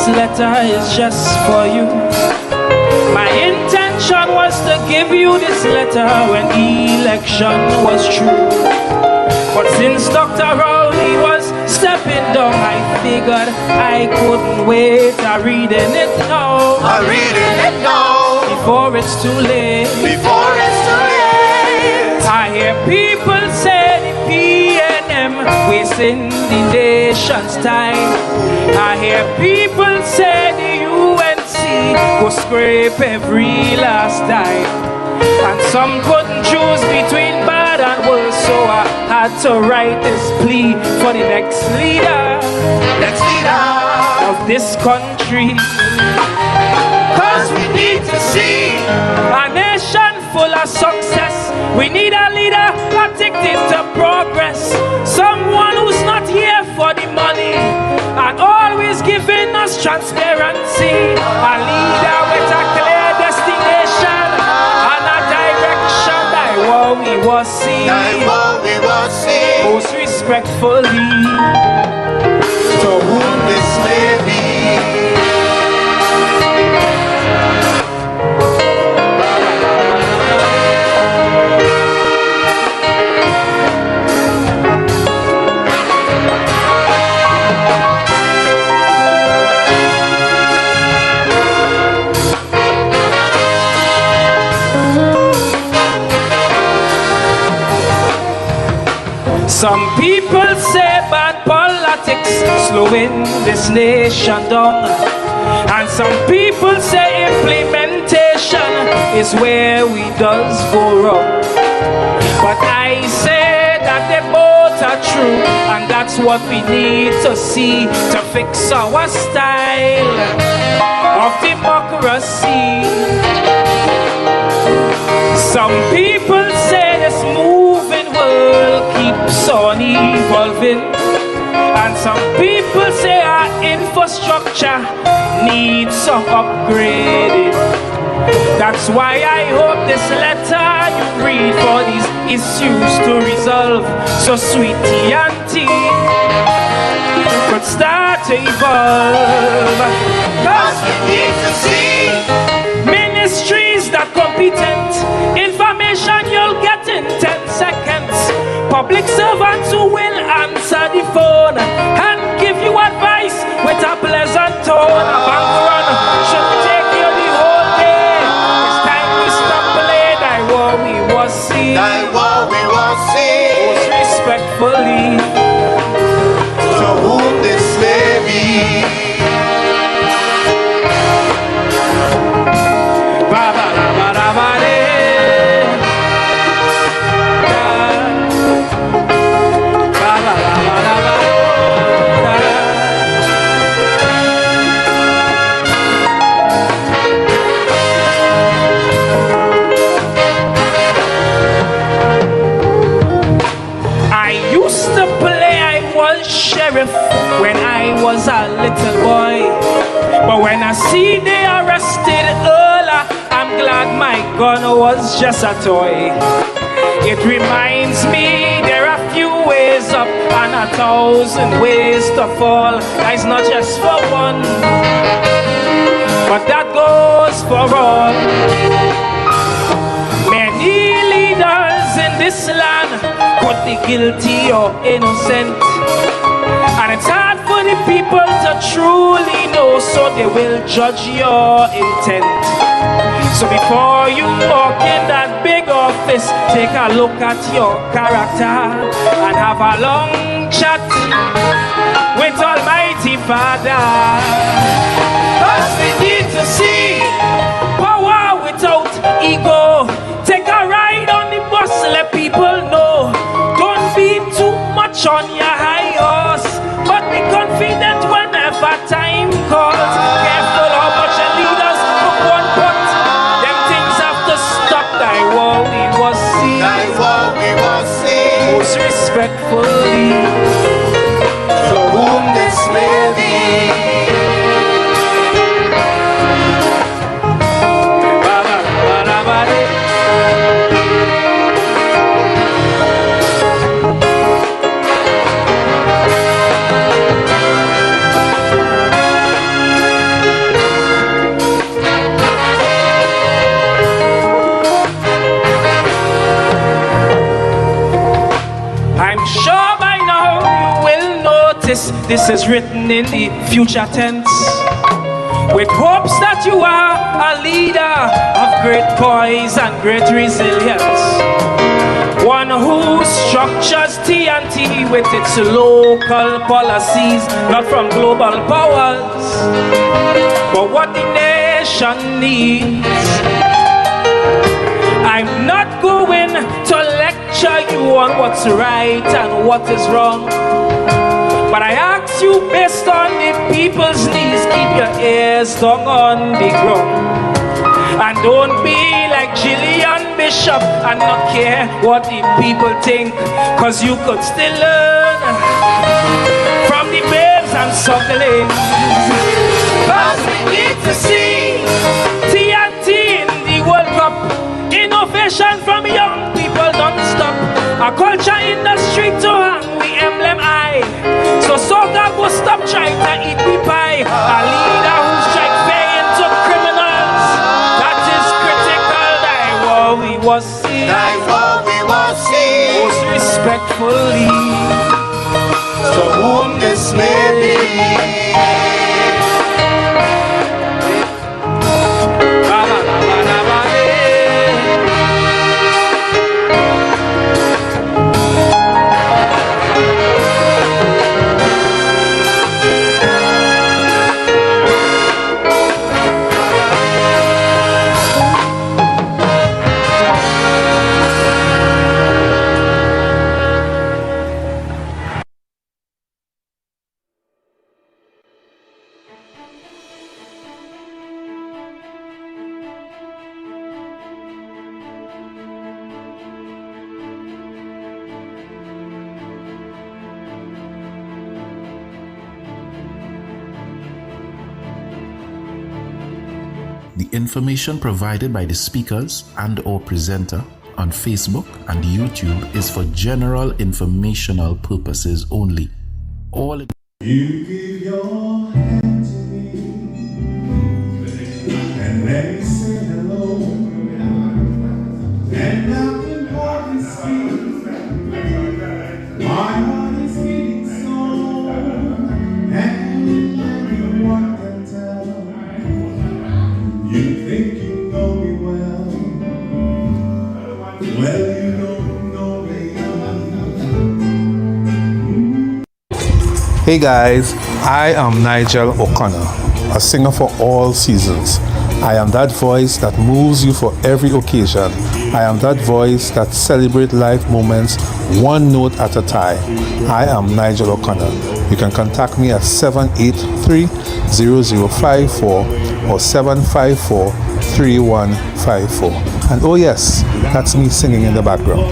this letter is just for you. My intention was to give you this letter when election was true. But since Dr. Rowley was stepping down, I figured I couldn't wait. I'm reading it now. I'm reading it now. Before it's too late. Before it's too late. I hear people say the PNM wasting the nation's time. I hear people say the UNC will scrape every last dime. And some couldn't choose between bad and worse, so I had to write this plea for the next leader of this country. Cause we need to see a nation full of success. We need a leader addicted to progress. Someone who's not here for the money and always giving us transparency. A leader with a clear destination and a direction that we will see. Most respectfully, to whom this may be. Some people say bad politics slowing this nation down, and some people say implementation is where we does go wrong. But I say that they both are true, and that's what we need to see to fix our style of democracy. Some people say this moving world keeps on evolving, and some people say our infrastructure needs some upgrading. That's why I hope this letter you read for these issues to resolve, so sweetie auntie could start to evolve. Cause we need to see ministries that competent, information you'll get in 10 seconds, public servants who will answer the phone and give you advice with a pleasant tone. A bank run should take you the whole day. It's time we stop playing that war we was see. Most respectfully, to whom this may be. when I was a little boy, but when I see they arrested Earl, I'm glad my gun was just a toy. It reminds me there are few ways up and 1,000 ways to fall. It's not just for one, but that goes for all. Many leaders in this land could be guilty or innocent, and it's hard for the people to truly know, so they will judge your intent. So before you walk in that big office, take a look at your character and have a long chat with Almighty Father. Cause we need to see power without ego. Take a ride on the bus, let people know. Don't be too much on your high horse, but be confident whenever time calls. Careful how much your leaders put one pot. Them things have to stop. Thy war we must see. Thy war we must see. Most respectfully, to whom this may be. This is written in the future tense, with hopes that you are a leader of great poise and great resilience. One who structures TNT with its local policies, not from global powers, but what the nation needs. I'm not going to lecture you on what's right and what is wrong, but I ask you based on the people's needs, keep your ears down on the ground. And don't be like Gillian Bishop and not care what the people think, cause you could still learn from the babes and sucklings. Cause we need to see TNT in the World Cup. Innovation from young people don't stop. A culture industry to hang the emblem high. So soca go stop trying to eat the pie. A leader who strike paying to criminals, that is critical. That's what we will see. That's what we will see. Most respectfully, To whom this may be. The information provided by the speakers and/or presenter on Facebook and YouTube is for general informational purposes only. All You give your hand to me and let me say hello, and nothing more can speak. My heart is beating so, and everyone can tell. You think you know me well, you don't know me. Hey guys, I am Nigel O'Connor, a singer for all seasons. I am that voice that moves you for every occasion. I am that voice that celebrates life moments one note at a time. I am Nigel O'Connor. You can contact me at 783-0054 or 754-3154. And oh yes, that's me singing in the background.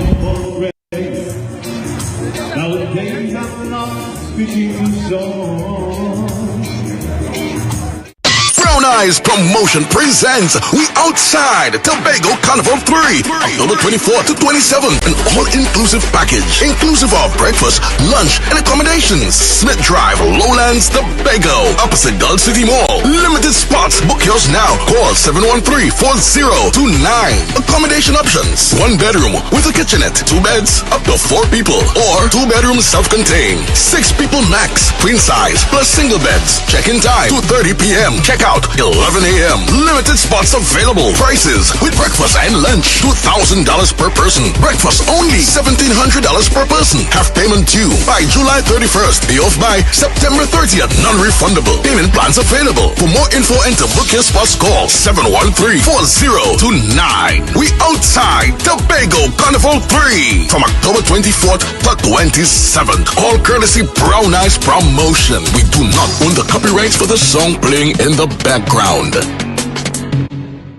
Brown Eyes Promotion presents We Outside Tobago Carnival 3, October 24th to 27th, an all-inclusive package, inclusive of breakfast, lunch, and accommodations. Smith Drive, Lowlands, Tobago, opposite Gull City Mall. Limited spots. Book yours now. Call 713-4029. Accommodation options: 1 bedroom with a kitchenette, 2 beds, up to 4 people, or 2 bedrooms self-contained, 6 people max, queen size, plus single beds. Check-in time 2:30 p.m. Check out 11 a.m. Limited spots available. Prices with breakfast and lunch: $2,000 per person. Breakfast only $1,700 per person. Half payment due by July 31st. Pay off by September 30th. Non-refundable. Payment plans available. For more info and to book your spots, call 713-4029. We Outside Tobago Carnival 3 from October 24th to 27th. All courtesy Brown Eyes Promotion. We do not own the copyrights for the song playing in the background.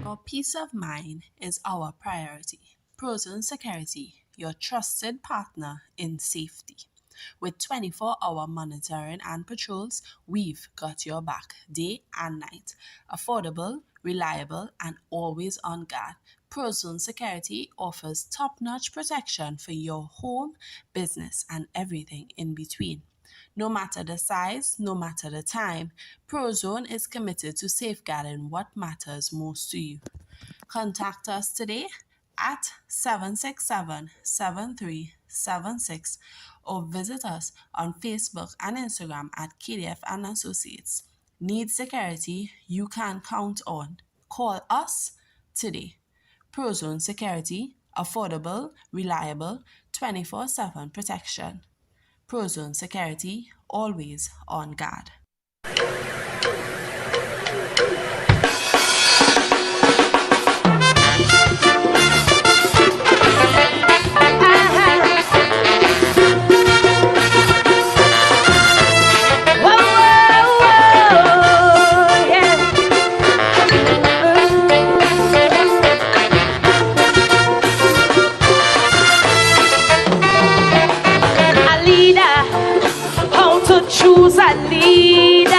Our peace of mind is our priority. Proton Security, your trusted partner in safety. With 24-hour monitoring and patrols, we've got your back day and night. Affordable, reliable, and always on guard. Proton Security offers top-notch protection for your home, business, and everything in between. No matter the size, no matter the time, Prozone is committed to safeguarding what matters most to you. Contact us today at 767-7376 or visit us on Facebook and Instagram at KDF and Associates. Need security you can count on? Call us today. Prozone Security, affordable, reliable, 24/7 protection. Prozone Security, always on guard. Choose a leader.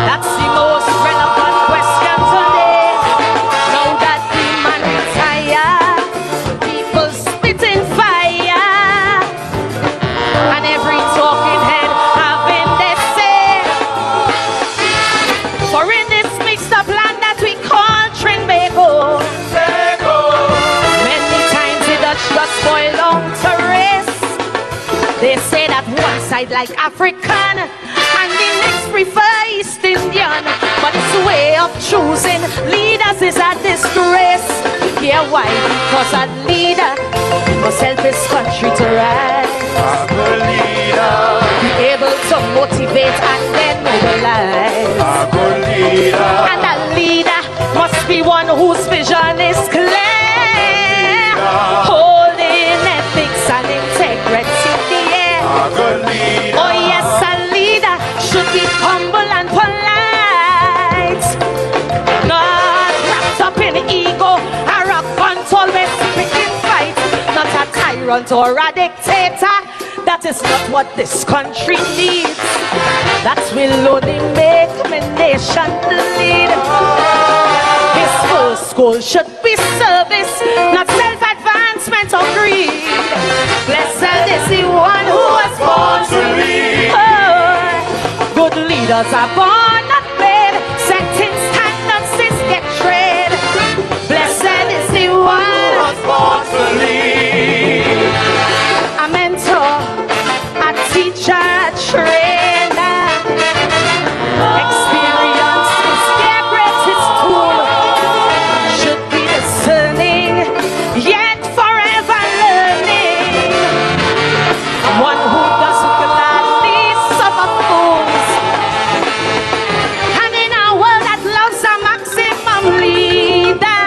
That's the most relevant question today. Now that the man retire, people spitting fire, and every talking head having their say. For in this mixed up land that we call Trinbago, many times the Dutch just spoil on to race. They say that one side like African and the next prefer East Indian, but this way of choosing leaders is a disgrace. Yeah, why? Because a leader must help his country to rise. A good leader, Be able to motivate and then mobilize. a good leader, And a leader must be one whose vision is clear, holding ethics and integrity. a good leader, Oh yes, a leader should be humble and polite, not wrapped up in ego, arrogant, always picking fight, not a tyrant or a dictator. That is not what this country needs. That will only make my nation lead. His first goal should be service, not self-advancement or greed. Blessed is the one who was born to lead. Oh, good leaders are born, not made. Setting standards is get trade. Blessed is the one who was born to lead. A mentor, a teacher, a trainer. Experience is their greatest tool. Should be discerning, yet forever learning. One who doesn't gladly suffer fools. And in a world that loves a maximum leader,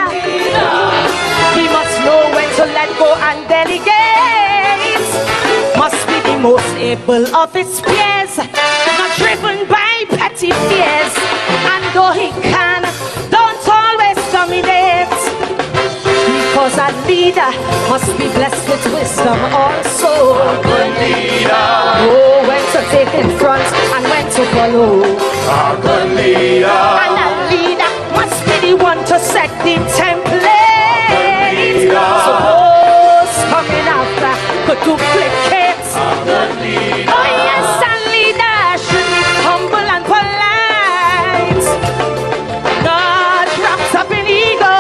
he must know when to let go and delegate. Must be the most able of his peers, not driven by petty fears. And though he can, don't always dominate. Because a leader must be blessed with wisdom also. a good leader, Oh, when to take in front and when to follow. a good leader, And a leader must be the one to set the template. So those coming after could duplicate. a good leader, Oh yes, a leader should be humble and polite, not wrapped up in ego,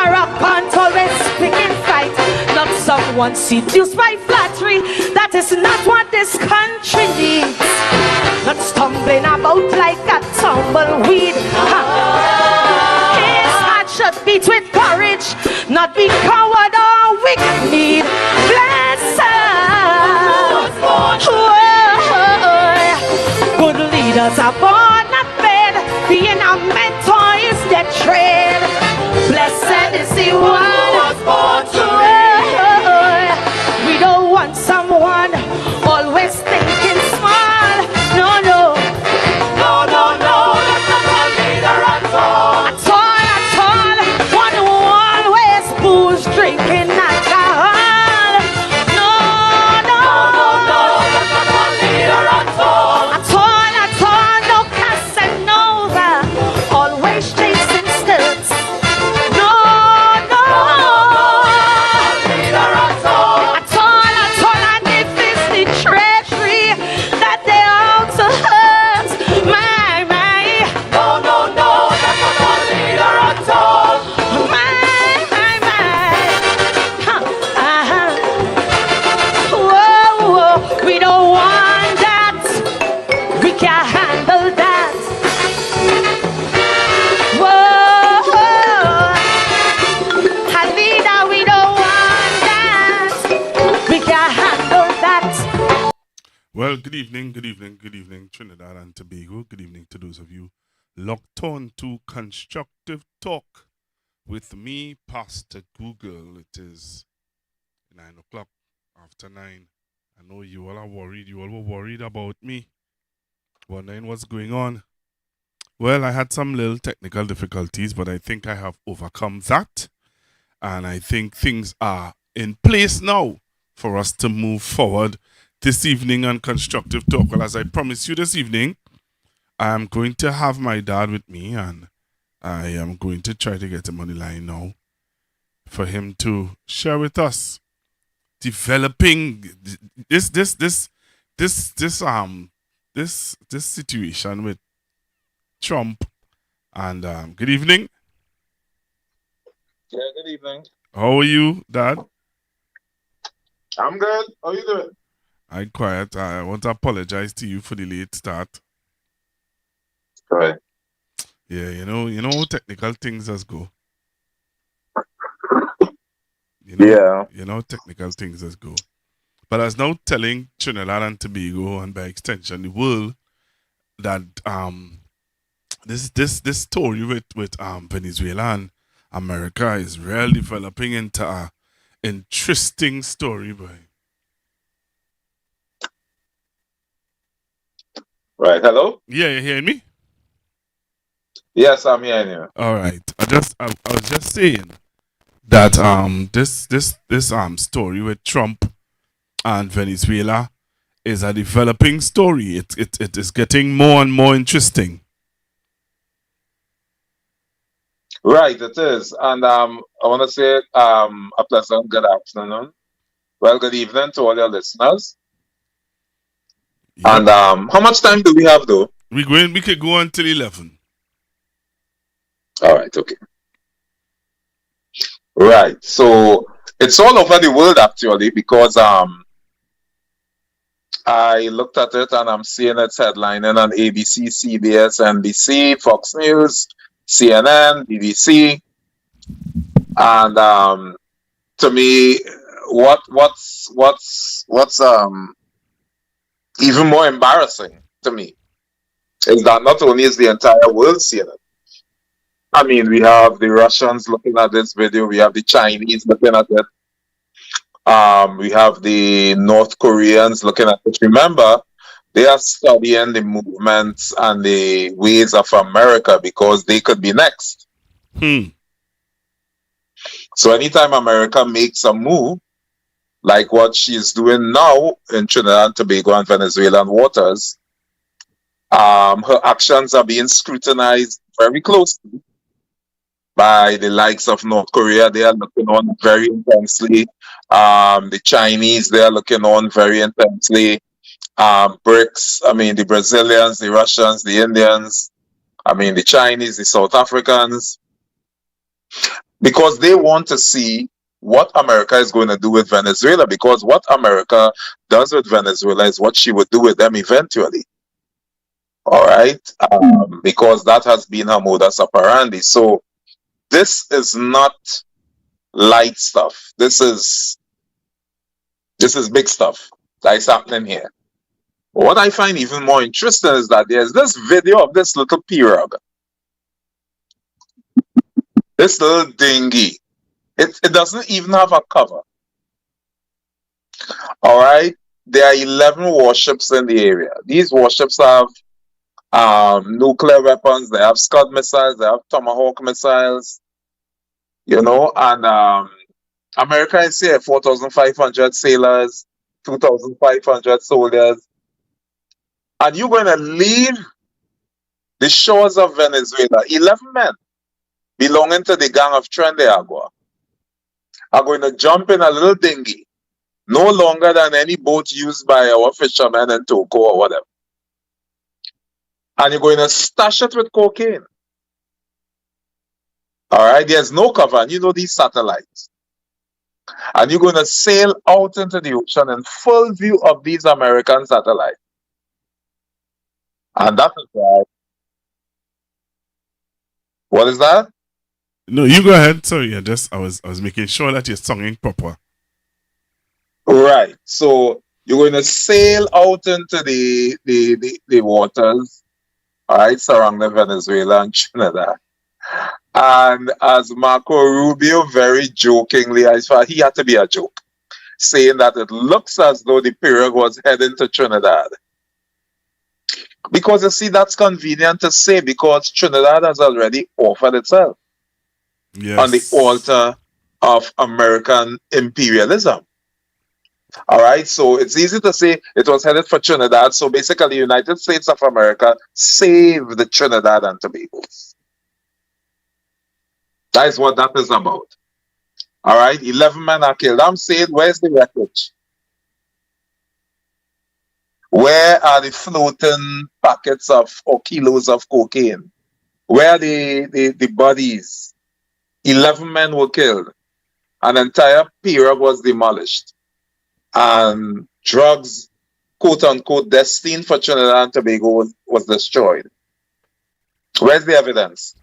arrogant, always picking fight, not someone seduced by flattery. That is not what this country needs. Not stumbling about like a tumbleweed. His heart should beat with courage, not be coward or weak-kneed. Blessed. Good leaders are born, not bad. Being a mentor is their trade. Blessed is the one who was born to lead. We don't want someone always thinking small. No, no. no, no, no, that's not a leader at all. At all, at all. One who always booze, drinking alcohol. No, no, No, no, that's not a leader at all. at all, no Casanova, always chasing skirts. No, no, Well, good evening, Trinidad and Tobago. Good evening to those of you locked on to Constructive Talk with me, Pastor Google. It is 9 o'clock after 9. I know you all are worried. You all were worried about me, wondering what's going on. Well, I had some little technical difficulties, but I think I have overcome that. And I think things are in place now for us to move forward this evening on Constructive Talk. Well, as I promised you this evening, I am going to have my dad with me, and I am going to try to get him on the line now for him to share with us developing this situation with Trump. And good evening. Yeah, good evening. How are you, Dad? I'm good. How you doing? I'm quiet. I want to apologize to you for the late start. Right. Yeah, you know how technical things as go. Yeah. You know how technical things as go. But I was now telling Trinidad and Tobago, and by extension the world, that this story with Venezuela and America is really developing into a interesting story, boy. Right. Hello? Yeah, you hearing me? Yes, I'm hearing you. All right. I was just saying that this story with Trump and Venezuela is a developing story. It is getting more and more interesting. Right, it is. And I want to say a pleasant good afternoon. Well, good evening to all your listeners. Yep. And how much time do we have, though? We could go until 11. All right, okay. Right. So it's all over the world actually, because I looked at it and I'm seeing its headlining on ABC, CBS, NBC, Fox News, CNN, BBC, and to me, what's even more embarrassing to me is that not only is the entire world seeing it. I mean, we have the Russians looking at this video, we have the Chinese looking at it, we have the North Koreans looking at it. Remember, they are studying the movements and the ways of America because they could be next. So anytime America makes a move, like what she's doing now in Trinidad and Tobago and Venezuelan waters, her actions are being scrutinized very closely by the likes of North Korea. They are looking on very intensely. The Chinese, they are looking on very intensely. BRICS, I mean, the Brazilians, the Russians, the Indians, I mean, the Chinese, the South Africans, because they want to see what America is going to do with Venezuela, because what America does with Venezuela is what she would do with them eventually. All right? Because that has been her modus operandi. So this is not light stuff. This is big stuff that is happening here. What I find even more interesting is that there's this video of this little pirogue, this little dinghy. It doesn't even have a cover. All right? There are 11 warships in the area. These warships have nuclear weapons, they have Scud missiles, they have Tomahawk missiles, you know, and America is here, 4,500 sailors, 2,500 soldiers. And you're going to leave the shores of Venezuela, 11 men belonging to the gang of Tren de Agua are going to jump in a little dinghy, no longer than any boat used by our fishermen in Toco or whatever. And you're going to stash it with cocaine. All right, there's no cover, and you know these satellites. And you're going to sail out into the ocean in full view of these American satellites. And that is why. What is that? No, you go ahead. Sorry, I was making sure that you're singing proper. Right. So You're going to sail out into the waters, all right, surrounding Venezuela and Trinidad. And as Marco Rubio very jokingly, I thought he had to be a joke, saying that it looks as though the pirogue was heading to Trinidad. Because you see, that's convenient to say because Trinidad has already offered itself on the altar of American imperialism. All right, so it's easy to say it was headed for Trinidad. So basically, the United States of America saved the Trinidad and Tobago. That is what that is about. All right, 11 men are killed. I'm saying, where's the wreckage? Where are the floating packets of or kilos of cocaine? Where are the bodies? 11 men were killed. An entire pirogue was demolished. And drugs, quote unquote, destined for Trinidad and Tobago was destroyed. Where's the evidence?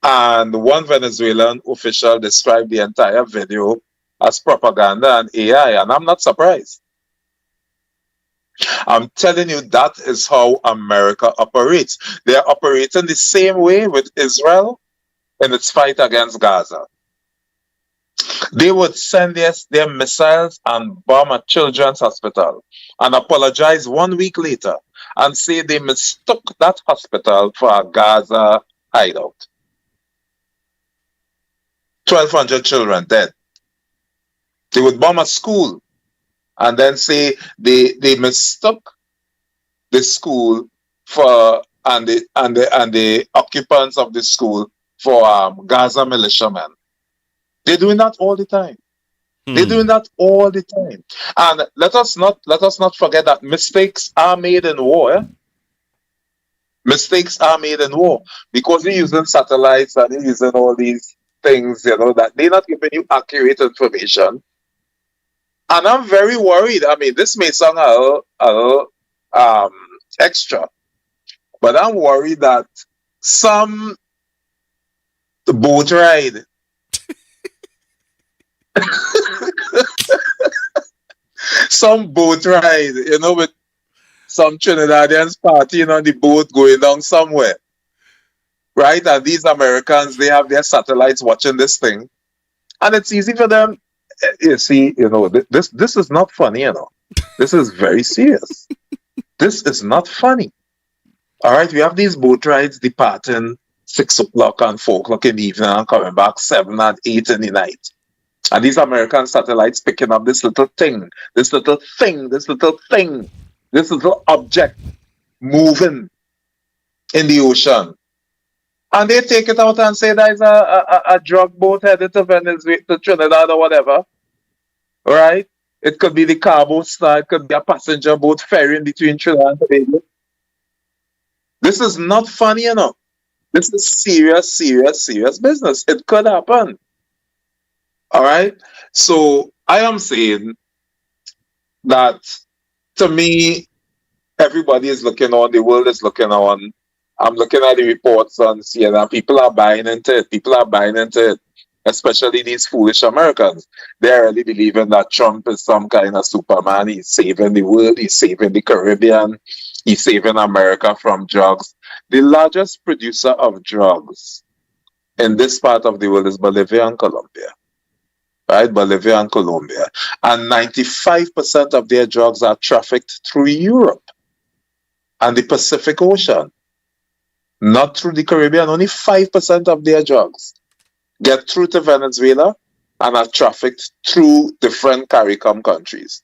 And one Venezuelan official described the entire video as propaganda and AI, and I'm not surprised. I'm telling you, that is how America operates. They are operating the same way with Israel in its fight against Gaza. They would send their missiles and bomb a children's hospital and apologize 1 week later and say they mistook that hospital for a Gaza hideout. 1,200 children dead. They would bomb a school and then say they mistook the school for and the occupants of the school for Gaza militiamen. They're doing that all the time. They're doing that all the time. And let us not forget that mistakes are made in war. Eh? Mistakes are made in war because they're using satellites and they're using all these things, that they're not giving you accurate information. And I'm very worried. I mean, this may sound a little extra, but I'm worried that some boat ride some boat ride, with some Trinidadians partying on the boat going down somewhere. Right? And these Americans, they have their satellites watching this thing. And it's easy for them. You see, this is not funny, This is very serious. This is not funny. All right? We have these boat rides departing 6 o'clock and 4 o'clock in the evening and coming back 7 and 8 in the night. And these American satellites picking up this little object moving in the ocean. And they take it out and say there's a drug boat headed to Venezuela, to Trinidad or whatever. Right? It could be the cargo star, it could be a passenger boat ferrying between Trinidad and Tobago. This is not funny, This is serious business. It could happen. All right? So I am saying that, to me, everybody is looking on, the world is looking on. I'm looking at the reports on CNN. People are buying into it. Especially these foolish Americans. They're really believing that Trump is some kind of Superman. He's saving the world. He's saving the Caribbean. He's saving America from drugs. The largest producer of drugs in this part of the world is Bolivia and Colombia. Right? Bolivia and Colombia. And 95% of their drugs are trafficked through Europe and the Pacific Ocean. Not through the Caribbean. Only 5% of their drugs get through to Venezuela and are trafficked through different CARICOM countries.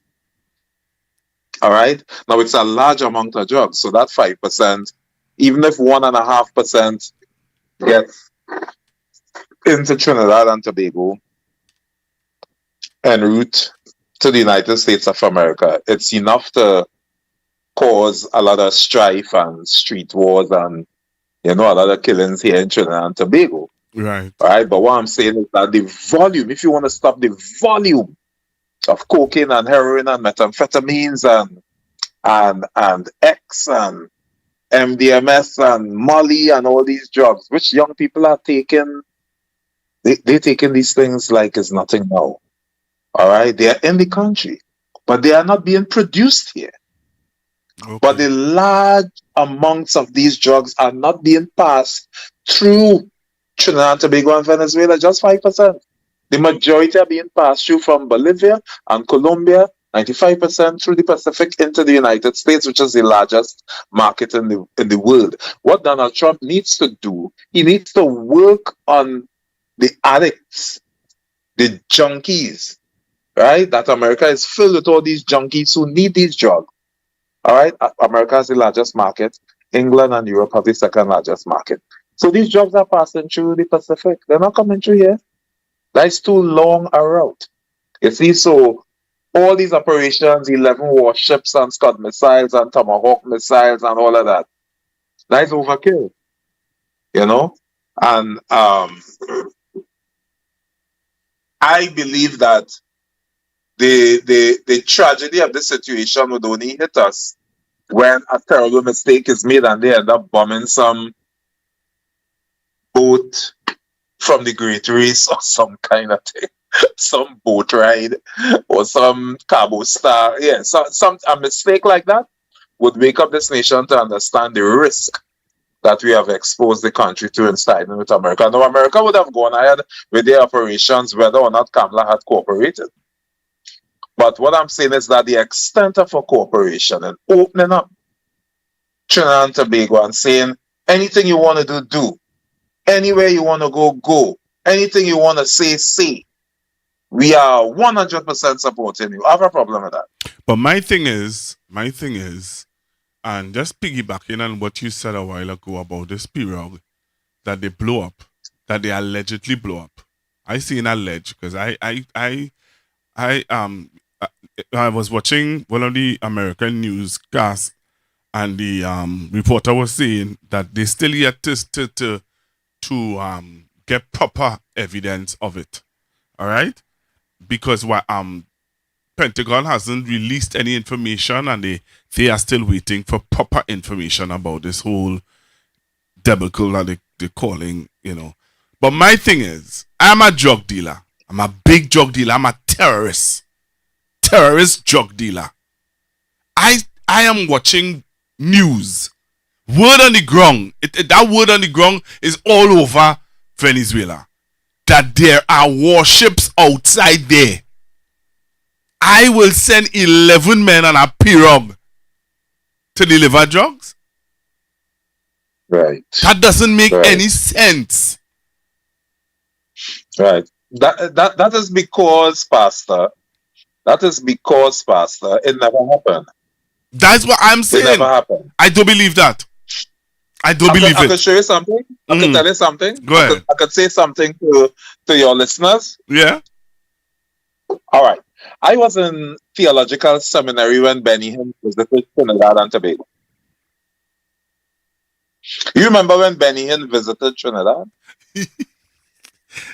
All right? Now, it's a large amount of drugs. So that 5%, even if 1.5% gets into Trinidad and Tobago en route to the United States of America, it's enough to cause a lot of strife and street wars and, a lot of killings here in Trinidad and Tobago. Right. All right. But what I'm saying is that the volume, if you want to stop the volume of cocaine and heroin and methamphetamines and X and MDMS and Molly and all these drugs, which young people are taking, they're taking these things like it's nothing now. All right. They are in the country. but they are not being produced here. Okay. But the large amounts of these drugs are not being passed through Trinidad and Tobago and Venezuela, just 5%. The majority are being passed through from Bolivia and Colombia, 95% through the Pacific into the United States, which is the largest market in the world. What Donald Trump needs to do, he needs to work on the addicts, the junkies, right? That America is filled with all these junkies who need these drugs. All right, America is the largest market. England and Europe have the second largest market. So these drugs are passing through the Pacific. They're not coming through here. That's too long a route. You see, so all these operations, 11 warships and Scud missiles and Tomahawk missiles and all of that, that's overkill. You know? And I believe that the tragedy of the situation would only hit us when a terrible mistake is made and they end up bombing some boat from the Great Race or some kind of thing, some boat ride or some Cabo Star. Yeah, a mistake like that would wake up this nation to understand the risk that we have exposed the country to in siding with America. Now, America would have gone ahead with their operations whether or not Kamala had cooperated. But what I'm saying is that the extent of a cooperation and opening up Trinidad and Tobago and saying, anything you want to do, do. Anywhere you want to go, go. Anything you want to say, say. We are 100% supporting you. I have a problem with that. But my thing is, and just piggybacking on what you said a while ago about this period that they blow up, that they allegedly blow up. I see an allege because I was watching one of the American newscasts, and the reporter was saying that they still yet to get proper evidence of it. All right, because Pentagon hasn't released any information, and they are still waiting for proper information about this whole debacle that they're calling, you know. But my thing is, I'm a drug dealer. I'm a big drug dealer. I'm a terrorist drug dealer. I am watching news. Word on the ground. That word on the ground is all over Venezuela. That there are warships outside there. I will send 11 men on a pirogue to deliver drugs. Right. That doesn't make any sense. Right. That is because, Pastor, it never happened. That's what I'm saying. It never happened. I don't believe that. I don't believe it. I can show you something. I can tell you something. Go ahead. I could say something to your listeners. Yeah. All right. I was in theological seminary when Benny Hinn visited Trinidad and Tobago. You remember when Benny Hinn visited Trinidad?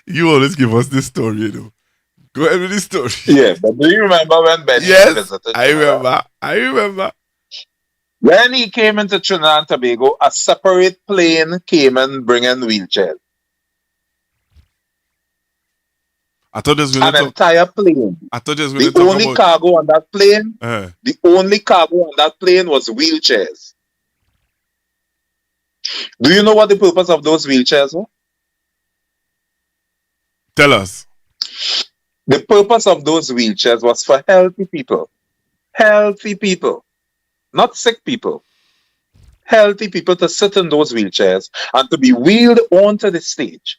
You always give us this story, you know. Go ahead with this story. Yeah, but do you remember when Benny Hinn visited Trinidad? I remember. When he came into Trinidad and Tobago, a separate plane came in bringing wheelchairs. I thought there's going to entire plane. I thought there's going to The only cargo on that plane. The only cargo on that plane was wheelchairs. Do you know what the purpose of those wheelchairs were? Tell us. The purpose of those wheelchairs was for healthy people. Healthy people. Not sick people. Healthy people to sit in those wheelchairs and to be wheeled onto the stage.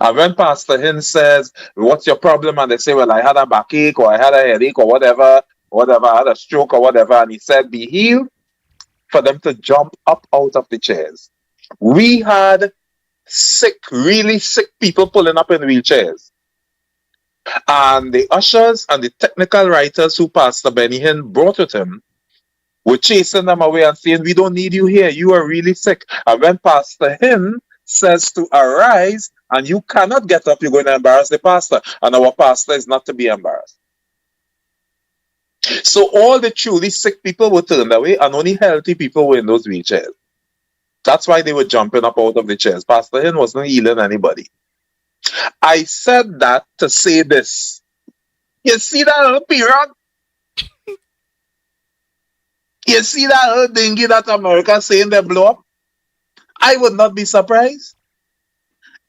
And when Pastor Hinn says, what's your problem? And they say, well, I had a backache or I had a headache or whatever, I had a stroke or whatever. And he said, be healed, for them to jump up out of the chairs. We had sick, really sick people pulling up in wheelchairs. And the ushers and the technical writers who Pastor Benny Hinn brought with him were chasing them away and saying, we don't need you here. You are really sick. And when Pastor Hinn says to arise and you cannot get up, you're going to embarrass the pastor. And our pastor is not to be embarrassed. So all the truly sick people were turned away and only healthy people were in those wheelchairs. That's why they were jumping up out of the chairs. Pastor Hinn wasn't healing anybody. I said that to say this. You see that little pirogue? You see that whole dinghy that America saying they blow up? I would not be surprised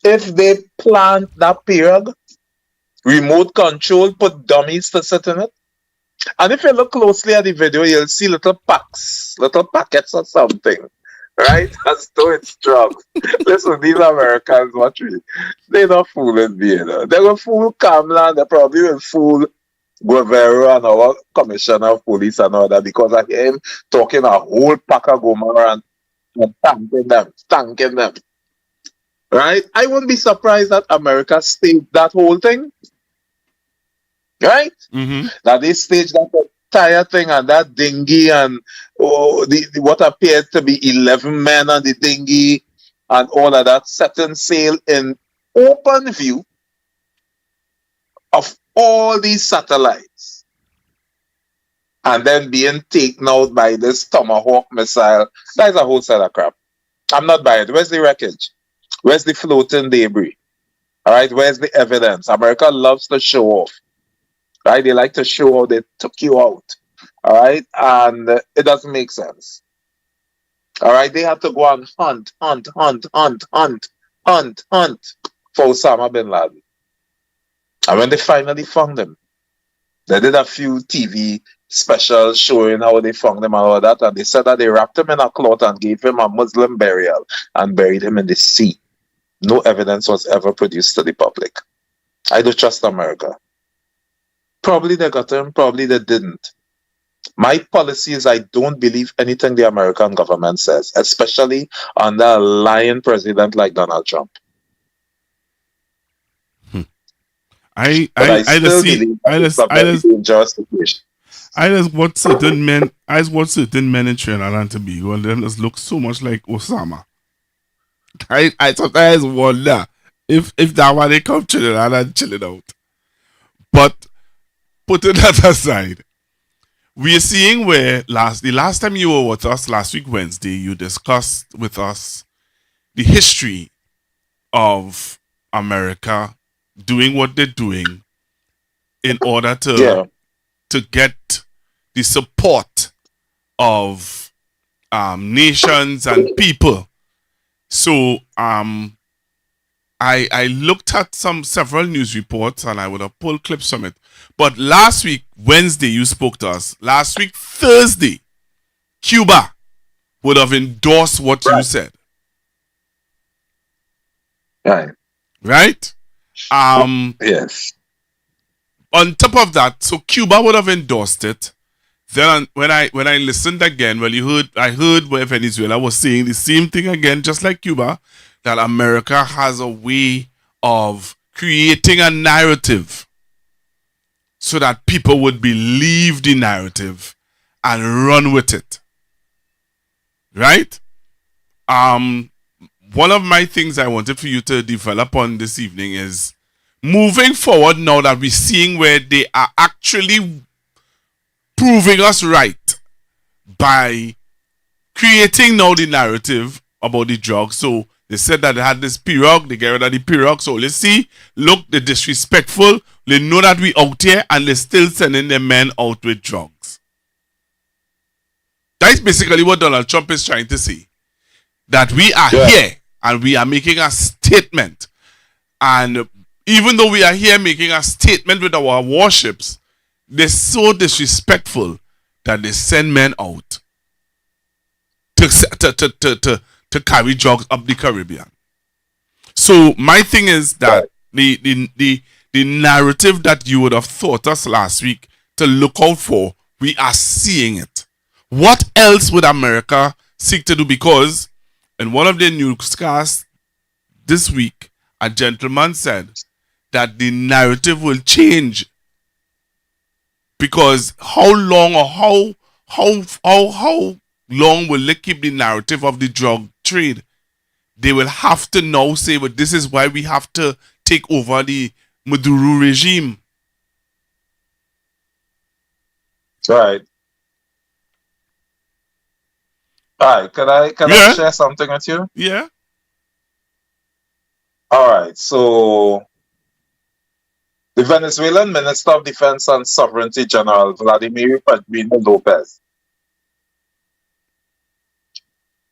if they plant that pirogue, remote control, put dummies to sit in it. And if you look closely at the video, you'll see little packets or something, right? As though it's drugs. Listen, these Americans, they're not fooling me, you know. They will fool Kamla, they probably will fool Guevara and our commissioner of police and all that, because I hear him talking a whole pack of Gomara and thanking them. Right? I wouldn't be surprised that America staged that whole thing. Right? Mm-hmm. That they staged that entire thing and that dinghy and what appeared to be 11 men on the dinghy and all of that, setting sail in open view of all these satellites and then being taken out by this Tomahawk missile. That's a whole set of crap. I'm not buying it. Where's the wreckage? Where's the floating debris? All right, where's the evidence? America loves to show off. Right? They like to show how they took you out. All right? And it doesn't make sense. All right? They had to go and hunt for Osama bin Laden. And when they finally found him, they did a few TV specials showing how they found him and all that. And they said that they wrapped him in a cloth and gave him a Muslim burial and buried him in the sea. No evidence was ever produced to the public. I do trust America. Probably they got him, probably they didn't. My policy is I don't believe anything the American government says, especially under a lying president like Donald Trump. I just watch certain men in Trinidad and Tobago and then just look so much like Osama. I sometimes wonder if that one they come Trinidad and chill it out. But putting that aside, we are seeing where the last time you were with us last week Wednesday, you discussed with us the history of America doing what they're doing in order to get the support of nations and people. So I looked at several news reports and I would have pulled clips from it. But last week, Wednesday, you spoke to us. Last week, Thursday, Cuba would have endorsed what you said. Right? Yes. On top of that, so Cuba would have endorsed it. Then when I listened again, I heard where Venezuela was saying the same thing again, just like Cuba, that America has a way of creating a narrative so that people would believe the narrative and run with it. Right? One of my things I wanted for you to develop on this evening is moving forward now that we're seeing where they are actually proving us right by creating now the narrative about the drug. So they said that they had this pirogue, they get rid of the pirogue. So let's see, look, they're disrespectful. They know that we out here and they're still sending their men out with drugs. That's basically what Donald Trump is trying to say. That we are here and we are making a statement. And even though we are here making a statement with our warships, they're so disrespectful that they send men out to carry drugs up the Caribbean. So my thing is that the narrative that you would have thought us last week to look out for, we are seeing it. What else would America seek to do? Because in one of their newscasts this week, a gentleman said that the narrative will change. Because how long will they keep the narrative of the drug trade? They will have to now say, but this is why we have to take over the Maduro regime. Right. All right. Can I share something with you? Yeah. All right. So the Venezuelan Minister of Defense and Sovereignty General Vladimir Pedrino Lopez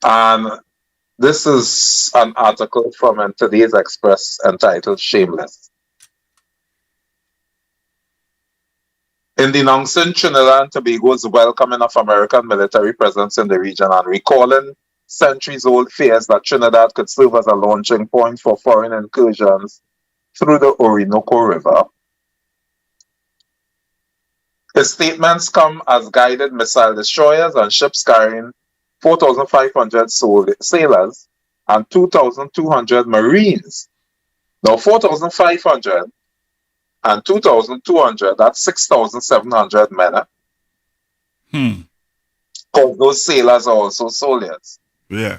And this is an article from today's Express entitled Shameless. In denouncing Trinidad and Tobago's welcoming of American military presence in the region and recalling centuries-old fears that Trinidad could serve as a launching point for foreign incursions through the Orinoco River, his statements come as guided missile destroyers and ships carrying 4,500 sailors and 2,200 Marines. Now, 4,500 and 2,200, that's 6,700 men. Because those sailors are also soldiers. Yeah.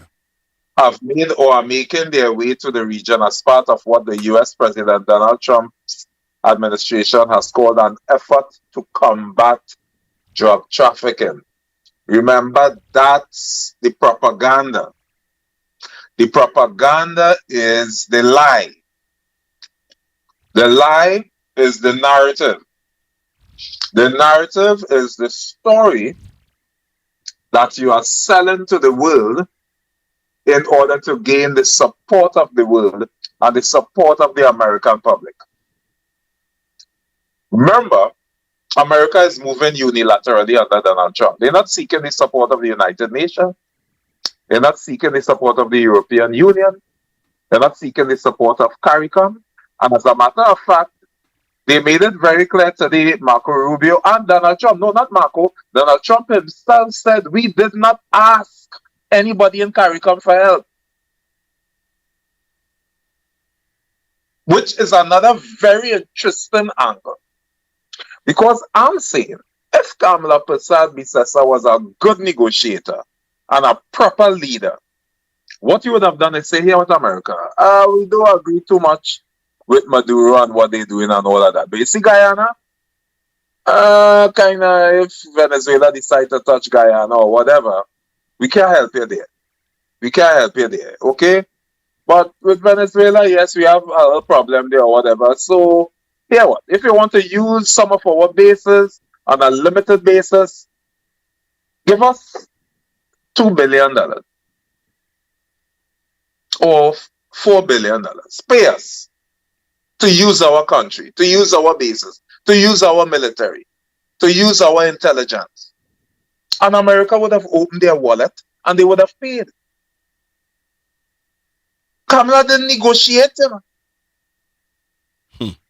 Have made or are making their way to the region as part of what the U.S. President Donald Trump's administration has called an effort to combat drug trafficking. Remember, that's the propaganda. The propaganda is the lie. The lie is the narrative. The narrative is the story that you are selling to the world in order to gain the support of the world and the support of the American public. Remember, America is moving unilaterally under Donald Trump. They're not seeking the support of the United Nations. They're not seeking the support of the European Union. They're not seeking the support of CARICOM. And as a matter of fact, they made it very clear today, Marco Rubio and Donald Trump. No, not Marco. Donald Trump himself said, we did not ask anybody in CARICOM for help. Which is another very interesting angle. Because I'm saying, if Kamala Persad-Bissessar was a good negotiator and a proper leader, what you would have done is say, here with America, we don't agree too much with Maduro and what they're doing and all of that. But you see Guyana, kind of, if Venezuela decide to touch Guyana or whatever, we can't help you there. We can't help you there, okay? But with Venezuela, yes, we have a problem there or whatever. So, here what? If you want to use some of our bases on a limited basis, give us $2 billion or $4 billion. Pay us to use our country, to use our bases, to use our military, to use our intelligence. And America would have opened their wallet and they would have paid. Kamala didn't negotiate, you know.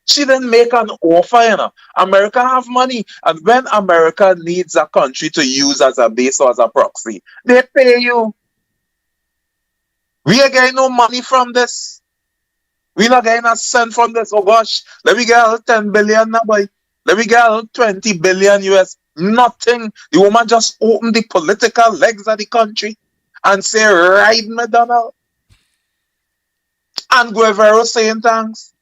She didn't make an offer, you know. America have money. And when America needs a country to use as a base or as a proxy, they pay you. We are getting no money from this. We're not getting a cent from this. Oh gosh, let me get 10 billion now, boy. Let me get 20 billion US. Nothing. The woman just opened the political legs of the country and say, right, me, Donald. And Guevara saying thanks.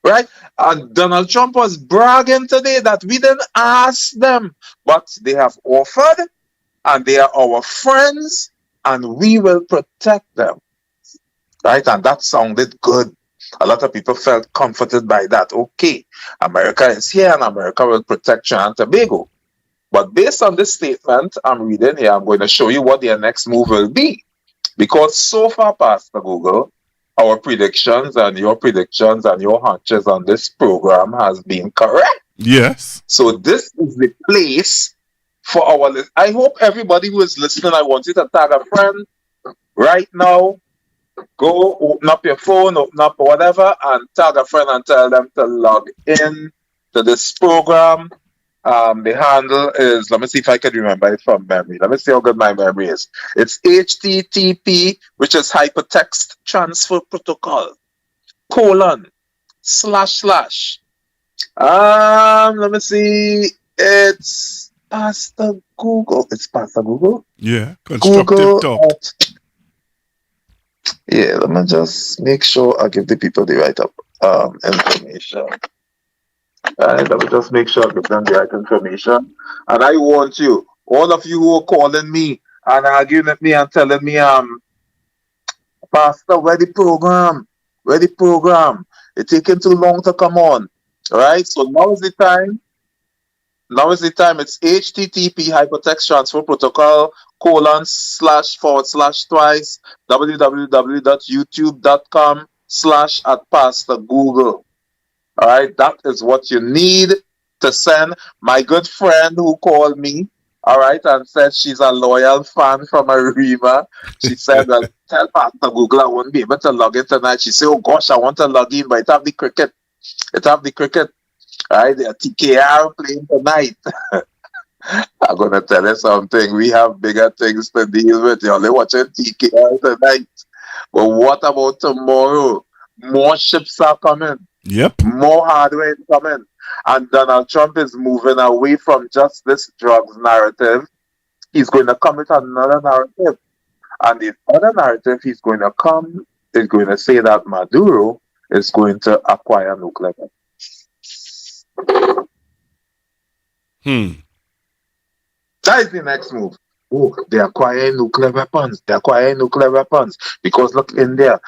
Right? And Donald Trump was bragging today that we didn't ask them, but they have offered, and they are our friends, and we will protect them. Right? And that sounded good. A lot of people felt comforted by that. Okay, America is here, and America will protect Trinidad and Tobago. But based on this statement I'm reading here, I'm going to show you what their next move will be. Because so far, Pastor Google, our predictions and your hunches on this program has been correct. Yes. So this is the place for our list. I hope everybody who is listening, I want you to tag a friend right now. Go open up your phone, open up whatever, and tag a friend and tell them to log in to this program. The handle is, let me see if I can remember it from memory. Let me see how good my memory is. It's HTTP, which is Hypertext Transfer Protocol, / Let me see. It's Pastor Google. It's Pastor Google? Yeah, Constructive Google Talk. Yeah, let me just make sure I give the people the right information. Let me just make sure I give them the right information. And I want you, all of you who are calling me and arguing with me and telling me, Pastor, where the program? Where the program? It's taking too long to come on. All right, so now is the time. Now is the time. It's HTTP Hypertext Transfer Protocol, / youtube.com//twice www.youtube.com/@pastorgoogle. All right, that is what you need to send. My good friend who called me, all right, and said she's a loyal fan from Arima. She said that tell Pastor Google I won't be able to log in tonight. She said, oh gosh, I want to log in, but it have the cricket. All right, the TKR playing tonight. I'm gonna tell you something. We have bigger things to deal with. You're only watching TKR tonight. But what about tomorrow? More ships are coming. Yep. More hardware is coming. And Donald Trump is moving away from just this drugs narrative. He's going to come with another narrative. And the other narrative he's going to come is going to say that Maduro is going to acquire nuclear weapons. That is the next move. Oh, they're acquiring nuclear weapons. Because look, India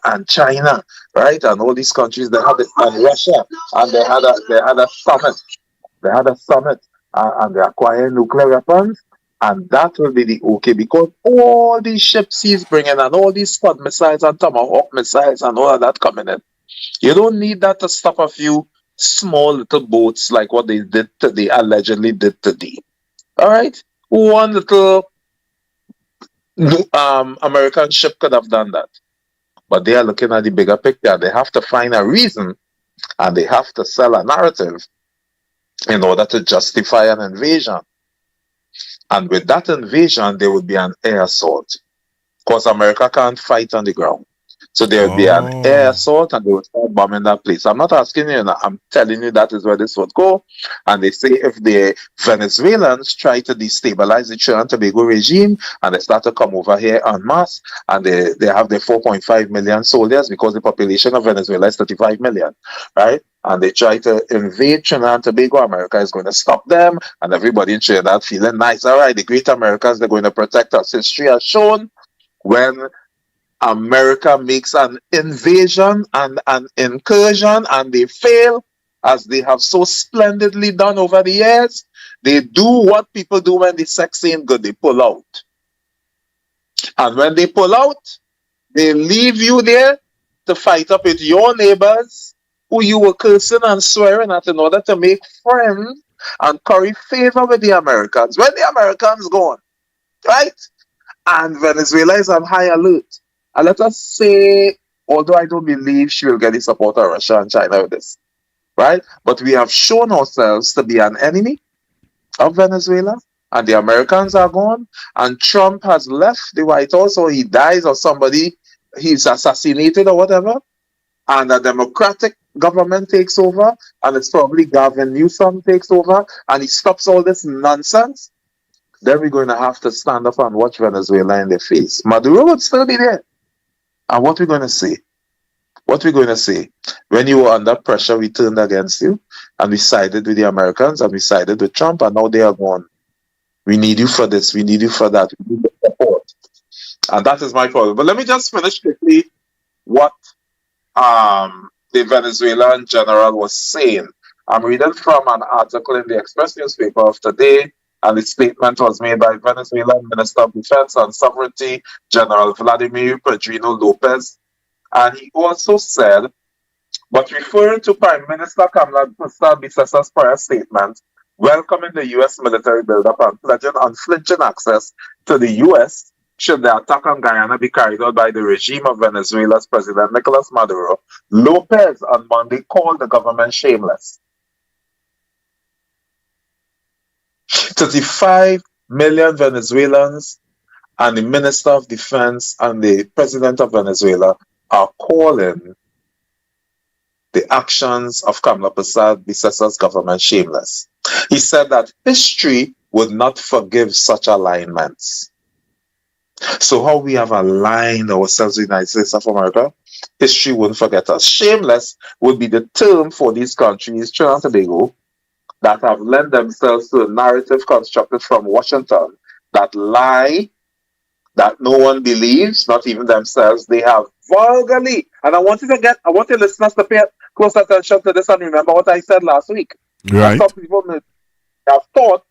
and China, right, and all these countries, they had it, and Russia, and they had a summit. And they're acquiring nuclear weapons, and that will be the okay, because all these ships he's bringing and all these Scud missiles and Tomahawk missiles and all of that coming in. You don't need that to stop a few small little boats like what they allegedly did today. All right, one little American ship could have done that, but they are looking at the bigger picture. They have to find a reason, and they have to sell a narrative in order to justify an invasion. And with that invasion, there would be an air assault, because America can't fight on the ground. So there would be an air assault, and they would start bombing that place. I'm not asking you, I'm telling you that is where this would go. And they say if the Venezuelans try to destabilize the Trinidad and Tobago regime, and they start to come over here en masse, and they have their 4.5 million soldiers, because the population of Venezuela is 35 million, right? And they try to invade Trinidad and Tobago, America is going to stop them, and everybody in Trinidad feeling nice. All right, the great Americans, they're going to protect us. History has shown when America makes an invasion and an incursion and they fail, as they have so splendidly done over the years, they do what people do when the sex ain't good, they pull out. And when they pull out, they leave you there to fight up with your neighbors who you were cursing and swearing at in order to make friends and curry favor with the Americans. When the Americans gone, right? And Venezuela is on high alert. And let us say, although I don't believe she will get the support of Russia and China with this, right? But we have shown ourselves to be an enemy of Venezuela, and the Americans are gone, and Trump has left the White House, or he dies, or somebody, he's assassinated or whatever, and a Democratic government takes over, and it's probably Gavin Newsom takes over, and he stops all this nonsense. Then we're going to have to stand up and watch Venezuela in the face. Maduro would still be there. And what we're going to say? When you were under pressure, we turned against you, and we sided with the Americans, and we sided with Trump, and now they are gone. We need you for this, we need you for that, we need the support. And that is my problem. But let me just finish quickly what the Venezuelan general was saying. I'm reading from an article in the Express newspaper of today, and the statement was made by Venezuelan Minister of Defense and Sovereignty, General Vladimir Pedrino Lopez. And he also said, but referring to Prime Minister Kamala Harris's prior statement, welcoming the U.S. military buildup and pledging unflinching access to the U.S. should the attack on Guyana be carried out by the regime of Venezuela's President Nicolas Maduro, Lopez on Monday called the government shameless. 35 million Venezuelans and the Minister of Defense and the President of Venezuela are calling the actions of Kamala Harris's government shameless. He said that history would not forgive such alignments. So how we have aligned ourselves with the United States of America, history wouldn't forget us. Shameless would be the term for these countries, Trinidad and Tobago, that have lent themselves to a narrative constructed from Washington that lie, that no one believes, not even themselves. They have vulgarly, and I want your listeners to pay close attention to this and remember what I said last week. Right. Some people have thought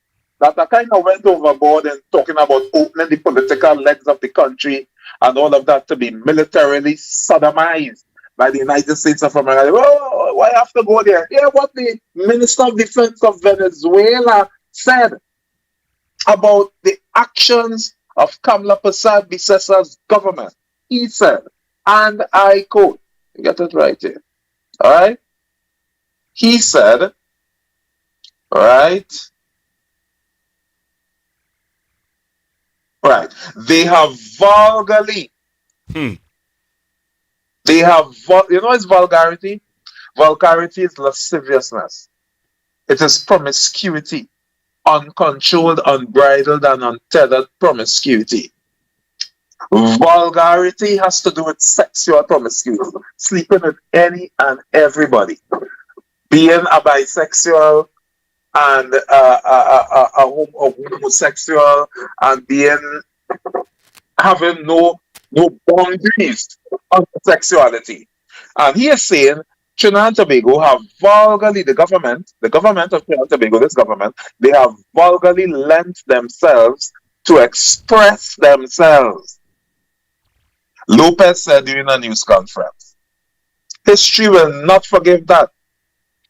that I kind of went overboard in talking about opening the political legs of the country and all of that to be militarily sodomized by the United States of America. Oh, why have to go there? Hear what the Minister of Defense of Venezuela said about the actions of Kamala Prasad Bisesa's government. He said, and I quote, get it right here, all right? He said, all right, they have vulgarly, you know it's vulgarity? Vulgarity is lasciviousness. It is promiscuity, uncontrolled, unbridled, and untethered promiscuity. Vulgarity has to do with sexual promiscuity, sleeping with any and everybody, being a bisexual and a homosexual, and having no boundaries on sexuality. And he is saying Trinidad and Tobago have vulgarly, the government of Trinidad and Tobago, this government, they have vulgarly lent themselves to express themselves. Lopez said during a news conference, history will not forgive that.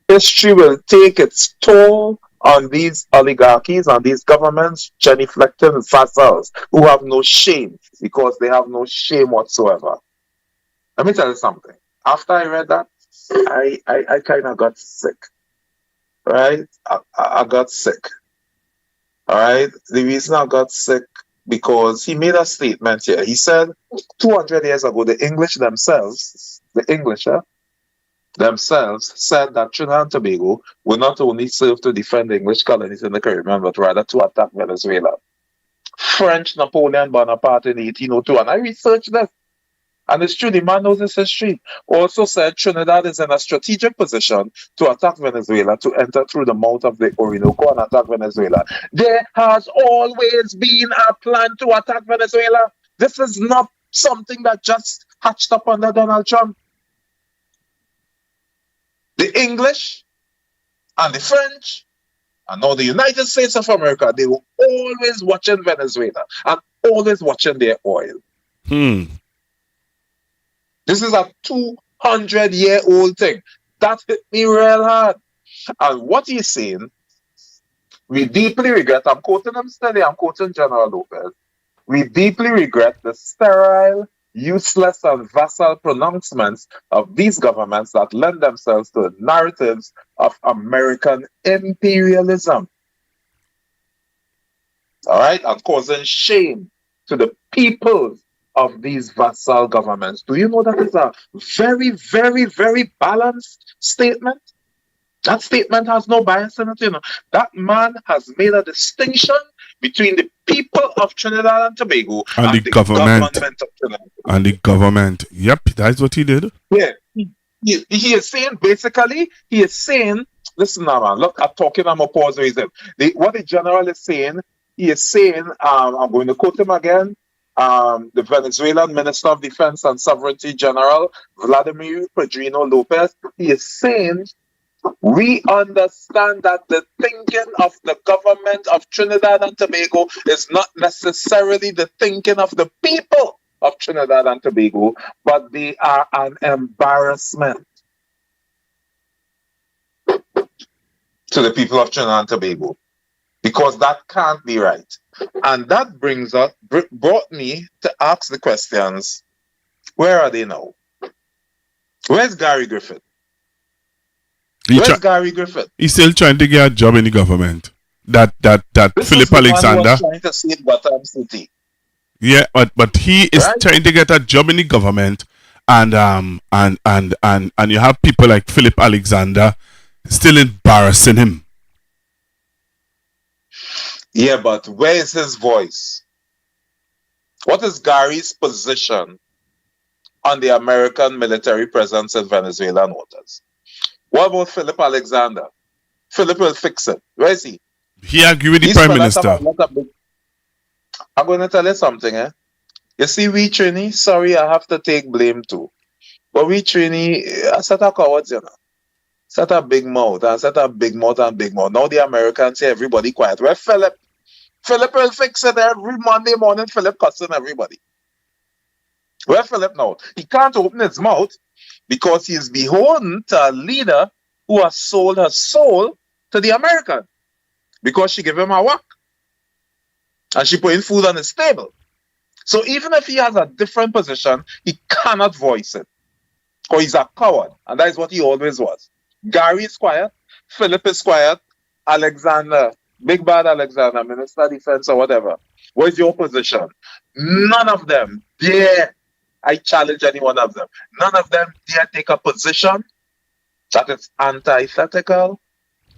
History will take its toll on these oligarchies, on these governments, genuflecting vassals who have no shame, because they have no shame whatsoever. Let me tell you something. After I read that, I kind of got sick. Right? I got sick. All right? The reason I got sick, because he made a statement here. He said 200 years ago, the English themselves said that Trinidad and Tobago would not only serve to defend the English colonies in the Caribbean, but rather to attack Venezuela. French Napoleon Bonaparte in 1802, and I researched this, and it's true, the man knows his history, also said Trinidad is in a strategic position to attack Venezuela, to enter through the mouth of the Orinoco and attack Venezuela. There has always been a plan to attack Venezuela. This is not something that just hatched up under Donald Trump. The English and the French and now the United States of America, they were always watching Venezuela and always watching their oil. This is a 200-year-old thing. That hit me real hard. And what he's saying, we deeply regret, I'm quoting him steady, I'm quoting General Lopez, we deeply regret the sterile, useless, and vassal pronouncements of these governments that lend themselves to narratives of American imperialism. All right? And causing shame to the people of these vassal governments. Do you know that is a very, very, very balanced statement? That statement has no bias in it, you know. That man has made a distinction between the people of Trinidad and Tobago and the government of Trinidad. And the government. Yep, that's what he did. Yeah. He is saying, basically, listen now, man, look, I'm talking, I'm a pause reason. What the general is saying, he is saying, I'm going to quote him again, the Venezuelan Minister of Defense and Sovereignty General, Vladimir Pedrino Lopez, he is saying, we understand that the thinking of the government of Trinidad and Tobago is not necessarily the thinking of the people of Trinidad and Tobago, but they are an embarrassment to the people of Trinidad and Tobago, because that can't be right. And that brought me to ask the questions, where are they now? Where's Gary Griffith? Where's Gary Griffith? He's still trying to get a job in the government. That Philip Alexander. Was trying to save Gotham City. Yeah, but he is trying to get a job in the government, and you have people like Philip Alexander still embarrassing him. Yeah, but where is his voice? What is Gary's position on the American military presence in Venezuelan waters? What about Philip Alexander? Philip will fix it. Where is he? He agree with the Prime Minister. I'm going to tell you something, eh? You see, we Trini, sorry, I have to take blame too. But we Trini, I set a cowards, you know. Set a big mouth, and set a big mouth and big mouth. Now the Americans say everybody quiet. Where Philip? Philip will fix it every Monday morning. Philip cussing everybody. Where Philip now? He can't open his mouth because he is beholden to a leader who has sold her soul to the American because she gave him a work and she putting food on his table. So even if he has a different position, he cannot voice it because he's a coward, and that is what he always was. Gary is quiet, Philip is quiet, Alexander, Big Bad Alexander, Minister of Defense or whatever. What is your position? None of them dare. I challenge any one of them. None of them dare take a position that is antithetical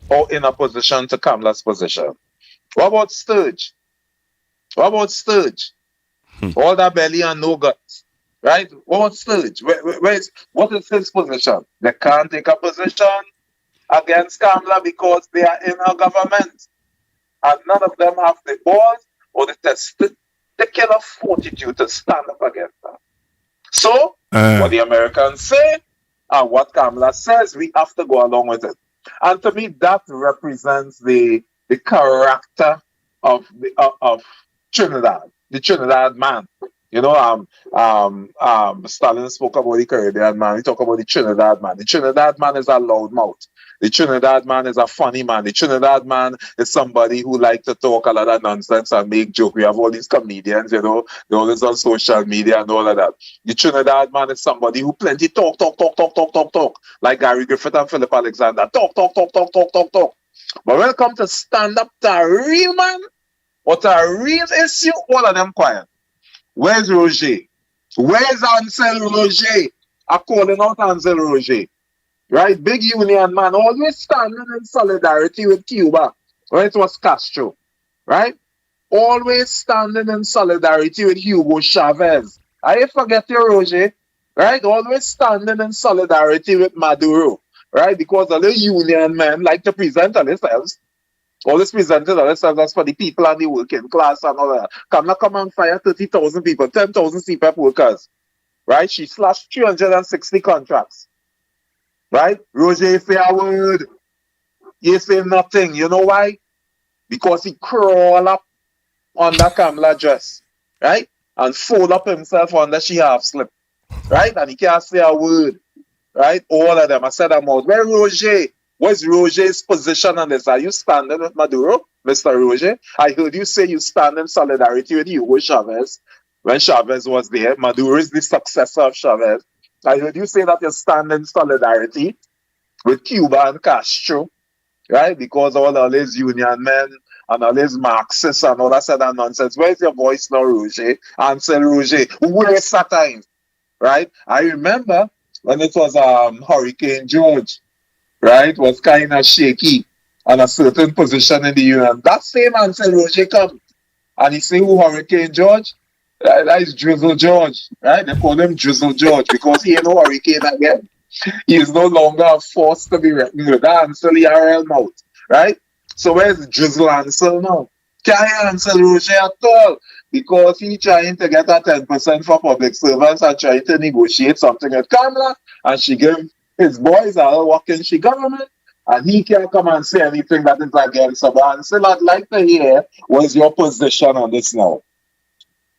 or in opposition to Kamala's position. What about Sturge? What about Sturge? All that belly and no guts. Right? What about Sturge? What is his position? They can't take a position against Kamala because they are in her government. And none of them have the balls or the testicular fortitude to stand up against her. So, what the Americans say and what Kamala says, we have to go along with it. And to me, that represents the character of Trinidad, the Trinidad man. You know, Stalin spoke about the Caribbean man. We talk about the Trinidad man. The Trinidad man is a loud mouth. The Trinidad man is a funny man. The Trinidad man is somebody who likes to talk a lot of nonsense and make jokes. We have all these comedians, you know, they're always on social media and all of that. The Trinidad man is somebody who plenty talk. Like Gary Griffith and Philip Alexander. Talk. But when it comes to stand up to a real man or to a real issue, all of them quiet. Where's Roger? Where's Ansel Roger? I'm calling out Ansel Roger. Right? Big union man, always standing in solidarity with Cuba when it was Castro. Right? Always standing in solidarity with Hugo Chavez. I forget you, Roger. Right? Always standing in solidarity with Maduro. Right? Because all the union men like to present themselves. Always presented themselves as for the people and the working class and all that. Come and fire 30,000 people, 10,000 CPAP workers. Right? She slashed 360 contracts. Right? Roger, you say a word. You say nothing. You know why? Because he crawl up under Kamala dress. Right? And fold up himself under she half slip. Right? And he can't say a word. Right? All of them. I said them out. Where Roger? What's Roger's position on this? Are you standing with Maduro, Mr. Roger? I heard you say you stand in solidarity with Hugo Chavez when Chavez was there. Maduro is the successor of Chavez. I heard you say that you stand in solidarity with Cuba and Castro, right? Because all these union men and all these Marxists and all that said that nonsense. Where's your voice now, Roger? Ansel Roger. Where's that time? Right? I remember when it was Hurricane George, right? Was kind of shaky on a certain position in the union. That same Ansel Roger come and he say, who Hurricane George? That is Drizzle George, right? They call him Drizzle George because he ain't no hurricane again. He is no longer a force to be reckoned with. That Ansel ERL mouth, right? So where's Drizzle Ansel now? Can't hear Ansel Roger at all because he trying to get a 10% for public servants and trying to negotiate something with Kamala and she give his boys all work in she government and he can't come and say anything that is against her. But Ansel, I'd like to hear what's your position on this now.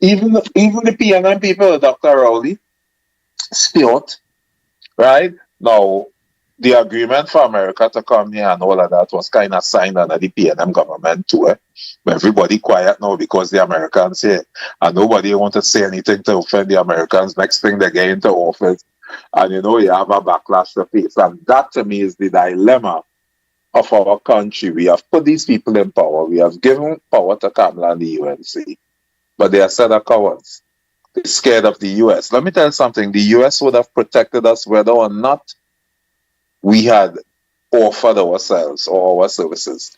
Even the PNM people, Dr. Rowley, Stewart, right? Now, the agreement for America to come here and all of that was kind of signed under the PNM government too. But everybody quiet now because the Americans here. And nobody want to say anything to offend the Americans. Next thing they get into office. And you know, you have a backlash to face. And that to me is the dilemma of our country. We have put these people in power. We have given power to Kamala and the UNC. But they are set of cowards. They're scared of the U.S. Let me tell you something. The U.S. would have protected us whether or not we had offered ourselves or our services.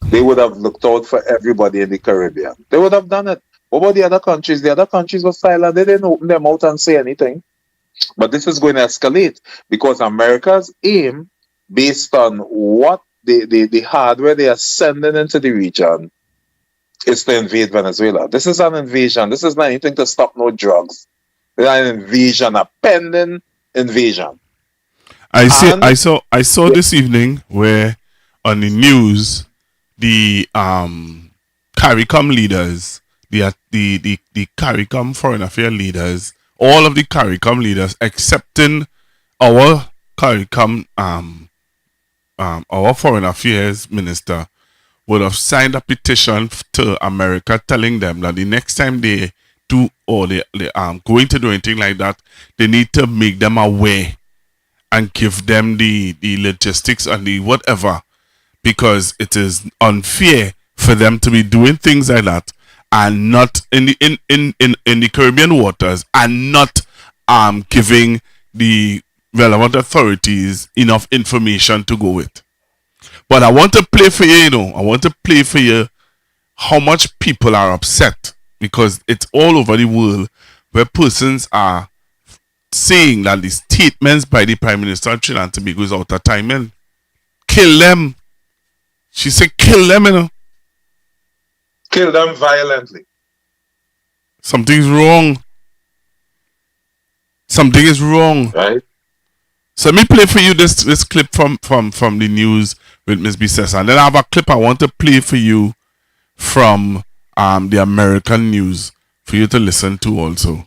They would have looked out for everybody in the Caribbean. They would have done it. What about the other countries? The other countries were silent. They didn't open their mouth and say anything. But this is going to escalate because America's aim, based on what the hardware they are sending into the region, is to invade Venezuela. This is an invasion. This is not anything to stop no drugs. It's an invasion, a pending invasion. I saw this evening where on the news the CARICOM leaders, the CARICOM foreign affairs leaders, all of the CARICOM leaders, excepting our CARICOM, our foreign affairs minister, would have signed a petition to America telling them that the next time they do or they going to do anything like that, they need to make them aware and give them the logistics and the whatever, because it is unfair for them to be doing things like that and not in the Caribbean waters and not giving the relevant authorities enough information to go with. But I want to play for you, I want to play for you how much people are upset, because it's all over the world where persons are saying that the statements by the Prime Minister of Trinidad and Tobago is out of timing. Kill them. She said kill them, Kill them violently. Something's wrong. Something is wrong. Right? So let me play for you this clip from the news with Ms. Bissessa. And then I have a clip I want to play for you from the American news for you to listen to also.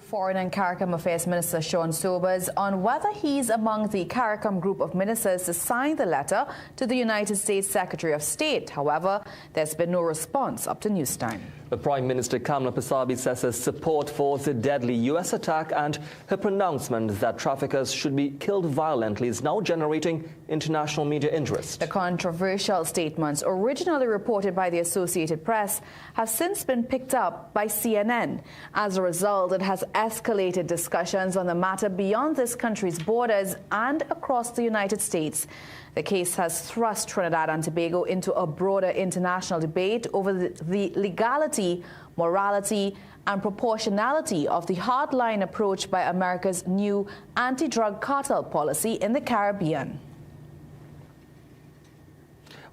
Foreign and CARICOM Affairs Minister Sean Sobers on whether he's among the CARICOM group of ministers to sign the letter to the United States Secretary of State. However, there's been no response up to news time. The Prime Minister Kamala Persaud-Bissessa's support for the deadly U.S. attack and her pronouncement that traffickers should be killed violently is now generating international media interest. The controversial statements, originally reported by the Associated Press, have since been picked up by CNN. As a result, it has escalated discussions on the matter beyond this country's borders and across the United States. The case has thrust Trinidad and Tobago into a broader international debate over the legality, morality, and proportionality of the hardline approach by America's new anti-drug cartel policy in the Caribbean.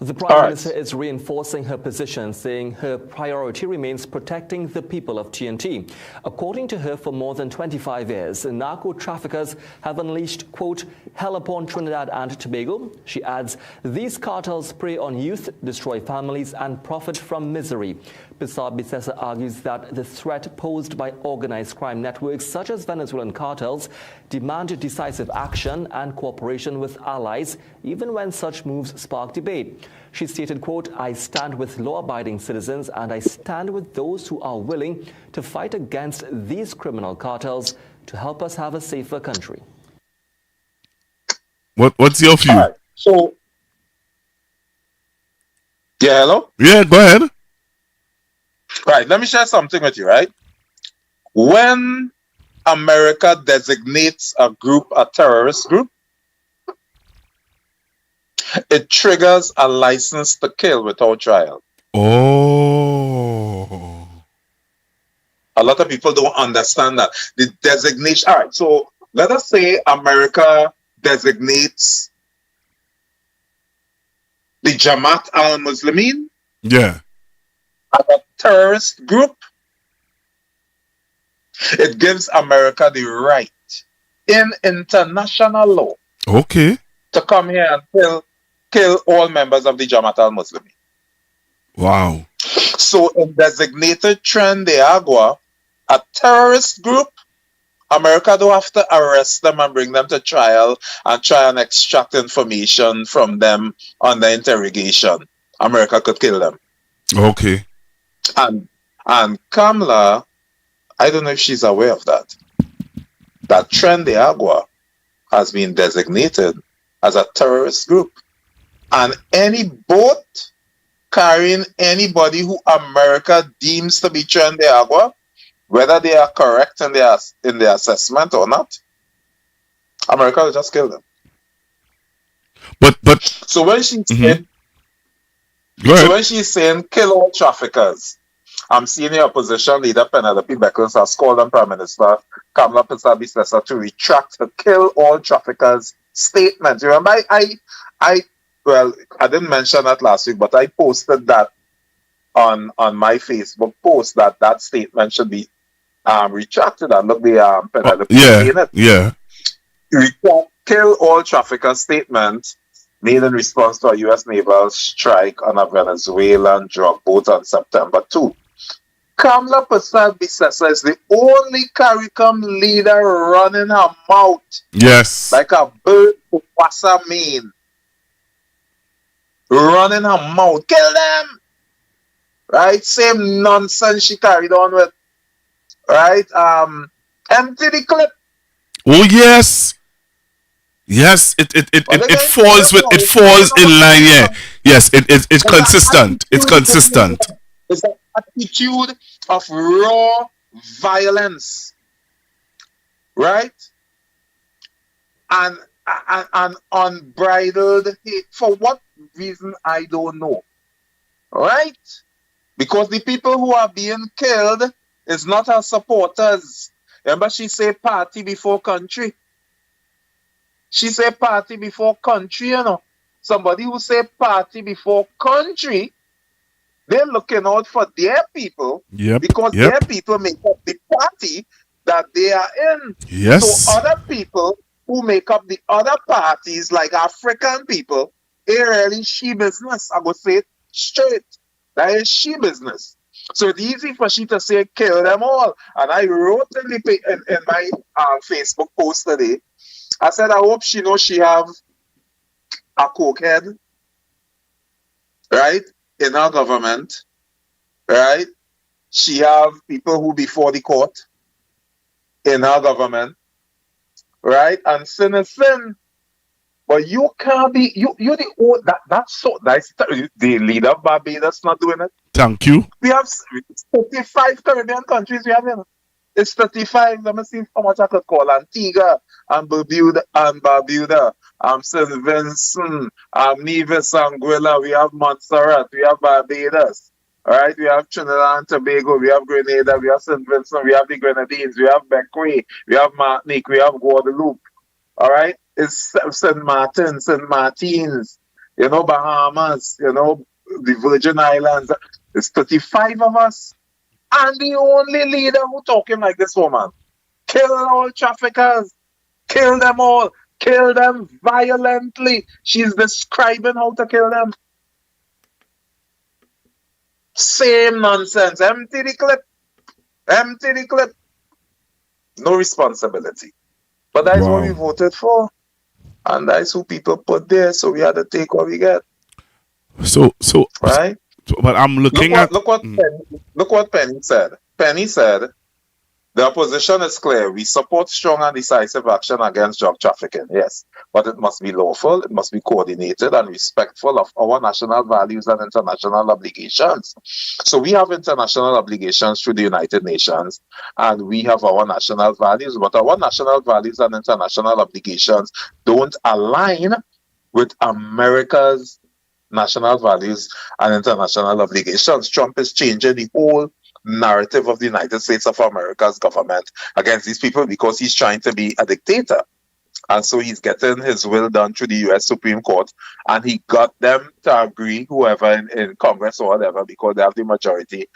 The Prime Minister is reinforcing her position, saying her priority remains protecting the people of TNT. According to her, for more than 25 years, narco traffickers have unleashed, quote, hell upon Trinidad and Tobago. She adds, these cartels prey on youth, destroy families, and profit from misery. Persaud-Bissessa argues that the threat posed by organized crime networks such as Venezuelan cartels demand decisive action and cooperation with allies, even when such moves spark debate. She stated, quote, I stand with law-abiding citizens and I stand with those who are willing to fight against these criminal cartels to help us have a safer country. What's your view? Right. So, yeah, hello? Yeah, go ahead. Right, let me share something with you, right? When America designates a group a terrorist group, it triggers a license to kill without trial. Oh. A lot of people don't understand that. The designation, all right, so let us say America designates the Jamaat al-Muslimin as a terrorist group. It gives America the right in international law to come here and kill all members of the Jamaat al-Muslimin. Wow. So in designated Tren de Agua, a terrorist group, America don't have to arrest them and bring them to trial and try and extract information from them under interrogation. America could kill them. Okay. And Kamala, I don't know if she's aware of that. That Tren de Agua has been designated as a terrorist group. And any boat carrying anybody who America deems to be Tren de Agua, whether they are correct in their assessment or not, America will just kill them. But so when she's saying, kill all traffickers, I'm seeing the opposition leader Penelope Beckles has called on Prime Minister Kamala Persaud-Bissessa to retract her kill all traffickers statement. Remember, I didn't mention that last week, but I posted that on my Facebook post that statement should be retracted. And look, the Penelope Yeah. kill all traffickers statement made in response to a U.S. naval strike on a Venezuelan drug boat on September 2. Kamala Persad-Bissessar is the only CARICOM leader running her mouth like a bird with wassa mane. Running her mouth. Kill them! Right? Same nonsense she carried on with. Right? Empty the clip. Oh yes. Yes, it falls in line, yeah. Yes, it's consistent. It's consistent. It's an attitude of raw violence. Right? And unbridled hate. For what reason, I don't know. Right? Because the people who are being killed is not her supporters. Remember, she say party before country. She say party before country, you know. Somebody who say party before country, they're looking out for their people because their people make up the party that they are in. Yes. So other people who make up the other parties, like African people, they really she business. I go say it straight. That is she business. So it's easy for she to say kill them all. And I wrote in my Facebook post today, I said I hope she knows she have a cokehead, right, in her government, right? She have people who before the court in her government, right? And sin is sin. But you can't be you're the old that's so nice. The leader of Barbados not doing it. Thank you. We have 35 Caribbean countries we have here. It's 35. Let me see how much I could call. Antigua and Barbuda, St. Vincent, Nevis, Anguilla. We have Montserrat. We have Barbados. All right. We have Trinidad and Tobago. We have Grenada. We have St. Vincent. We have the Grenadines. We have Bequia. We have Martinique. We have Guadeloupe. All right. It's St. Martins, you know, Bahamas, you know, the Virgin Islands. It's 35 of us. And the only leader who talking like this woman. Kill all traffickers. Kill them all. Kill them violently. She's describing how to kill them. Same nonsense. Empty the clip. Empty the clip. No responsibility. But that's what we voted for. And that's who people put there. So we had to take what we get. So right? But I'm looking look what Penny said. Penny said, the opposition is clear. We support strong and decisive action against drug trafficking. Yes. But it must be lawful, it must be coordinated and respectful of our national values and international obligations. So we have international obligations through the United Nations and we have our national values, but our national values and international obligations don't align with America's national values and international obligations. Trump is changing the whole narrative of the United States of America's government against these people because he's trying to be a dictator. And so he's getting his will done through the U.S. Supreme Court. And he got them to agree, whoever in Congress or whatever, because they have the majority,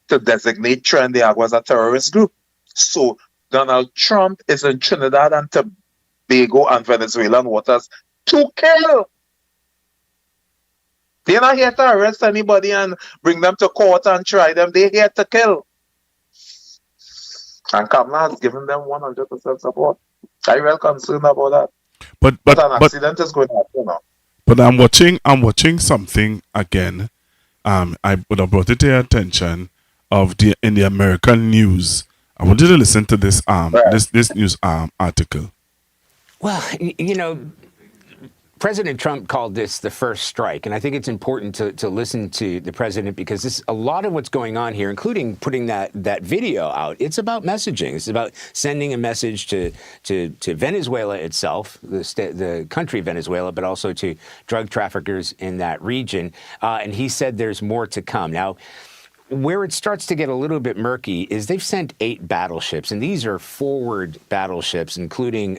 to designate Trinidad and Tobago as a terrorist group. So Donald Trump is in Trinidad and Tobago and Venezuelan waters to kill. They're not here to arrest anybody and bring them to court and try them. They're here to kill. And Kamala has given them 100% support. I'm well concerned about that. But an accident is going to happen now. But I'm watching something again. I would have brought it to your attention in the American news. I want you to listen to this this news article. Well, you know, President Trump called this the first strike, and I think it's important to listen to the president because a lot of what's going on here, including putting that video out, it's about messaging. It's about sending a message to Venezuela itself, the country Venezuela, but also to drug traffickers in that region. And he said there's more to come. Now, where it starts to get a little bit murky is they've sent 8 battleships, and these are forward battleships, including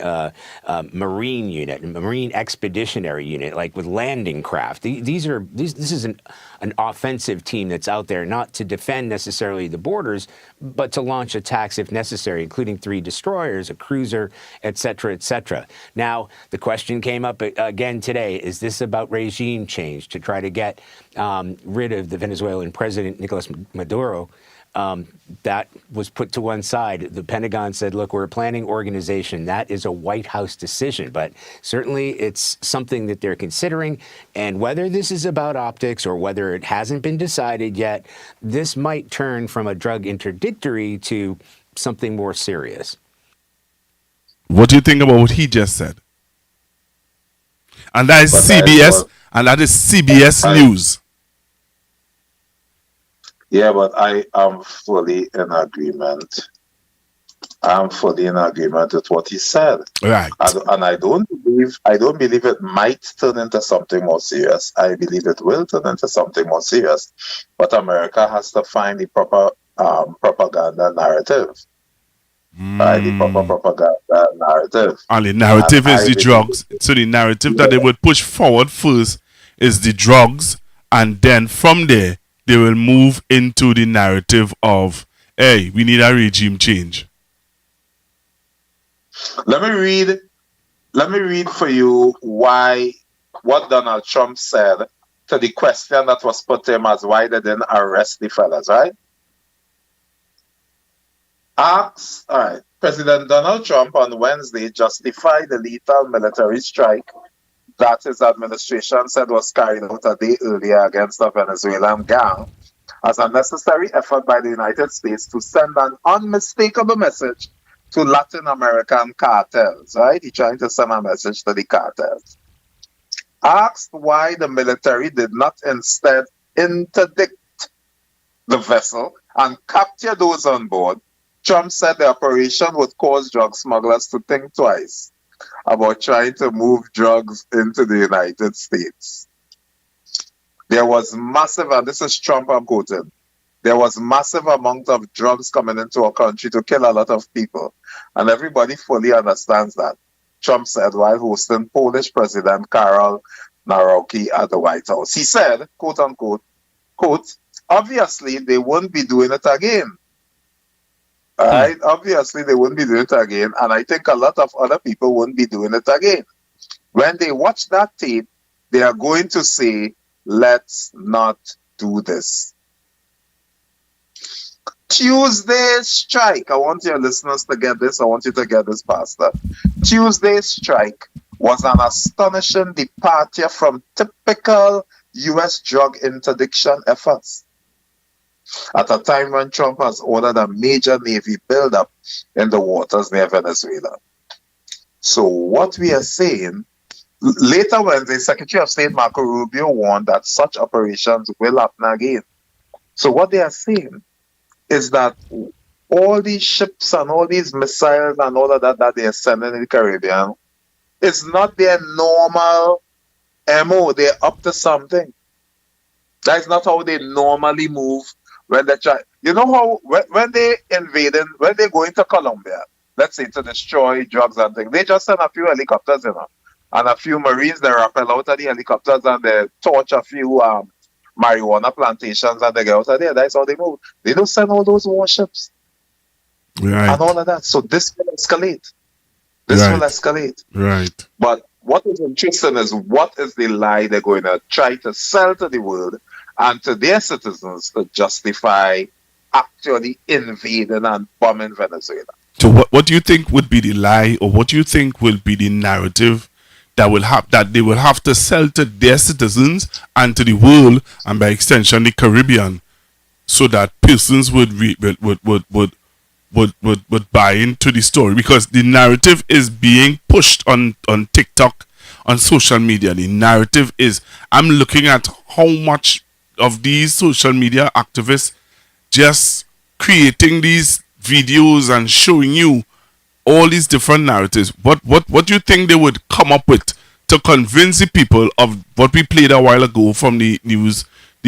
Marine unit, Marine Expeditionary Unit, like with landing craft. This is an offensive team that's out there not to defend necessarily the borders, but to launch attacks if necessary, including 3 destroyers, a cruiser, et cetera, et cetera. Now, the question came up again today: is this about regime change to try to get rid of the Venezuelan president, Nicolas Maduro? That was put to one side. The Pentagon said, look, we're a planning organization. That is a White House decision. But certainly it's something that they're considering. And whether this is about optics or whether it hasn't been decided yet, this might turn from a drug interdictory to something more serious. What do you think about what he just said? And that is CBS, and that is CBS News. Yeah, but I am fully in agreement. I'm fully in agreement with what he said. Right. And I don't believe it might turn into something more serious. I believe it will turn into something more serious. But America has to find the proper propaganda narrative. The proper propaganda narrative. And the narrative is the drugs. So the narrative that they would push forward first is the drugs, and then from there they will move into the narrative of, hey, we need a regime change. Let me read for you what Donald Trump said to the question that was put to him as why they didn't arrest the fellas, right? President Donald Trump on Wednesday justified the lethal military strike that his administration said was carried out a day earlier against the Venezuelan gang as a necessary effort by the United States to send an unmistakable message to Latin American cartels, right? He's trying to send a message to the cartels. Asked why the military did not instead interdict the vessel and capture those on board, Trump said the operation would cause drug smugglers to think twice about trying to move drugs into the United States. There was massive, and this is Trump I'm quoting, there was massive amount of drugs coming into our country to kill a lot of people. And everybody fully understands that. Trump said while hosting Polish President Karol Nawrocki at the White House. He said, quote unquote, quote, obviously they won't be doing it again. Right? Obviously, they wouldn't be doing it again, and I think a lot of other people wouldn't be doing it again. When they watch that tape, they are going to say, let's not do this. Tuesday's strike, I want your listeners to get this, I want you to get this, Pastor. Tuesday's strike was an astonishing departure from typical U.S. drug interdiction efforts. At a time when Trump has ordered a major Navy buildup in the waters near Venezuela. So what we are saying, later Wednesday, Secretary of State Marco Rubio warned that such operations will happen again. So what they are saying is that all these ships and all these missiles and all of that they are sending in the Caribbean is not their normal MO. They're up to something. That is not how they normally move. When they try, you know how when they when they go into Colombia, let's say to destroy drugs and things, they just send a few helicopters, and a few Marines. They rappel out of the helicopters and they torch a few marijuana plantations and they get out of there. That's how they move. They don't send all those warships and all of that. So this will escalate. This will escalate. Right. But what is interesting is what is the lie they're going to try to sell to the world and to their citizens to justify actually invading and bombing Venezuela. So what do you think would be the lie, or what do you think will be the narrative that they will have to sell to their citizens and to the world, and by extension the Caribbean, so that persons would buy into the story? Because the narrative is being pushed on TikTok, on social media. The narrative is, I'm looking at how much of these social media activists just creating these videos and showing you all these different narratives. What do you think they would come up with to convince the people of what we played a while ago from the news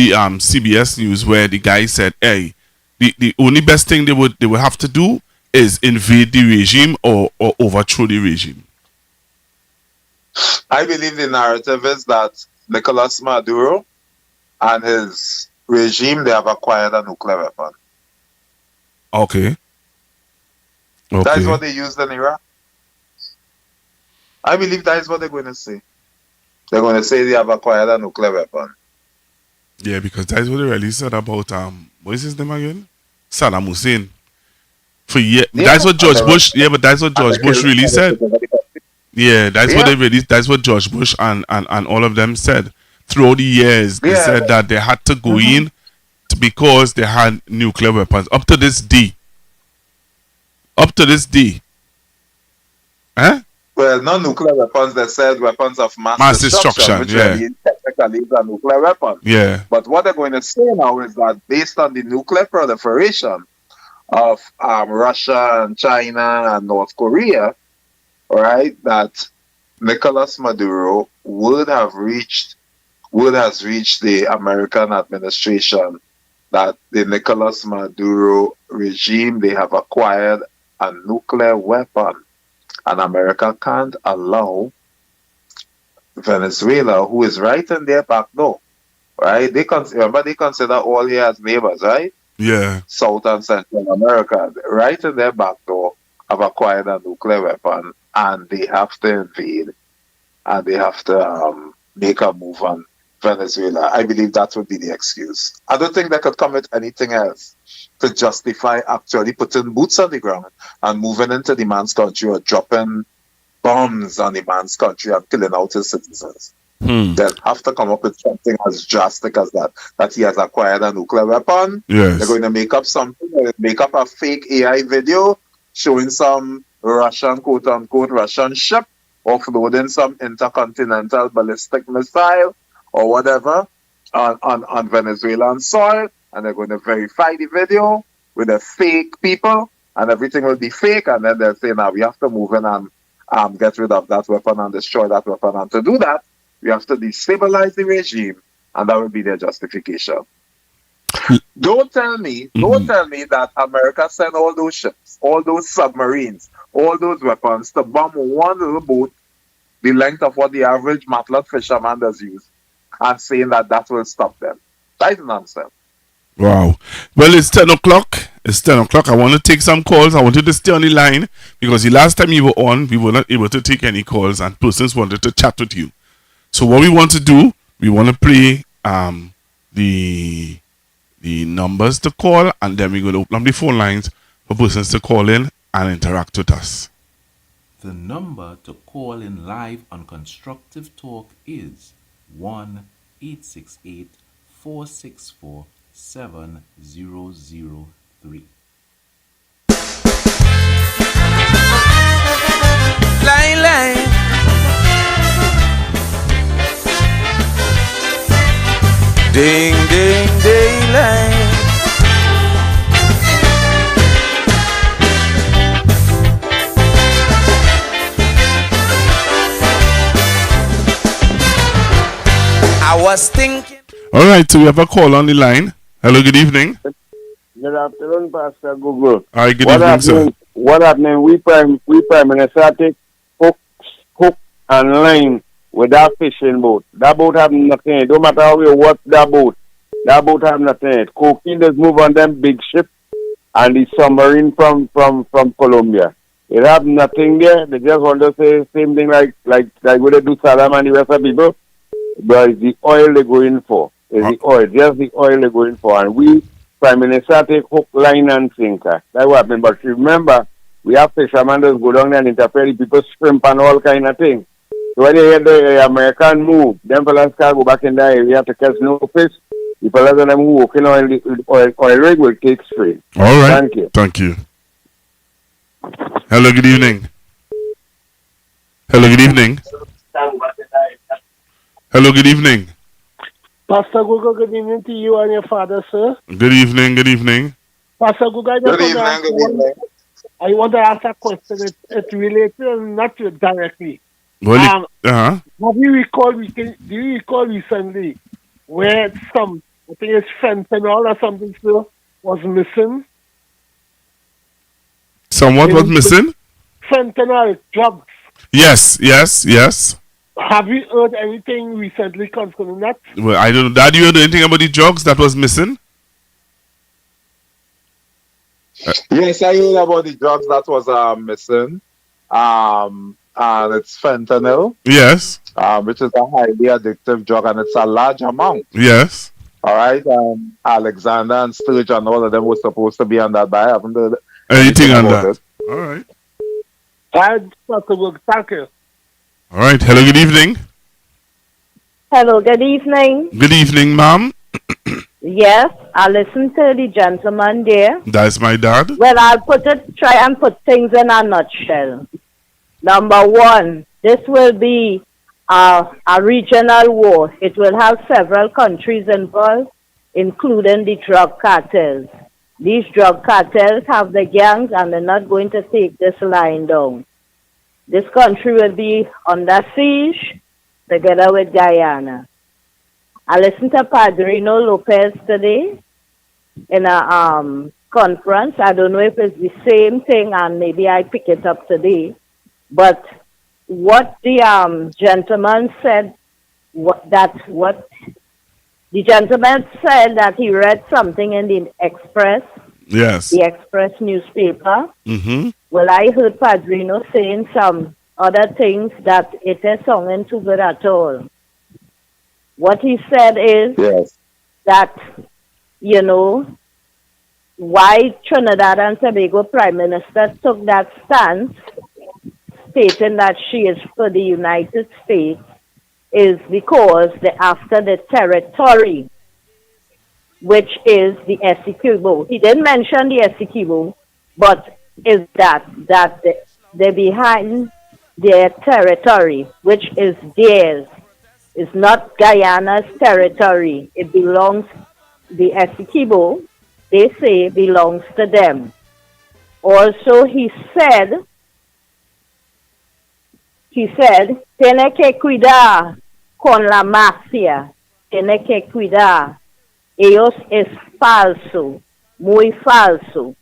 CBS News where the guy said, "Hey, the only best thing they would have to do is invade the regime or overthrow the regime." I believe the narrative is that Nicolas Maduro and his regime, they have acquired a nuclear weapon. Okay. That is what they used in Iraq. I believe that is what they're going to say. They're going to say they have acquired a nuclear weapon. Yeah, because that's what they really said about what is his name again? Saddam Hussein. That's what George Bush. Yeah, but that's what George Bush really said. Yeah, that's what they really. That's what George Bush and all of them said throughout the years. They said that they had to go in because they had nuclear weapons. Up to this day. Huh? Well, not nuclear weapons. They said weapons of mass destruction, which really technically is a nuclear weapon. Yeah. But what they're going to say now is that based on the nuclear proliferation of Russia and China and North Korea, right, that Nicolas Maduro has reached the American administration, that the Nicolas Maduro regime, they have acquired a nuclear weapon. And America can't allow Venezuela, who is right in their back door, right? They consider all here as neighbors, right? Yeah. South and Central America, right in their back door, have acquired a nuclear weapon, and they have to invade, and they have to make a move on Venezuela. I believe that would be the excuse. I don't think they could come with anything else to justify actually putting boots on the ground and moving into the man's country or dropping bombs on the man's country and killing out his citizens. They'll have to come up with something as drastic as that he has acquired a nuclear weapon. Yes. They're going to make up something, make up a fake AI video showing some Russian, quote-unquote, Russian ship offloading some intercontinental ballistic missile or whatever on Venezuelan soil, and they're going to verify the video with the fake people, and everything will be fake, and then they'll say, now we have to move in and get rid of that weapon and destroy that weapon, and to do that, we have to destabilize the regime, and that will be their justification. Don't tell me that America sent all those ships, all those submarines, all those weapons to bomb one little boat the length of what the average matelot fisherman does use, and saying that will stop them. That is nonsense. Wow. Well, it's 10 o'clock. It's 10 o'clock. I want to take some calls. I want you to stay on the line because the last time you were on, we were not able to take any calls and persons wanted to chat with you. So what we want to do, we want to play the numbers to call, and then we're going to open up the phone lines for persons to call in and interact with us. The number to call in live on Constructive Talk is 1-868-464-7003. Line. Ding, ding, ding, line. I was thinking. All right, so we have a call on the line. Hello, good evening. Good afternoon, Pastor Google. All right, good evening, sir. What happening? We prime minister take hook and line with that fishing boat. That boat have nothing. It don't matter how you watch that boat. That boat have nothing. Cocaine just move on them big ship and the submarine from Colombia. It have nothing there. They just want to say same thing like what they do Saddam and the rest of people. But it's the oil they're going for. It's the oil, just the oil they're going for. And we, Prime Minister, take hook, line, and sinker. That's what happened. But remember, we have fishermen that go down there and interfere with people's shrimp and all kind of things. So when they hear the American move, them fellas can go back in the area to catch no fish. The fellas and them who working on oil rig will take straight. All right. Thank you. Thank you. Hello, good evening. Hello, good evening. Hello, good evening. Pastor Google, good evening to you and your father, sir. Good evening, good evening. Pastor Google, I want to ask a question. It's related, not directly. Well, do you recall recently where some I think it's fentanyl or something still, was missing. Somewhat was missing? Fentanyl, drugs. Yes. Have you heard anything recently concerning that? Well, I don't know. Dad, you heard anything about the drugs that was missing? Yes, I heard about the drugs that was missing. And it's fentanyl. Yes. Which is a highly addictive drug, and it's a large amount. Yes. All right. Alexander and Sturgeon, all of them were supposed to be on that, but I haven't heard anything on that. It. All right. Thank you. All right. Hello, good evening. Hello, good evening. Good evening, ma'am. Yes, I listened to the gentleman there. That's my dad. Well, try and put things in a nutshell. Number one, this will be a regional war. It will have several countries involved, including the drug cartels. These drug cartels have the gangs, and they're not going to take this line down. This country will be under siege together with Guyana. I listened to Padrino Lopez today in a conference. I don't know if it's the same thing, and maybe I pick it up today. But what the gentleman said, the gentleman said that he read something in the Express. Yes. The Express newspaper. Mm-hmm. Well, I heard Padrino saying some other things that it is sounding too good at all. What he said is that, why Trinidad and Tobago Prime Minister took that stance, stating that she is for the United States, is because after the territory, which is the Essequibo. He didn't mention the Essequibo, but is that they're behind their territory, which is theirs. It's not Guyana's territory. It belongs, the Essequibo, they say, belongs to them. Also, he said, tiene que cuidar con la mafia, tiene que cuidar. Ellos es falso, muy falso.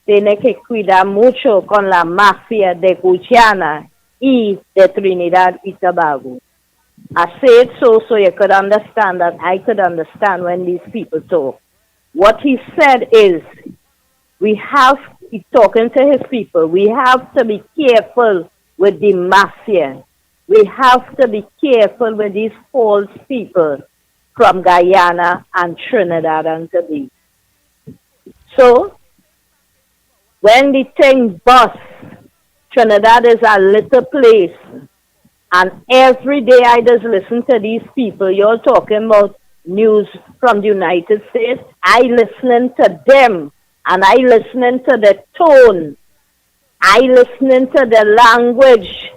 Tiene que cuidar mucho con la mafia de Guyana y de Trinidad y Tobago. I say it so you could understand that I could understand when these people talk. What he said is, he's talking to his people, we have to be careful with the mafia. We have to be careful with these false people from Guyana and Trinidad and Tobago. So, when the thing busts, Trinidad is a little place. And every day I just listen to these people. You're talking about news from the United States. I listening to them. And I listening to the tone. I listening to the language.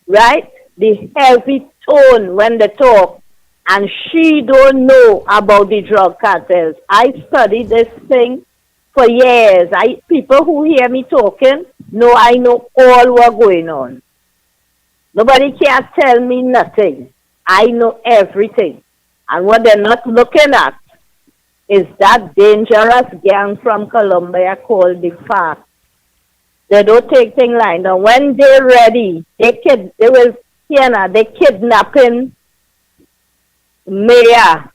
Right? The heavy tone when they talk. And she don't know about the drug cartels. I studied this thing for years. People who hear me talking know I know all what's going on. Nobody can tell me nothing. I know everything. And what they're not looking at is that dangerous gang from Colombia called the FARC. They don't take things like that. When they're ready, they kidnapping mayor,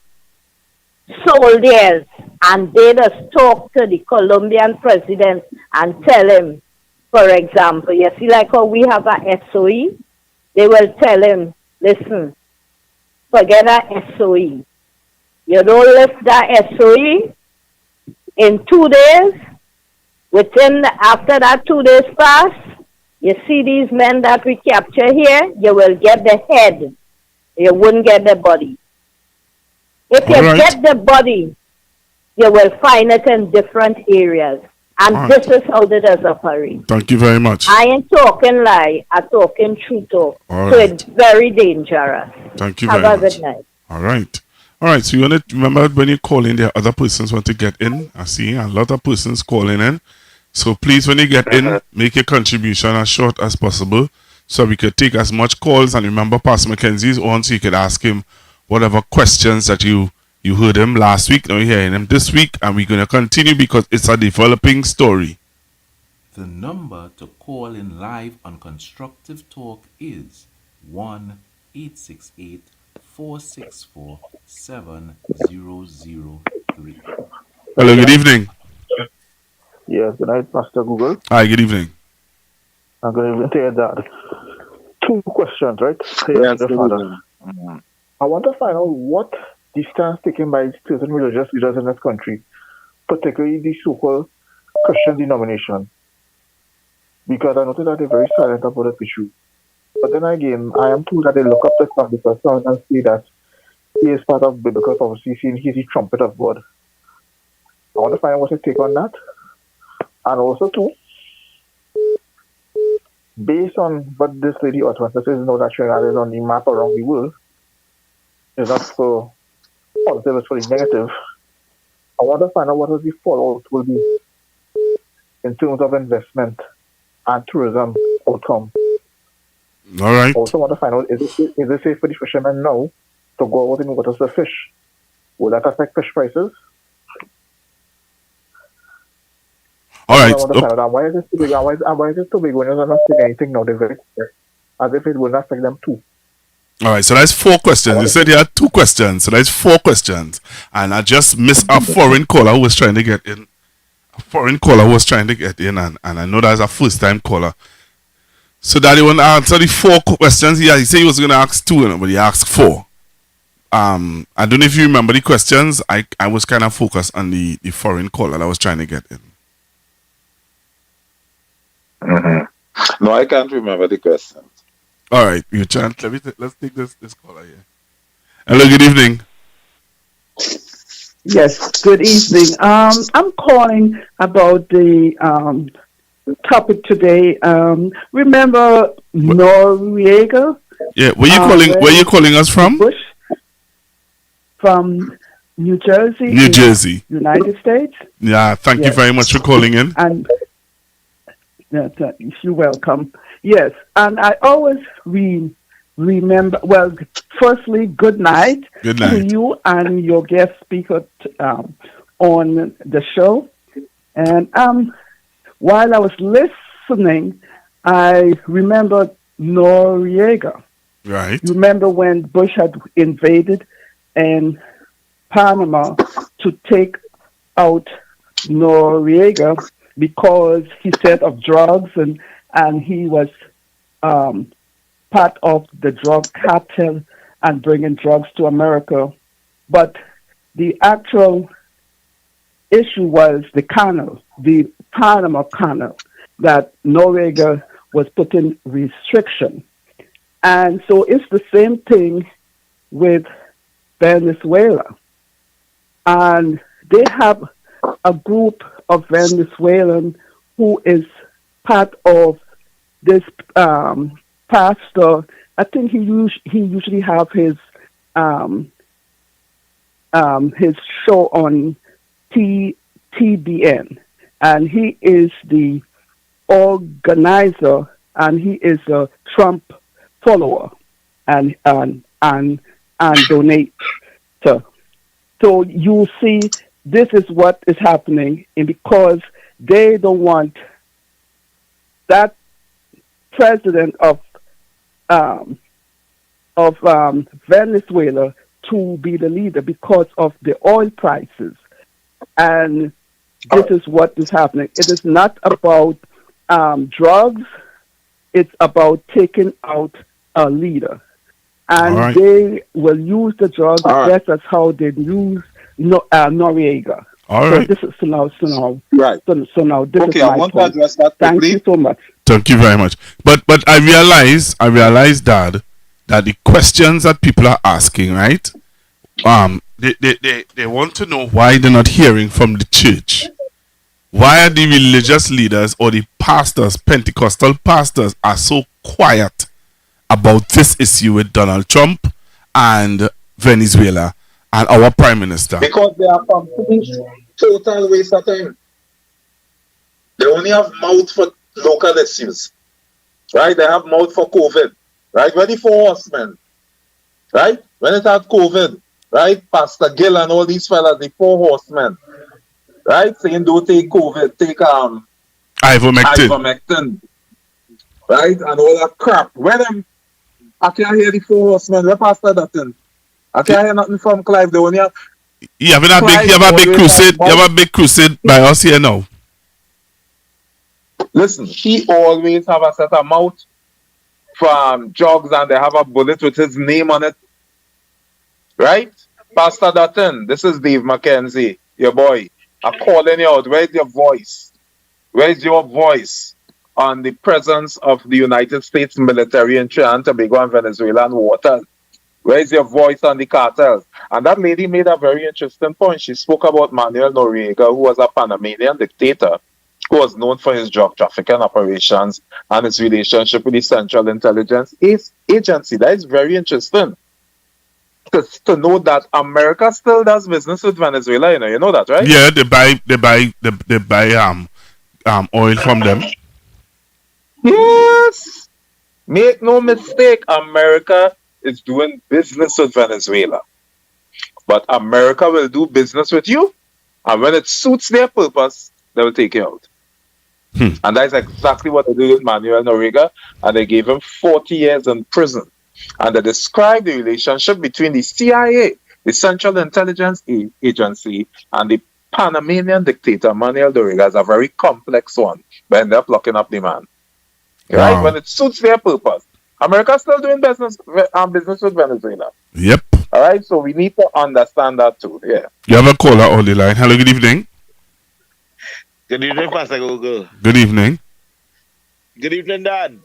soldiers, and they just talk to the Colombian president and tell him, for example, you see like how we have a SOE, they will tell him, listen, forget that SOE. You don't lift that SOE in 2 days. After that 2 days pass, you see these men that we capture here, you will get the head. You wouldn't get the body. If you get the body, you will find it in different areas. And this is how it does operate. Thank you very much. I ain't talking lie. I'm talking true talk. So it's very dangerous. Thank you very much. Have a good night. All right. All right. So you want to remember when you call in, there are other persons want to get in. I see a lot of persons calling in. So please, when you get in, make your contribution as short as possible so we could take as much calls. And remember, Pastor Mackenzie's on, so you could ask him whatever questions that you You heard him last week, now you're hearing him this week, and we're going to continue because it's a developing story. The number to call in live on Constructive Talk is 1-868-464-7003. Hello, good evening. Yes, good night, Pastor Google. Hi, good evening. I'm going to tell you that. 2 questions, right? Yes, good Father. evening. I want to find out what the stance taken by certain religious leaders in this country, particularly the so-called Christian denomination. Because I noticed that they're very silent about this issue. But then again, I am told that they look up to some because some and say that he is part of biblical prophecy, saying he's the trumpet of God. I want to find out what's his take on that. And also, too, based on what this lady Otwanta says, know that Trinidad is on the map around the world, it's not so positive, it's really negative. I want to find out what the fallout will be in terms of investment and tourism outcome. All right. I also want to find out, is it safe for the fishermen now to go out in the waters to fish? Will that affect fish prices? All right. I want to find out why is this too big? Why is it too big when you're not saying anything now? They're very clear, as if it will not affect them too. All right, so that's 4 questions. You said you had 2 questions, so that's 4 questions. And I just missed a foreign caller who was trying to get in. And I know that's a first-time caller. So Daddy want to answer the 4 questions. Yeah, he said he was going to ask 2, but he asked 4. I don't know if you remember the questions. I was kind of focused on the foreign caller that I was trying to get in. Mm-hmm. No, I can't remember the questions. All right, you chant. Let's take this caller here. Hello, good evening. Yes, good evening. I'm calling about the topic today. Remember Noriega? Yeah, where you calling us from? Bush, from New Jersey. New Jersey, United States. Yeah, thank you very much for calling in. And you're welcome. Yes, and I always remember. Well, firstly, good night. Good night to you and your guest speaker on the show. And while I was listening, I remembered Noriega. Right. Remember when Bush had invaded in Panama to take out Noriega because he said of drugs and he was part of the drug cartel and bringing drugs to America. But the actual issue was the canal, the Panama Canal, that Noriega was putting restriction. And so it's the same thing with Venezuela. And they have a group of Venezuelan who is part of this pastor. I think he usually have his show on TBN, and he is the organizer, and he is a Trump follower, and donate. So you see, this is what is happening, and because they don't want that president of Venezuela to be the leader because of the oil prices, and this is what is happening. It is not about drugs; it's about taking out a leader, and they will use the drugs. Right. That's how they use Noriega. All so right. This is so now. Right. So now this is my I want point. to address that Thank quickly. you so much. Thank you very much. But I realize, Dad, that the questions that people are asking, right? They want to know why they're not hearing from the church. Why are the religious leaders or the pastors, Pentecostal pastors, are so quiet about this issue with Donald Trump and Venezuela and our Prime Minister? Because they are complete total waste of time. They only have mouth for local issues. Right? They have mouth for COVID. Right? When the 4 horsemen. Right? When it had COVID. right? Pastor Gill and all these fellas, the 4 horsemen, right? Saying don't take COVID, take ivermectin, right? And all that crap. Where them? I can't hear the 4 horsemen. Where Pastor Dutton? I can't hear nothing from Clive. The only you have a big crusade. You have a big crusade by us here now. Listen, he always have a set of mouth from jogs and they have a bullet with his name on it. Right? Pastor Dutton, this is Dave McKenzie, your boy. I'm calling you out. Where's your voice? Where's your voice on the presence of the United States military in Trinidad and Tobago and Venezuelan waters? Where's your voice on the cartels? And that lady made a very interesting point. She spoke about Manuel Noriega, who was a Panamanian dictator who was known for his drug trafficking operations and his relationship with the Central Intelligence Agency. That is very interesting. To know that America still does business with Venezuela, you know that, right? Yeah, they buy oil from them. Yes. Make no mistake, America is doing business with Venezuela. But America will do business with you, and when it suits their purpose, they will take you out. And that's exactly what they did with Manuel Noriega, and they gave him 40 years in prison. And they described the relationship between the CIA, the Central Intelligence Agency, and the Panamanian dictator Manuel Noriega as a very complex one, but ended up locking up the man. Right? Wow. When it suits their purpose. America's still doing business with Venezuela. Yep. All right, so we need to understand that too. Yeah. You have a caller on the line. Hello, good evening. Good evening, Pastor Google. Good evening. Good evening, Dad.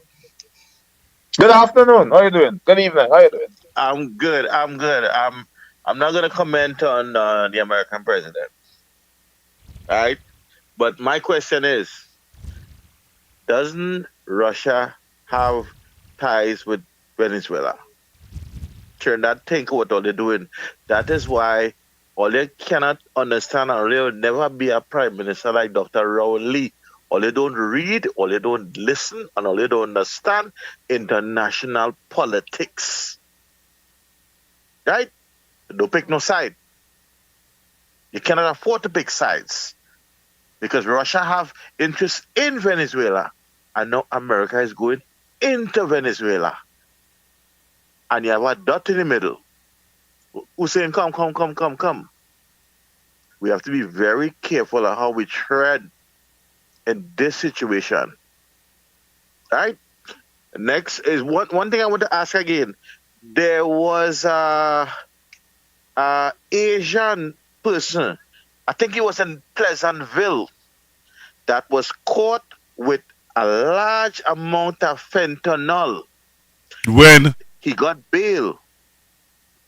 Good afternoon. How you doing? Good evening. How you doing? I'm good. I'm not going to comment on the American president. All right? But my question is, doesn't Russia have ties with Venezuela? Trinidad think what all they're doing. That is why all they cannot understand, and they will never be a prime minister like Dr. Raul Lee. All they don't read, all they don't listen, and all they don't understand international politics. Right? Don't pick no side. You cannot afford to pick sides. Because Russia have interest in Venezuela. And now America is going into Venezuela. And you have a dot in the middle. Who's saying, come. We have to be very careful of how we tread in this situation. Right? Next is one thing I want to ask again. There was a Asian person, I think he was in Pleasantville, that was caught with a large amount of fentanyl. When? He got bail.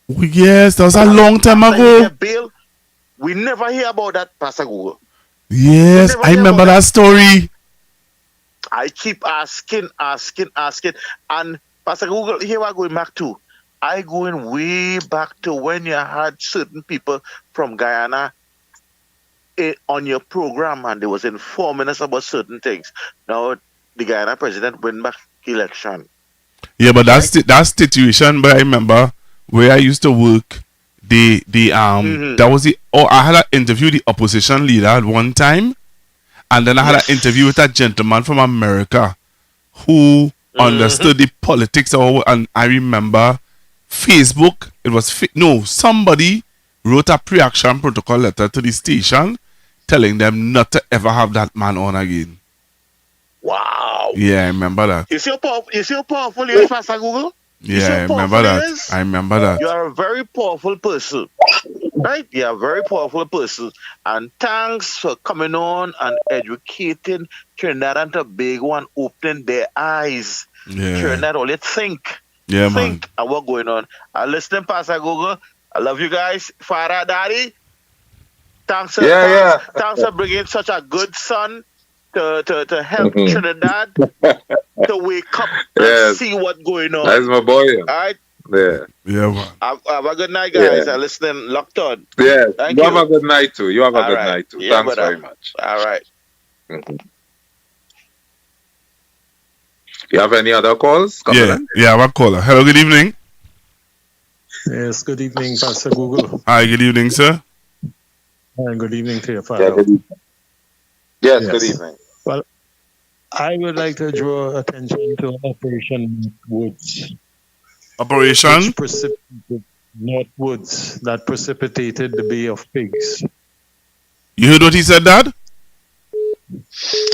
Oh, yes, that was a long time ago. Bail, we never hear about that, Pastor Google. Yes, I remember that story. I keep asking. And Pastor Google, here we're going back to. I going way back to when you had certain people from Guyana on your program and they was informing us about certain things. Now, the Guyana president win back election. Yeah, but that situation, but I remember where I used to work, that was I had to interview the opposition leader at one time, and then I had an interview with a gentleman from America who understood the politics of, and I remember Facebook, somebody wrote a pre-action protocol letter to the station telling them not to ever have that man on again. Wow. Yeah, I remember that. You see how powerful you are, Pastor Google? Yeah, I remember that. You are a very powerful person. Right? You are a very powerful person. And thanks for coming on and educating Trinidad and Tobago and opening their eyes. Yeah. Trinidad, all you think. Yeah, think and what's going on. And listen, Pastor Google, I love you guys. Father, Daddy, thanks for bringing such a good son to help Trinidad to wake up and see what's going on. That's my boy. All right? Yeah. Yeah, man. Have a good night, guys. I'm listening locked on. Yeah. Thank you. You have a good night, too. You have a good night, too. Yeah, Thanks very much. All right. You have any other calls? Yeah, I have a caller. Hello, good evening. Yes, good evening, Pastor Google. Hi, good evening, sir. And good evening to your Yeah, father. good evening. Yes, good evening. Well, I would like to draw attention to Operation Woods. Operation? Which precipitated North Woods, that precipitated the Bay of Pigs. You heard what he said, Dad?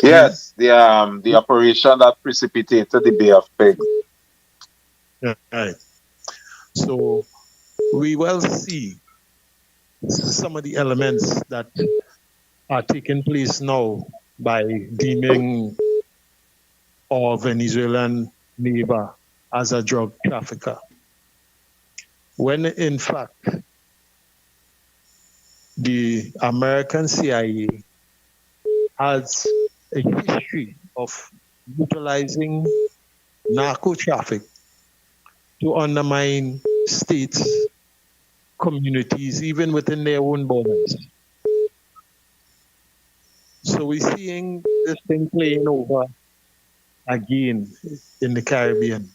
Yes, the operation that precipitated the Bay of Pigs. Right. So we will see some of the elements that are taking place now by deeming our Venezuelan neighbor as a drug trafficker, when in fact the American CIA has a history of utilizing narco traffic to undermine states, communities, even within their own borders. So we're seeing this thing playing over again in the Caribbean.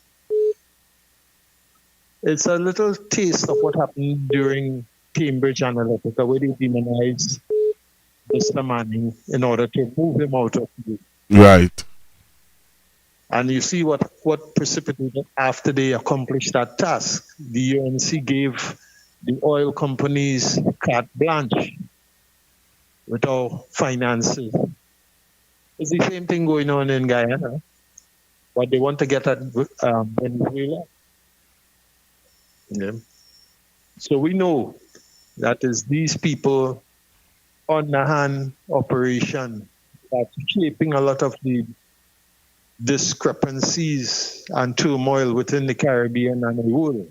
It's a little taste of what happened during Cambridge Analytica, where they demonized Mr. Manning in order to move him out of the. Right. And you see what precipitated after they accomplished that task. The UNC gave the oil companies carte blanche with our finances. It's the same thing going on in Guyana, but they want to get at Venezuela. Yeah. So we know that is these people on the hand operation that's shaping a lot of the discrepancies and turmoil within the Caribbean and the world.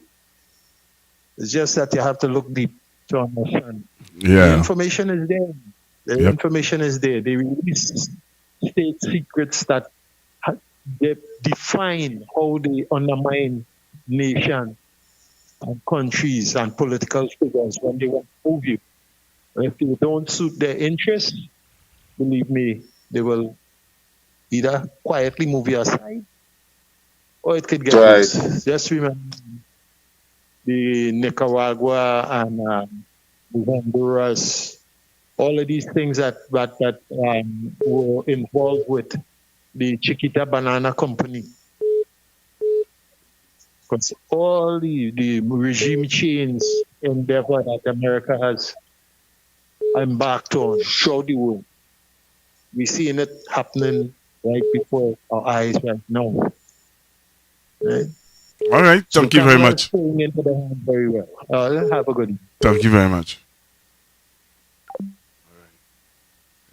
It's just that you have to look deep to understand. Yeah. The information is there. The information is there. They release state secrets that they define how they undermine nations and countries and political figures when they want to move you. If you don't suit their interests, believe me, they will either quietly move you aside or it could get worse. Just remember the Nicaragua and Honduras, all of these things that were involved with the Chiquita Banana Company. Because all the regime change endeavor that America has embarked on throughout the world, we're seeing it happening right before our eyes right now. Right? All right. Thank you very much. Into the hand very well. Have a good evening. Thank you very much.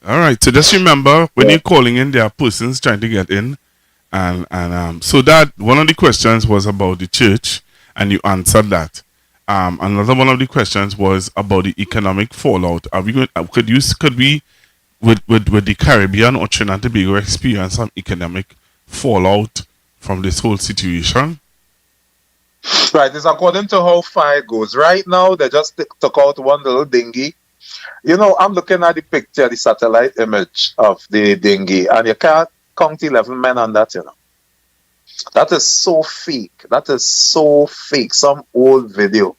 All right. So just remember, when you're calling in, there are persons trying to get in. And so that one of the questions was about the church, and you answered that. Another one of the questions was about the economic fallout. Are we going? Could we, with the Caribbean or Trinidad and Tobago, experience some economic fallout from this whole situation? Right. It's according to how far it goes. Right now, they just took out one little dinghy. You know, I'm looking at the picture, the satellite image of the dinghy, and you can't count 11 men on that, you know. That is so fake. That is so fake. Some old video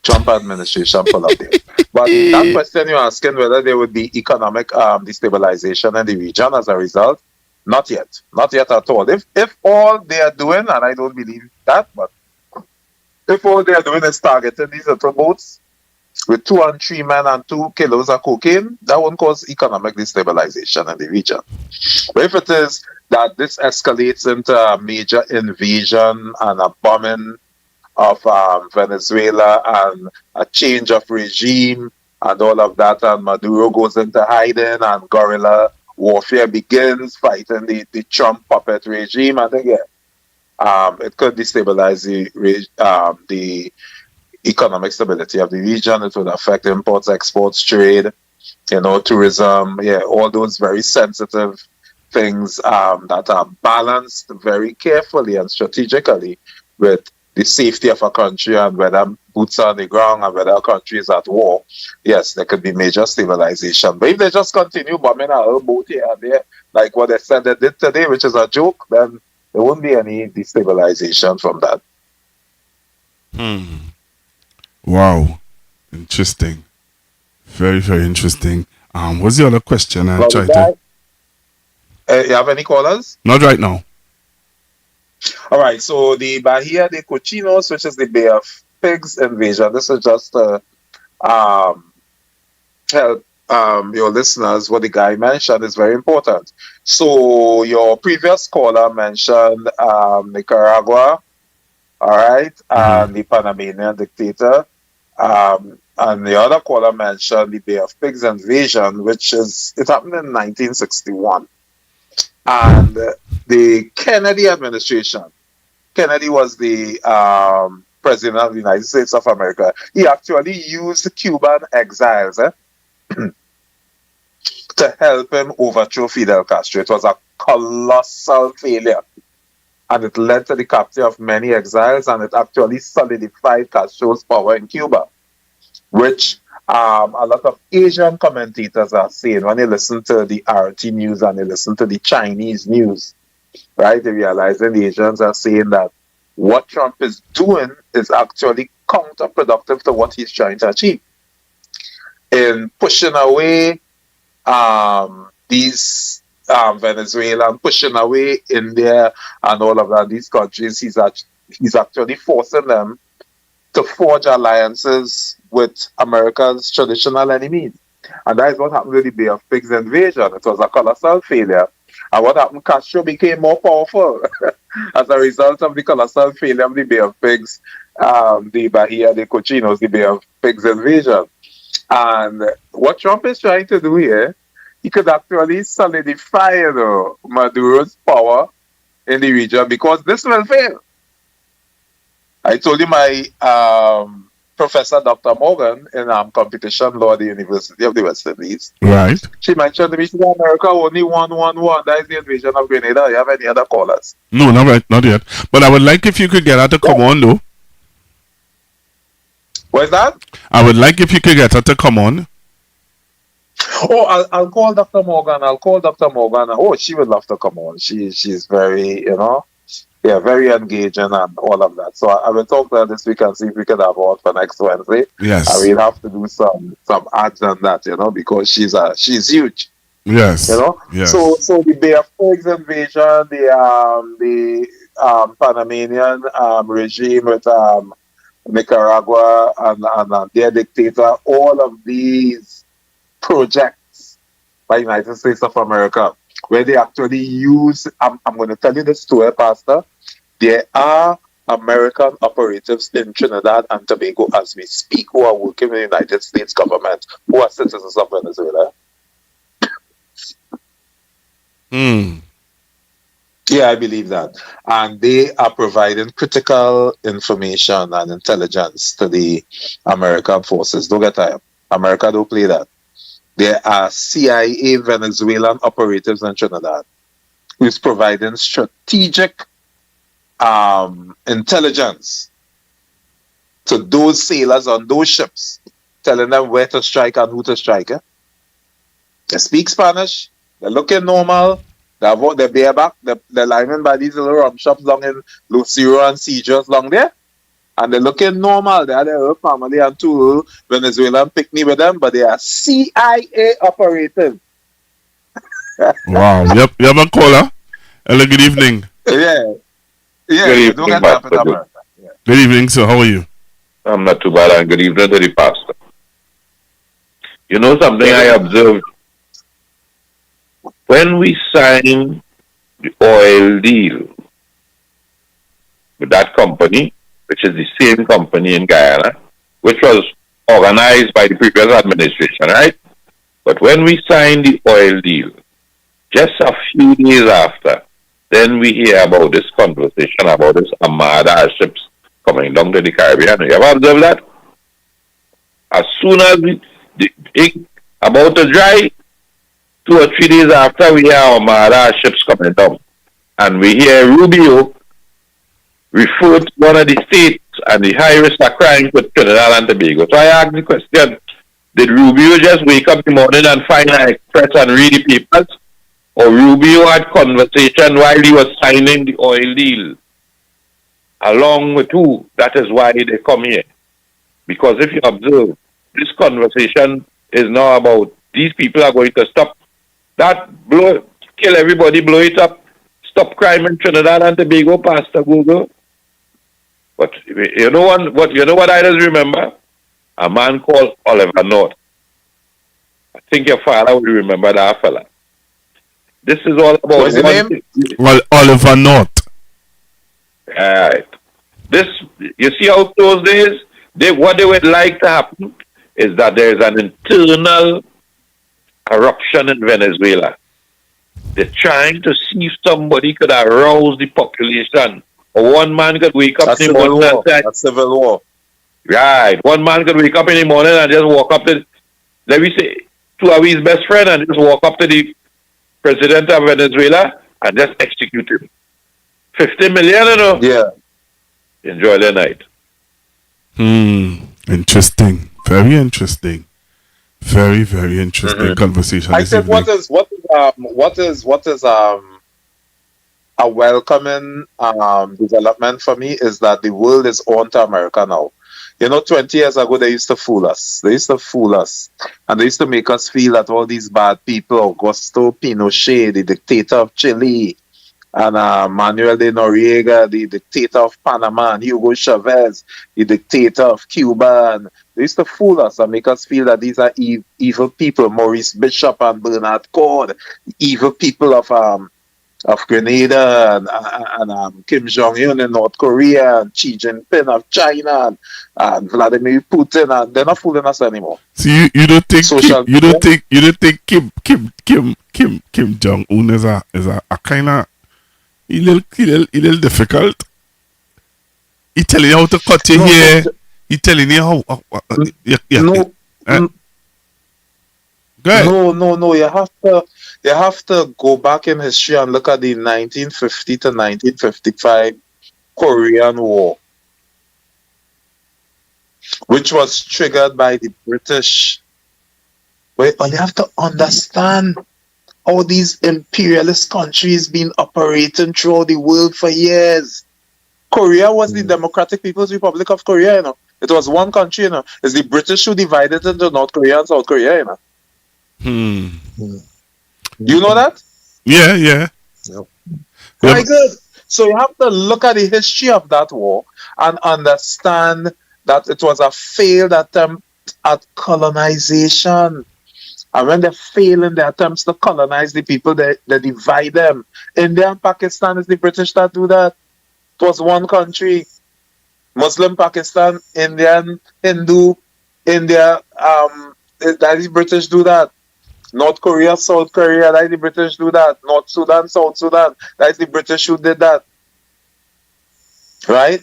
Trump administration pull up there. But that question you're asking, whether there would be economic destabilization in the region as a result, not yet. Not yet at all. If all they are doing, and I don't believe that, but if all they are doing is targeting these little boats with 2 and 3 men and 2 kilos of cocaine, that won't cause economic destabilization in the region. But if it is that this escalates into a major invasion and a bombing of Venezuela and a change of regime and all of that, and Maduro goes into hiding and guerrilla warfare begins, fighting the Trump puppet regime, I think, it could destabilize the economic stability of the region. It would affect imports, exports, trade, tourism, all those very sensitive things that are balanced very carefully and strategically with the safety of a country and whether boots are on the ground and whether a country is at war. Yes, there could be major stabilization. But if they just continue bombing a little boat here and there, like what they said they did today, which is a joke, then there won't be any destabilization from that. Wow. Interesting. Very, very interesting. What's the other question? I tried to... You have any callers? Not right now. All right, so the Bahia de Cochinos, which is the Bay of Pigs invasion, this is just to help your listeners. What the guy mentioned is very important. So your previous caller mentioned Nicaragua, all right, and the Panamanian dictator. And the other caller mentioned the Bay of Pigs invasion, which it happened in 1961. And the Kennedy administration, Kennedy was the president of the United States of America. He actually used Cuban exiles to help him overthrow Fidel Castro. It was a colossal failure. And it led to the capture of many exiles, and it actually solidified Castro's power in Cuba, which a lot of Asian commentators are saying when they listen to the RT news and they listen to the Chinese news, right? They realize that the Asians are saying that what Trump is doing is actually counterproductive to what he's trying to achieve. In pushing away these Venezuela and pushing away India and all of that, these countries, he's actually forcing them to forge alliances with America's traditional enemies. And that is what happened with the Bay of Pigs invasion. It was a colossal failure. And what happened, Castro became more powerful as a result of the colossal failure of the Bay of Pigs, the Bahia de Cochinos, the Bay of Pigs invasion. And what Trump is trying to do here, he could actually solidify Maduro's power in the region, because this will fail. I told you my professor, Dr. Morgan, in competition law at the University of the West Indies. Right. She mentioned to me, she said, America only won. That is the invasion of Grenada. You have any other callers? No, not yet. But I would like if you could get her to come on, though. What's that? I would like if you could get her to come on. Oh, I'll call Dr. Morgan. Oh, she would love to come on. She's very, very engaging and all of that. So I will talk to her this week and see if we can have her on for next Wednesday. Yes. And we'll have to do some ads on that, because she's huge. Yes. Yes. So the Bay of Pigs invasion, the Panamanian regime with Nicaragua and their dictator, all of these projects by United States of America, where they actually use, I'm going to tell you the story, Pastor. There are American operatives in Trinidad and Tobago as we speak who are working with the United States government, who are citizens of Venezuela. Yeah, I believe that. And they are providing critical information and intelligence to the American forces. Don't get tired. America don't play that. There are CIA Venezuelan operatives in Trinidad who is providing strategic intelligence to those sailors on those ships, telling them where to strike and who to strike. They speak Spanish. They're looking normal. They have their bareback. They're lying by these little rum shops down in Lucero and Sieges down there. And they're looking normal. They have their own family and two Venezuelan picnic with them, but they are CIA operators. Wow. Yep. You have a caller? Hello, good evening. Yeah. Good You don't evening, get that in America. Yeah. Good evening, sir. How are you? I'm not too bad, and good evening to the pastor. You know something I observed? When we signed the oil deal with that company, which is the same company in Guyana, which was organized by the previous administration, right? But when we signed the oil deal, just a few days after, then we hear about this conversation about this Armada ships coming down to the Caribbean. You ever observed that? As soon as the ink about to dry, 2 or 3 days after, we hear Armada ships coming down. And we hear Rubio refer to one of the states and the high risk of crime with Trinidad and Tobago. So I ask the question, did Rubio just wake up in the morning and find an express and read the papers? Or Rubio had conversation while he was signing the oil deal? Along with who? That is why they come here. Because if you observe, this conversation is now about these people are going to stop that, kill everybody, blow it up, stop crime in Trinidad and Tobago, Pastor Google. But you know what I just remember? A man called Oliver North. I think your father will remember that fella. This is all about what's the name? Oliver North. Right. This, you see how those days, what they would like to happen is that there is an internal eruption in Venezuela. They're trying to see if somebody could arouse the population. Or one man could wake up in the morning and say, a civil war. Right. One man could wake up in the morning and just walk up to, let me say, to his best friend and just walk up to the president of Venezuela and just execute him. 50 million, you know? Yeah. Enjoy the night. Interesting. Very interesting. Very, very interesting conversation. I think what is a welcoming development for me is that the world is on to America now. 20 years ago they used to fool us. And they used to make us feel that all these bad people, Augusto Pinochet, the dictator of Chile, and Manuel de Noriega, the dictator of Panama, and Hugo Chavez, the dictator of Cuba, and they used to fool us and make us feel that these are evil people. Maurice Bishop and Bernard Cord, evil people of Grenada, and Kim Jong-un in North Korea, and Xi Jinping of China, and Vladimir Putin, and they're not fooling us anymore. See, you don't think Kim Jong-un is a kind of a little difficult. He telling you how to cut your hair. He telling you how. No. You have to go back in history and look at the 1950 to 1955 Korean War, which was triggered by the British. But you have to understand how these imperialist countries been operating throughout the world for years. Korea was the Democratic People's Republic of Korea, It was one country, It's the British who divided into North Korea and South Korea, You know that? Yeah. Yep. Very good. So you have to look at the history of that war and understand that it was a failed attempt at colonization. And when they fail in their attempts to colonize the people, they divide them. India and Pakistan is the British that do that. It was one country. Muslim Pakistan, Indian, Hindu, India, that is British do that. North Korea, South Korea, that is the British do that. North Sudan, South Sudan, that is the British who did that. Right?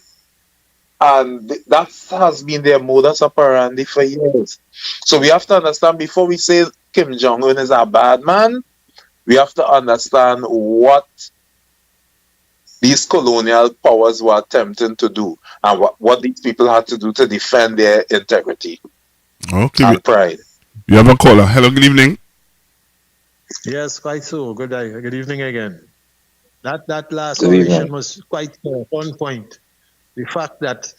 And that has been their modus operandi for years. So we have to understand, before we say Kim Jong-un is a bad man, we have to understand what these colonial powers were attempting to do and what these people had to do to defend their integrity and pride. You have a caller. Hello, good evening. Yes, quite so. Good evening again. That last oration was quite on point. The fact that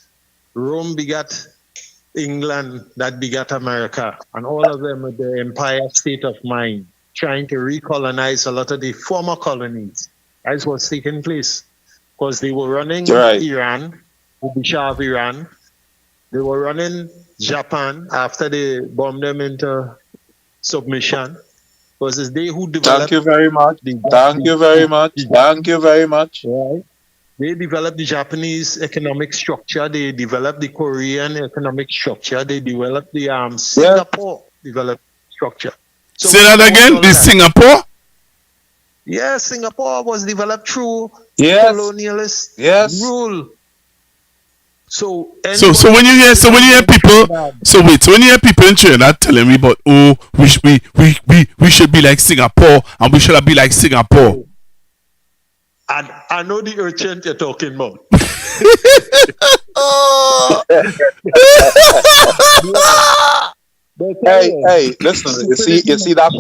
Rome begat England, that begat America, and all of them with the empire state of mind, trying to recolonize a lot of the former colonies. That's what's taking place. Because they were running Iran, with the Shah of Iran. They were running Japan after they bombed them into submission. Because it's they who developed... Thank you very much. Thank you very much. Right. They developed the Japanese economic structure. They developed the Korean economic structure. They developed the Singapore developed structure. So say that again, the Singapore? Yes, Singapore was developed through colonialist rule. So when you hear people, when you hear people in Trinidad telling me about we should be like Singapore and we should be like Singapore. And I know the urchin you're talking about. Hey, listen, you see that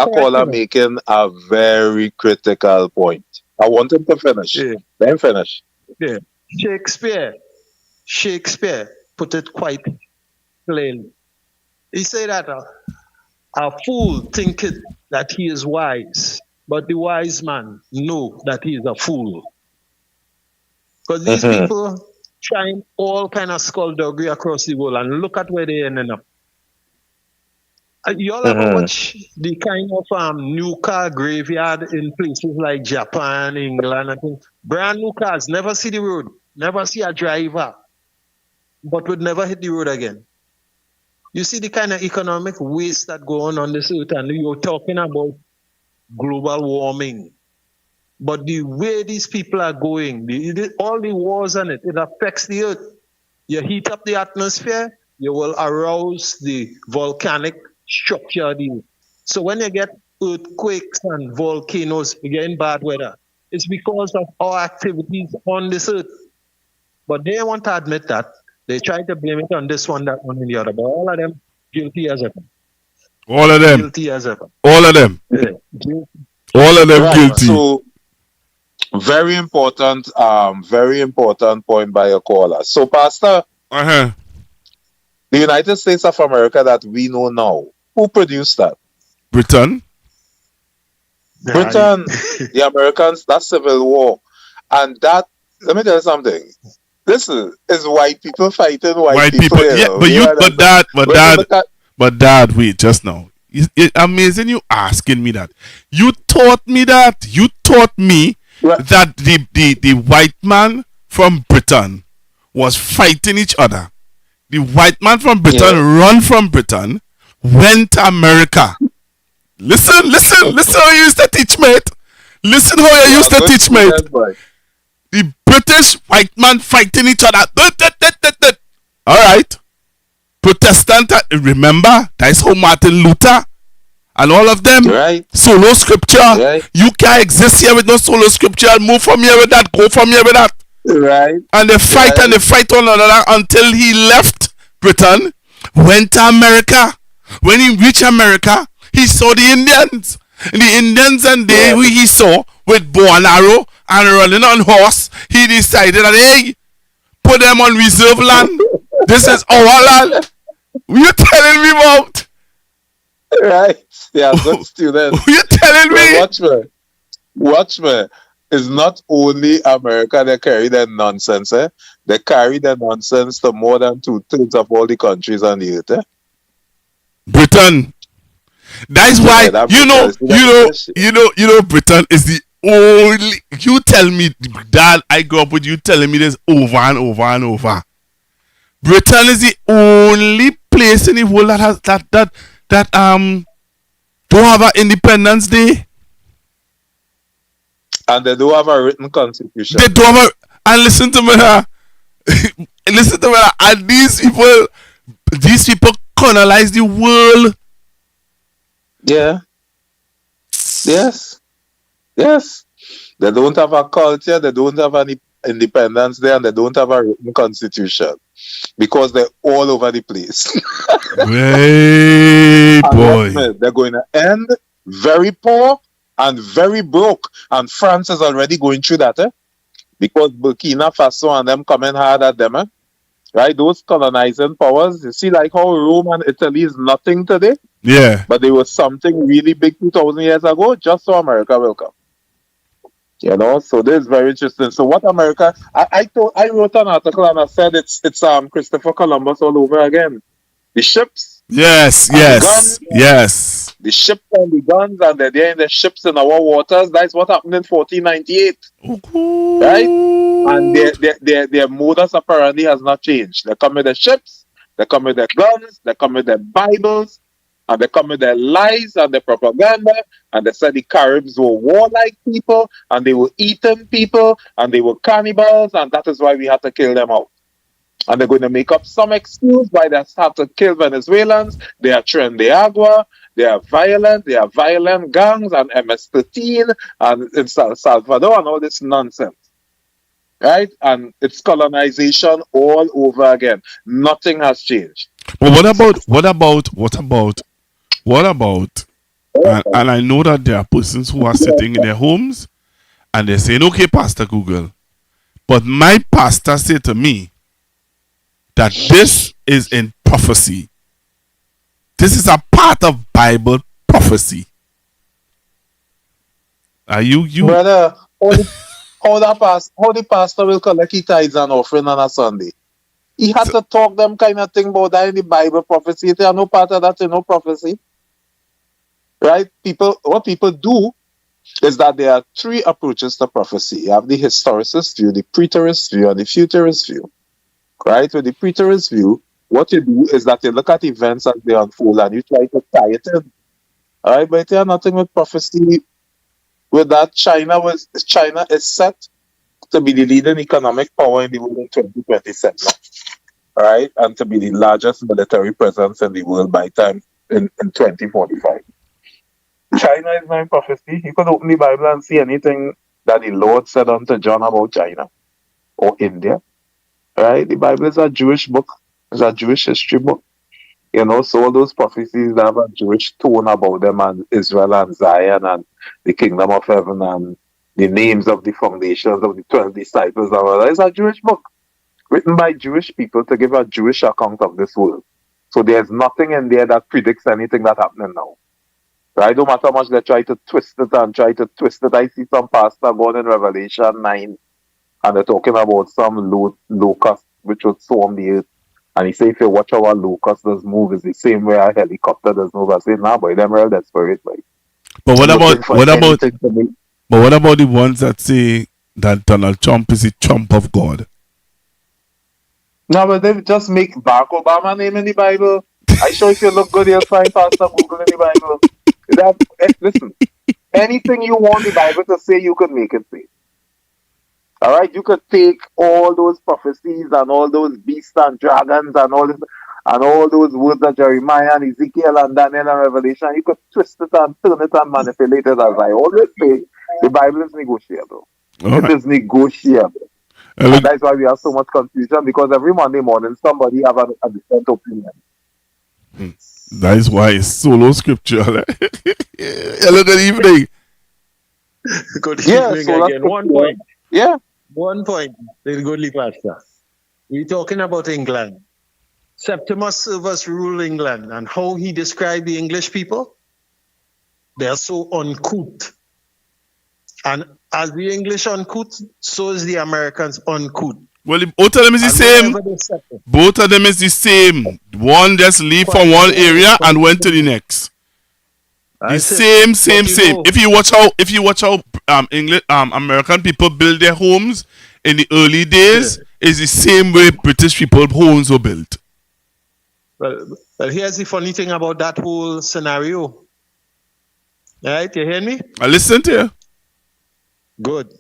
caller making a very critical point. I want him to finish. Let him finish. Yeah. Shakespeare put it quite clearly. He said that a fool thinketh that he is wise, but the wise man know that he is a fool. Because these people trying all kind of skullduggery across the world, and look at where they ended up. You all ever watch the kind of new car graveyard in places like Japan, England, and things? Brand new cars, never see the road, never see a driver, but would never hit the road again. You see the kind of economic waste that go on this earth, and you're talking about global warming. But the way these people are going, all the wars on it affects the earth. You heat up the atmosphere, you will arouse the volcanic structure. So when you get earthquakes and volcanoes, you get in bad weather. It's because of our activities on this earth. But they want to admit that. They try to blame it on this one, that one, and the other. But all of them guilty as ever. All of them. Guilty as ever. All of them. Yeah. All of them Right. guilty. So very important point by your caller. So, Pastor, the United States of America that we know now, who produced that? Britain. Britain, the Americans, that Civil War. And that, let me tell you something. This is white people fighting white people. But Dad, wait, just now. It's amazing you asking me that. You taught me that. You taught me that the white man from Britain was fighting each other. The white man from Britain run from Britain, went to America. Listen how you used to teach, mate. Listen how you used to teach, mate. The British white man fighting each other. All right. Protestant, remember, that's how Martin Luther and all of them. Solo scripture. You can't exist here with no solo scripture. Move from here with that. Go from here with that. Right. And they fight and they fight one another until he left Britain, went to America. When he reached America, he saw the Indians. The Indians and they who he saw with bow and arrow and running on horse, he decided that, hey, put them on reserve land. This is our land. You telling me about? Right. Yeah, good student. You telling me? Watch me. It's not only America that carry that nonsense. They carry that nonsense to more than 2/3 of all the countries on the earth. Britain. That's why you know Britain is the only. You tell me, Dad, I grew up with you telling me this over and over and over. Britain is the only place in the world that has that don't have an Independence Day. And they don't have a written constitution. They don't have and listen to me now. Listen to me now. And these people colonize the world. Yeah. Yes. They don't have a culture, they don't have any independence there, and they don't have a written constitution. Because they're all over the place. Hey, boy. They're going to end very poor and very broke. And France is already going through that, because Burkina Faso and them coming hard at them, right? Those colonizing powers, you see like how Rome and Italy is nothing today? Yeah. But they were something really big 2,000 years ago, just so America will come. You know, so this is very interesting. So what America, I wrote an article and I said it's Christopher Columbus all over again. The ships. Yes. The ships and the guns, and they're there in the ships in our waters. That's what happened in 1498. Right? And their modus operandi has not changed. They come with the ships, they come with their guns, they come with their Bibles, and they come with their lies and their propaganda, and they said the Caribs were warlike people, and they were eating people, and they were cannibals, and that is why we had to kill them out. And they're going to make up some excuse why they have to kill Venezuelans. They are Trinidad, they are violent gangs, and MS-13, and in Salvador, and all this nonsense. Right? And it's colonization all over again. Nothing has changed. But what about? And I know that there are persons who are sitting in their homes and they're saying, okay, Pastor Google. But my pastor said to me that this is in prophecy. This is a part of Bible prophecy. Are you brother? How the pastor will collect his tithes and offering on a Sunday? He had to talk them kind of thing about that in the Bible prophecy. There are no part of that in no prophecy. Right? What people do is that there are three approaches to prophecy. You have the historicist view, the preterist view, and the futurist view. Right? With the preterist view, what you do is that you look at events as they unfold and you try to tie it in. All right, but there are nothing with prophecy with that. China is set to be the leading economic power in the world in 2027. All right, and to be the largest military presence in the world by time in 2045. China is my prophecy. You could open the Bible and see anything that the Lord said unto John about China or India. Right? The Bible is a Jewish book. It's a Jewish history book. You know, so all those prophecies that have a Jewish tone about them and Israel and Zion and the kingdom of heaven and the names of the foundations of the 12 disciples and all that. It's a Jewish book written by Jewish people to give a Jewish account of this world. So there's nothing in there that predicts anything that's happening now. Right? No matter how much they try to twist it and try to twist it. I see some pastor going in Revelation 9 and they're talking about some locust which would swarm the earth. And he say, if you watch how a locust does move, it's the same way a helicopter does move. I say, nah, boy, them real desperate, boy. But what about the ones that say that Donald Trump is the Trump of God? No, but they just make Barack Obama name in the Bible. I sure if you look good, you'll find Pastor Google in the Bible. Listen, anything you want the Bible to say, you could make it say. All right, you could take all those prophecies and all those beasts and dragons and all this and all those words of Jeremiah and Ezekiel and Daniel and Revelation. You could twist it and turn it and manipulate it. As I always say, the Bible is negotiable. It is negotiable. And that's why we have so much confusion, because every Monday morning somebody have a different opinion. That is why it's solo scripture. Hello, good evening. Good evening again. 1 point. Yeah. 1 point, the goodly pastor. We're talking about England. Septimus Severus ruled England, and how he described the English people? They are so uncouth. And as the English uncouth, so is the Americans uncouth. Well, both of them is the same. Both of them is the same. One just leave from one area and went to the next. The same. If you watch how English American people build their homes in the early days, is the same way British people homes were built. Well, here's the funny thing about that whole scenario. Right, you hear me? I listen to you. Good.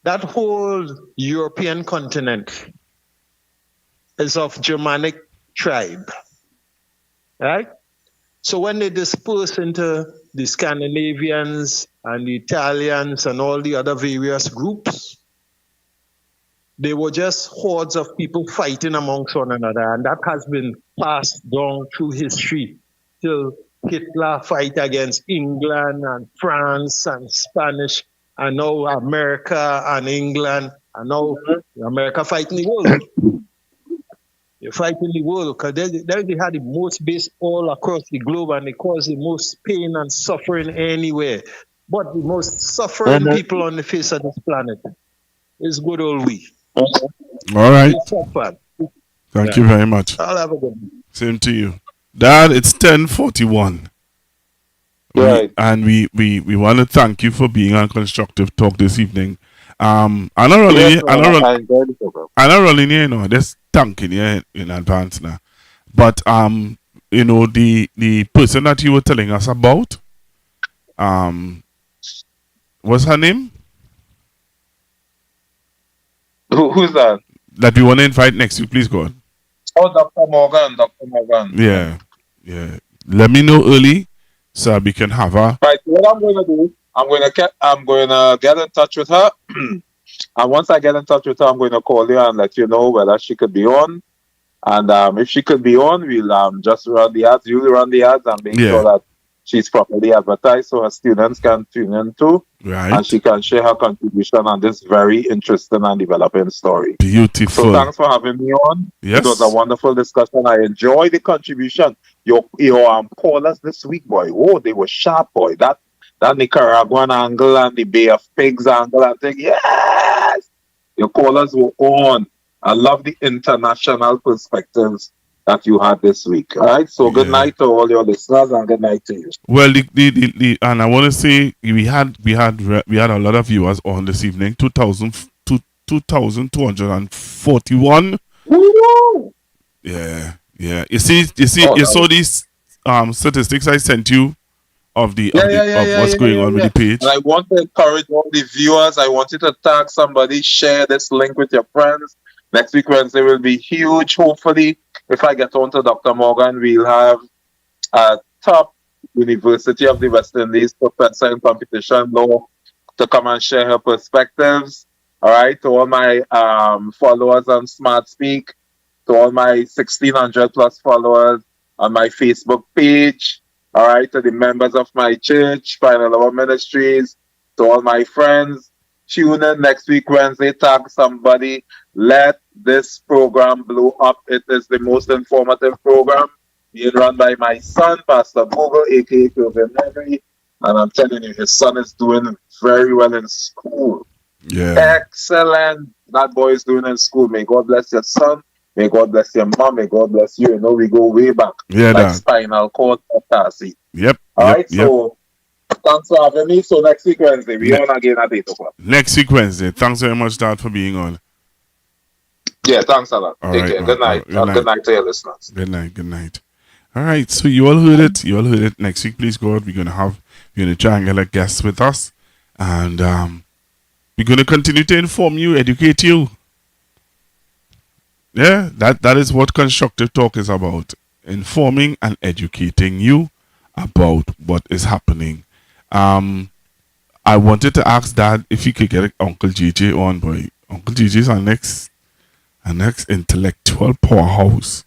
That whole European continent is of Germanic tribe. Right? So when they disperse into the Scandinavians and the Italians and all the other various groups, they were just hordes of people fighting amongst one another. And that has been passed down through history till Hitler fight against England and France and Spanish, and now America and England, and now America fighting the world. They're fighting the world because they had the most base all across the globe, and they cause the most pain and suffering anywhere. But the most suffering people on the face of this planet is good old we. All right. Thank you very much. I'll have a good one. Same to you. Dad, it's 10:41. Right. And we want to thank you for being on Constructive Talk this evening. I'm not running here, you know, just thanking you in advance now. But you know, the person that you were telling us about, what's her name? Who's that? That we want to invite next week, please go on. Oh, Dr. Morgan. Yeah. Let me know early so we can have her. Right. What I'm going to do, I'm going to get in touch with her, and once I get in touch with her, I'm going to call you and let you know whether she could be on. And if she could be on, we'll just run the ads. You'll run the ads and make sure that she's properly advertised so her students can tune in too. Right. And she can share her contribution on this very interesting and developing story. Beautiful. So thanks for having me on. Yes. It was a wonderful discussion. I enjoy the contribution. Your callers this week, boy. Oh, they were sharp, boy. That Nicaraguan angle and the Bay of Pigs angle, I think, yes! Your callers were on. I love the international perspectives that you had this week. All right. So good night to all your listeners and good night to you. Well, and I want to say we had a lot of viewers on this evening. 2,241. Woo! Yeah. You saw these statistics I sent you of what's going on with the page. And I want to encourage all the viewers. I want you to tag somebody, share this link with your friends. Next week Wednesday will be huge. Hopefully, if I get on to Dr. Morgan, we'll have a top University of the West Indies professor in competition law to come and share her perspectives. All right, to all my followers on Smart Speak, to all my 1,600 plus followers on my Facebook page. All right, to the members of my church, Final Hour Ministries, to all my friends. Tune in next week Wednesday, tag somebody. Let this program blow up. It is the most informative program being run by my son, Pastor Google, aka Kelvin Henry. And I'm telling you, his son is doing very well in school. Yeah. Excellent. That boy is doing in school. May God bless your son. May God bless your mom. May God bless you. You know, we go way back. Yeah, like spinal cord Tarsi. Yep. All right, so thanks for having me. So next week Wednesday, we on again at 8 o'clock. Next week Wednesday. Thanks very much, Dad, for being on. Yeah, thanks a lot. Take care. Good night. Good night to your listeners. Good night. All right, so you all heard it. Next week, please God, we're gonna try and get a guest with us, and we're gonna continue to inform you, educate you. Yeah, that is what Constructive Talk is about: informing and educating you about what is happening. I wanted to ask Dad if he could get Uncle JJ on, boy. Uncle JJ is our next intellectual powerhouse.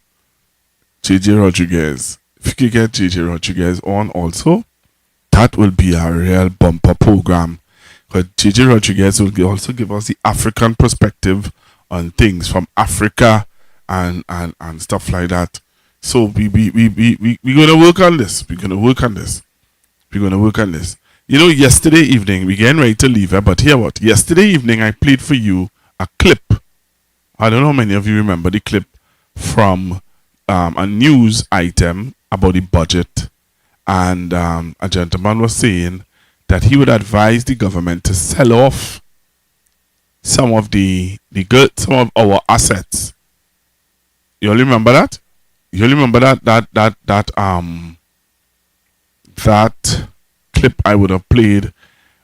JJ Rodriguez. If you could get JJ Rodriguez on also, that will be a real bumper program. But JJ Rodriguez will also give us the African perspective on things from Africa and stuff like that. So we're gonna work on this. You know, yesterday evening, we're getting ready to leave here, but hear what? Yesterday evening I played for you a clip. I don't know how many of you remember the clip from a news item about the budget, and a gentleman was saying that he would advise the government to sell off some of some of our assets. You all remember that? You all remember that clip I would have played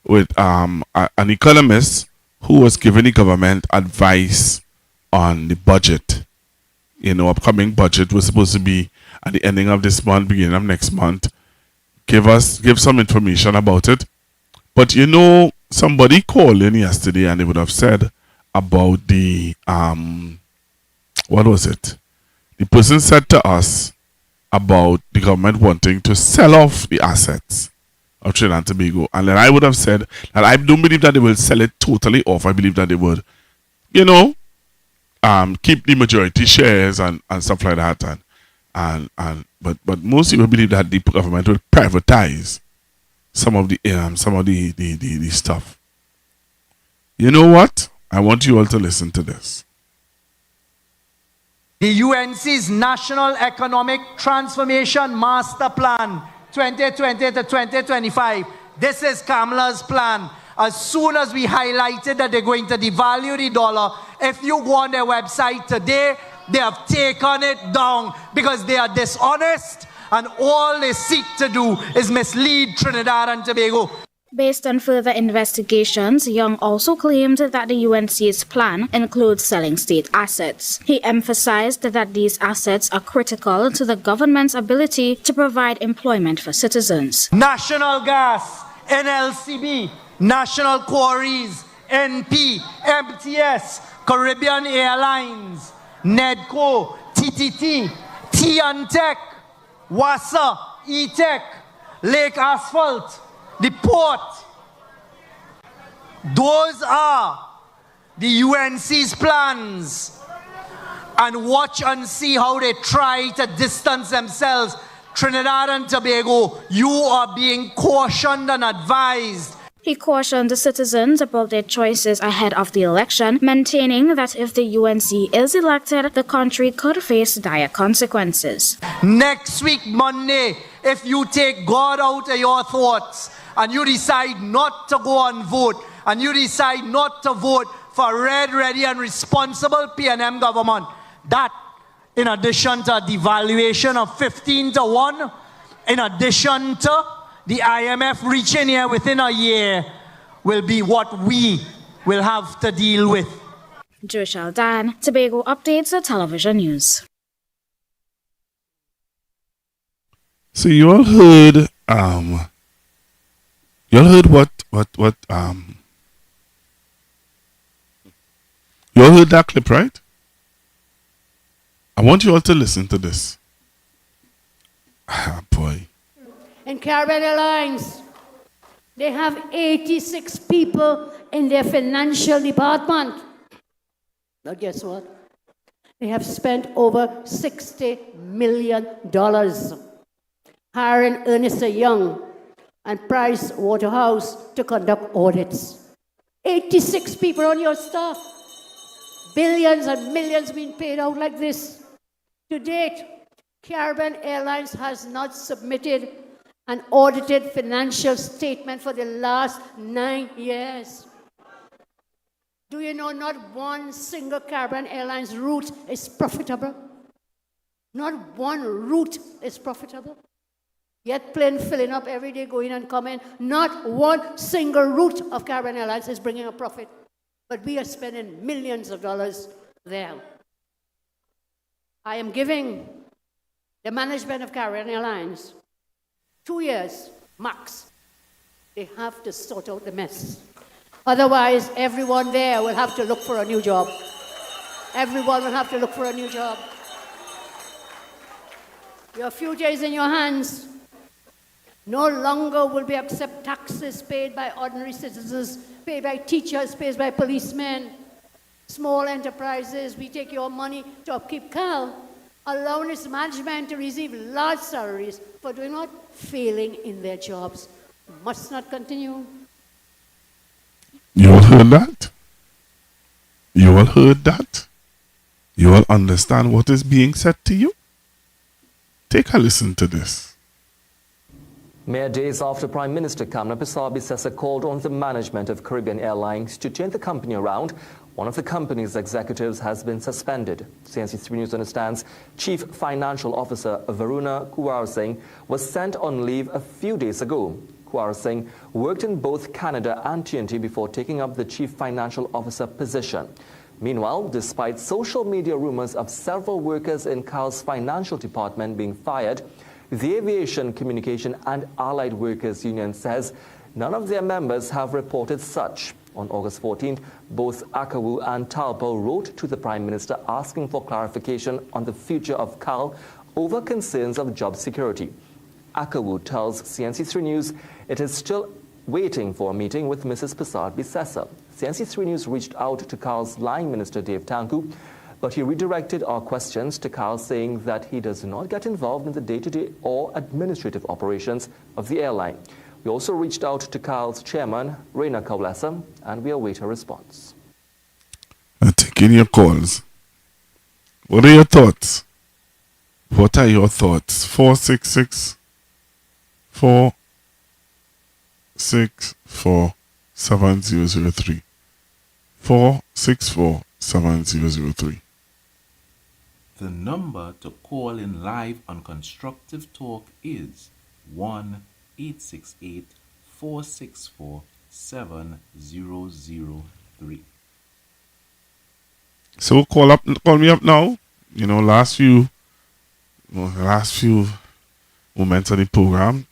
with an economist who was giving the government advice on the budget. You know, upcoming budget was supposed to be at the ending of this month, beginning of next month. Give some information about it. But you know, somebody called in yesterday and they would have said about the what was it? The person said to us about the government wanting to sell off the assets of Trinidad and Tobago. And then I would have said that I don't believe that they will sell it totally off. I believe that they would, you know, keep the majority shares and stuff like that, but most people believe that the government will privatize some of the stuff. You know what? I want you all to listen to this. The UNC's National Economic Transformation Master Plan 2020 to 2025. This is Kamala's plan. As soon as we highlighted that they're going to devalue the dollar, if you go on their website today, they have taken it down because they are dishonest and all they seek to do is mislead Trinidad and Tobago. Based on further investigations, Young also claimed that the UNC's plan includes selling state assets. He emphasized that these assets are critical to the government's ability to provide employment for citizens. National Gas, NLCB, National Quarries, NP, MTS, Caribbean Airlines, NEDCO, TTT, T&Tech, WASA, E-Tech, Lake Asphalt, the port. Those are the UNC's plans. And watch and see how they try to distance themselves. Trinidad and Tobago, you are being cautioned and advised. He cautioned the citizens about their choices ahead of the election, maintaining that if the UNC is elected, the country could face dire consequences. Next week, Monday, if you take God out of your thoughts and you decide not to go and vote, and you decide not to vote for red, ready, and responsible PNM government, that, in addition to a devaluation of 15-1, in addition to the IMF reaching here within a year, will be what we will have to deal with. Joshua Dan, Tobago Updates, Television News. So you all heard you all heard that clip, right? I want you all to listen to this. Ah, boy. In Caribbean Airlines, they have 86 people in their financial department. But guess what? They have spent over $60 million hiring Ernst & Young and Price Waterhouse to conduct audits. 86 people on your staff. Billions and millions being paid out like this. To date, Caribbean Airlines has not submitted an audited financial statement for the last 9 years. Do you know not one single Caribbean Airlines route is profitable? Not one route is profitable. Yet plane filling up every day, going and coming. Not one single route of Caribbean Airlines is bringing a profit. But we are spending millions of dollars there. I am giving the management of Caribbean Airlines 2 years, max. They have to sort out the mess. Otherwise, everyone there will have to look for a new job. Everyone will have to look for a new job. Your future is in your hands. No longer will we accept taxes paid by ordinary citizens, paid by teachers, paid by policemen, small enterprises. We take your money to upkeep CAL, allowing its management to receive large salaries for doing what? Failing in their jobs. Must not continue. You all heard that? You all heard that? You all understand what is being said to you? Take a listen to this. Mere days after Prime Minister Kamla Bissau-Bissessar called on the management of Caribbean Airlines to turn the company around, one of the company's executives has been suspended. CNC3 News understands Chief Financial Officer Varuna Kuwar Singh was sent on leave a few days ago. Kuwar Singh worked in both Canada and TNT before taking up the Chief Financial Officer position. Meanwhile, despite social media rumors of several workers in CAL's financial department being fired, the Aviation, Communication and Allied Workers Union says none of their members have reported such. On August 14th, both ACAWU and TALPO wrote to the Prime Minister asking for clarification on the future of CAL over concerns of job security. ACAWU tells CNC3 News it is still waiting for a meeting with Mrs. Bissau-Bissessar. CNC3 News reached out to CAL's line minister Dave Tanku, but he redirected our questions to CAL, saying that he does not get involved in the day-to-day or administrative operations of the airline. We also reached out to CAL's chairman, Reina Kaulesa, and we await a response. I'm taking your calls. What are your thoughts? What are your thoughts? 466 464 7003. 464 7003. The number to call in live on Constructive Talk is 1-868-464-7003. So call me up now. You know, last few moments of the program,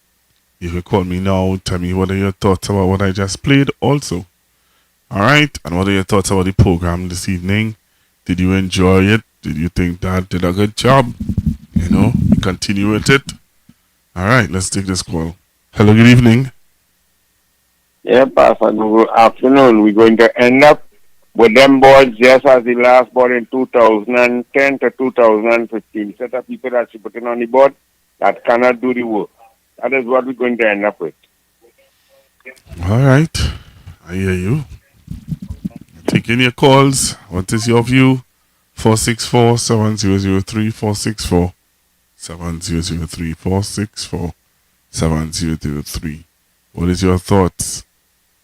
you can call me now. Tell me what are your thoughts about what I just played also. Alright, and what are your thoughts about the program this evening? Did you enjoy it? Did you think that did a good job? You know, we continue with it. Alright, let's take this call. Hello, good evening. Yeah, Pastor, good afternoon. We're going to end up with them boards just as the last board in 2010 to 2015. Set of people that she putting on the board that cannot do the work. That is what we're going to end up with. All right. I hear you. Taking your calls. What is your view? 464-7003, 464-7003, 464-7003. What is your thoughts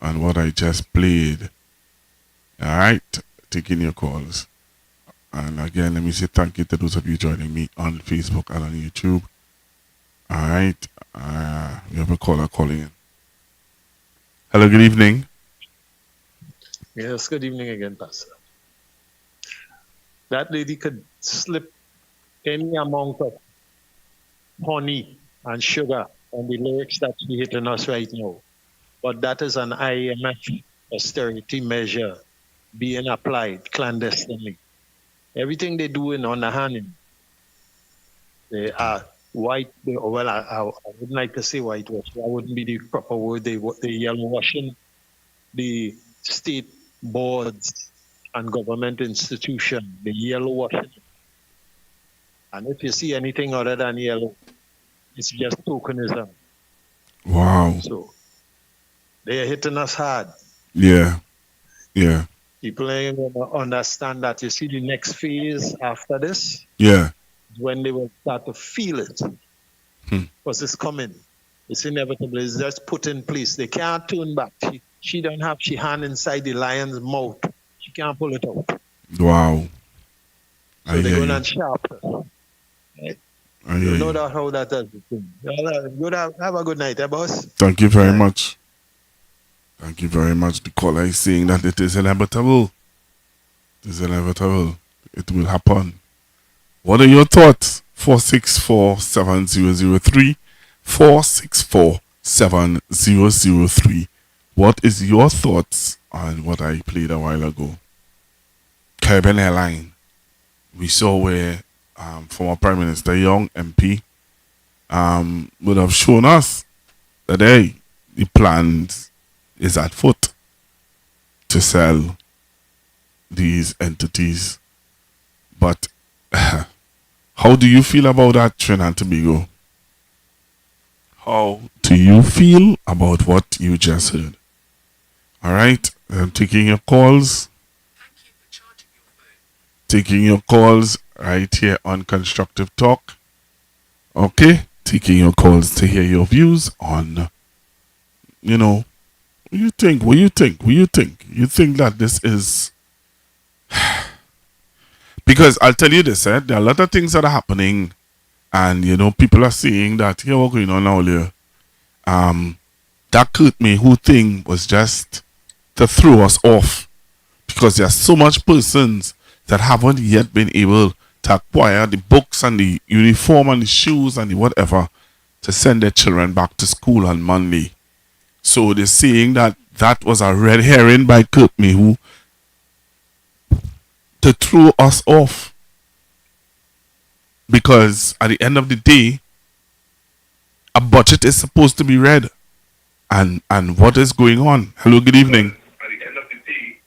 on what I just played? All right. Taking your calls. And again, let me say thank you to those of you joining me on Facebook and on YouTube. All right. We have a caller calling in. Hello, good evening. Yes, good evening again, Pastor. That lady could slip any amount of honey and sugar on the lyrics that she's hitting us right now. But that is an IMF austerity measure being applied clandestinely. Everything they do in on the hand, they are white. Well, I wouldn't like to say whitewash. That wouldn't be the proper word. They yellow washing the state boards and government institutions. The yellow washing. And if you see anything other than yellow, it's just tokenism. Wow. So they are hitting us hard. Yeah. Yeah. People ain't gonna understand that. You see the next phase after this? Yeah. When they will start to feel it. Because it's coming. It's inevitable. It's just put in place. They can't turn back. She don't have she hand inside the lion's mouth. She can't pull it out. Wow. So they're going on sharp. Right? You know that how that is. Have a good night, boss. Thank you very much. Thank you very much. The caller is saying that it is inevitable. It is inevitable. It will happen. What are your thoughts? 464-7003, 464-7003. What is your thoughts on what I played a while ago? Caribbean Airline. We saw where former Prime Minister Young MP would have shown us that hey, the plans is at foot to sell these entities. But how do you feel about that, Trinidad and Tobago? How do you feel about what you just heard? All right, I'm taking your calls. Taking your calls right here on Constructive Talk. Okay, taking your calls to hear your views on, what you think? You think that this is... Because I'll tell you this, there are a lot of things that are happening, and people are saying that here what's going on now here. That Kurt Mayhew thing was just to throw us off, because there are so much persons that haven't yet been able to acquire the books and the uniform and the shoes and the whatever to send their children back to school on Monday. So they're saying that that was a red herring by Kurt Mayhew to throw us off. Because at the end of the day, a budget is supposed to be read. And what is going on? Hello, good evening. At the end of the day,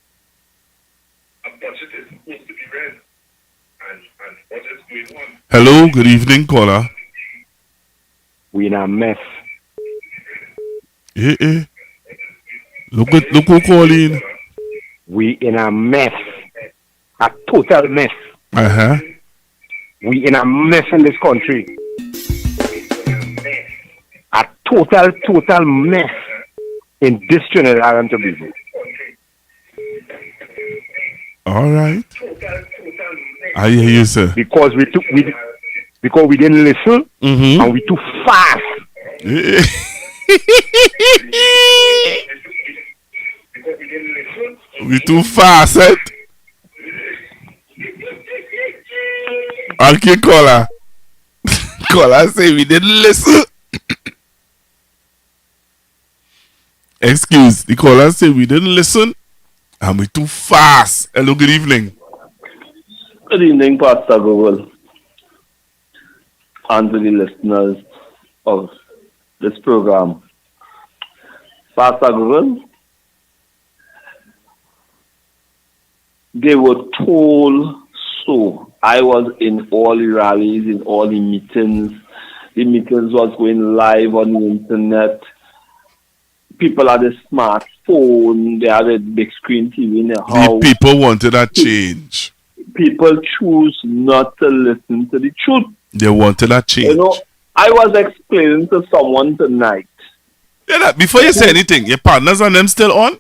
a budget is supposed to be read. And what is going on? Hello, good evening, caller. We in a mess. Look who calling. We in a mess. A total mess. We in a mess in this country. A total mess in this Trinidad and Tobago. All right. I hear you, sir. Because we didn't listen, and we too fast. We too fast, eh? Okay, caller. Caller say we didn't listen. Excuse, the caller say we didn't listen and we too fast. Hello, good evening. Good evening, Pastor Google, and to the listeners of this program. Pastor Google, they were told so. I was in all the rallies, in all the meetings. The meetings was going live on the internet. People had a smartphone, they had a big screen TV in their house. The people wanted a change. People choose not to listen to the truth. They wanted a change. You know, I was explaining to someone tonight. Yeah, before you say anything, your partners and them still on?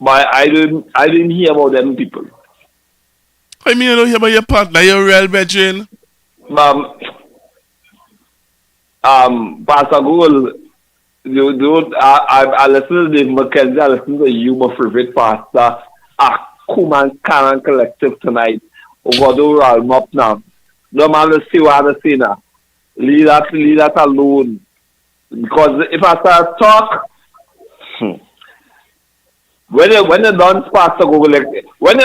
But I didn't hear about them people. I mean, you don't hear about your partner, your real virgin. Pastor Google, I listen to Dave McKenzie, I listen to you, my favorite pastor, Kuman Canon Collective tonight. Over the realm up now. No man will see what I say now. Leave that alone. Because if I start talk, when you don't Pastor Google, like when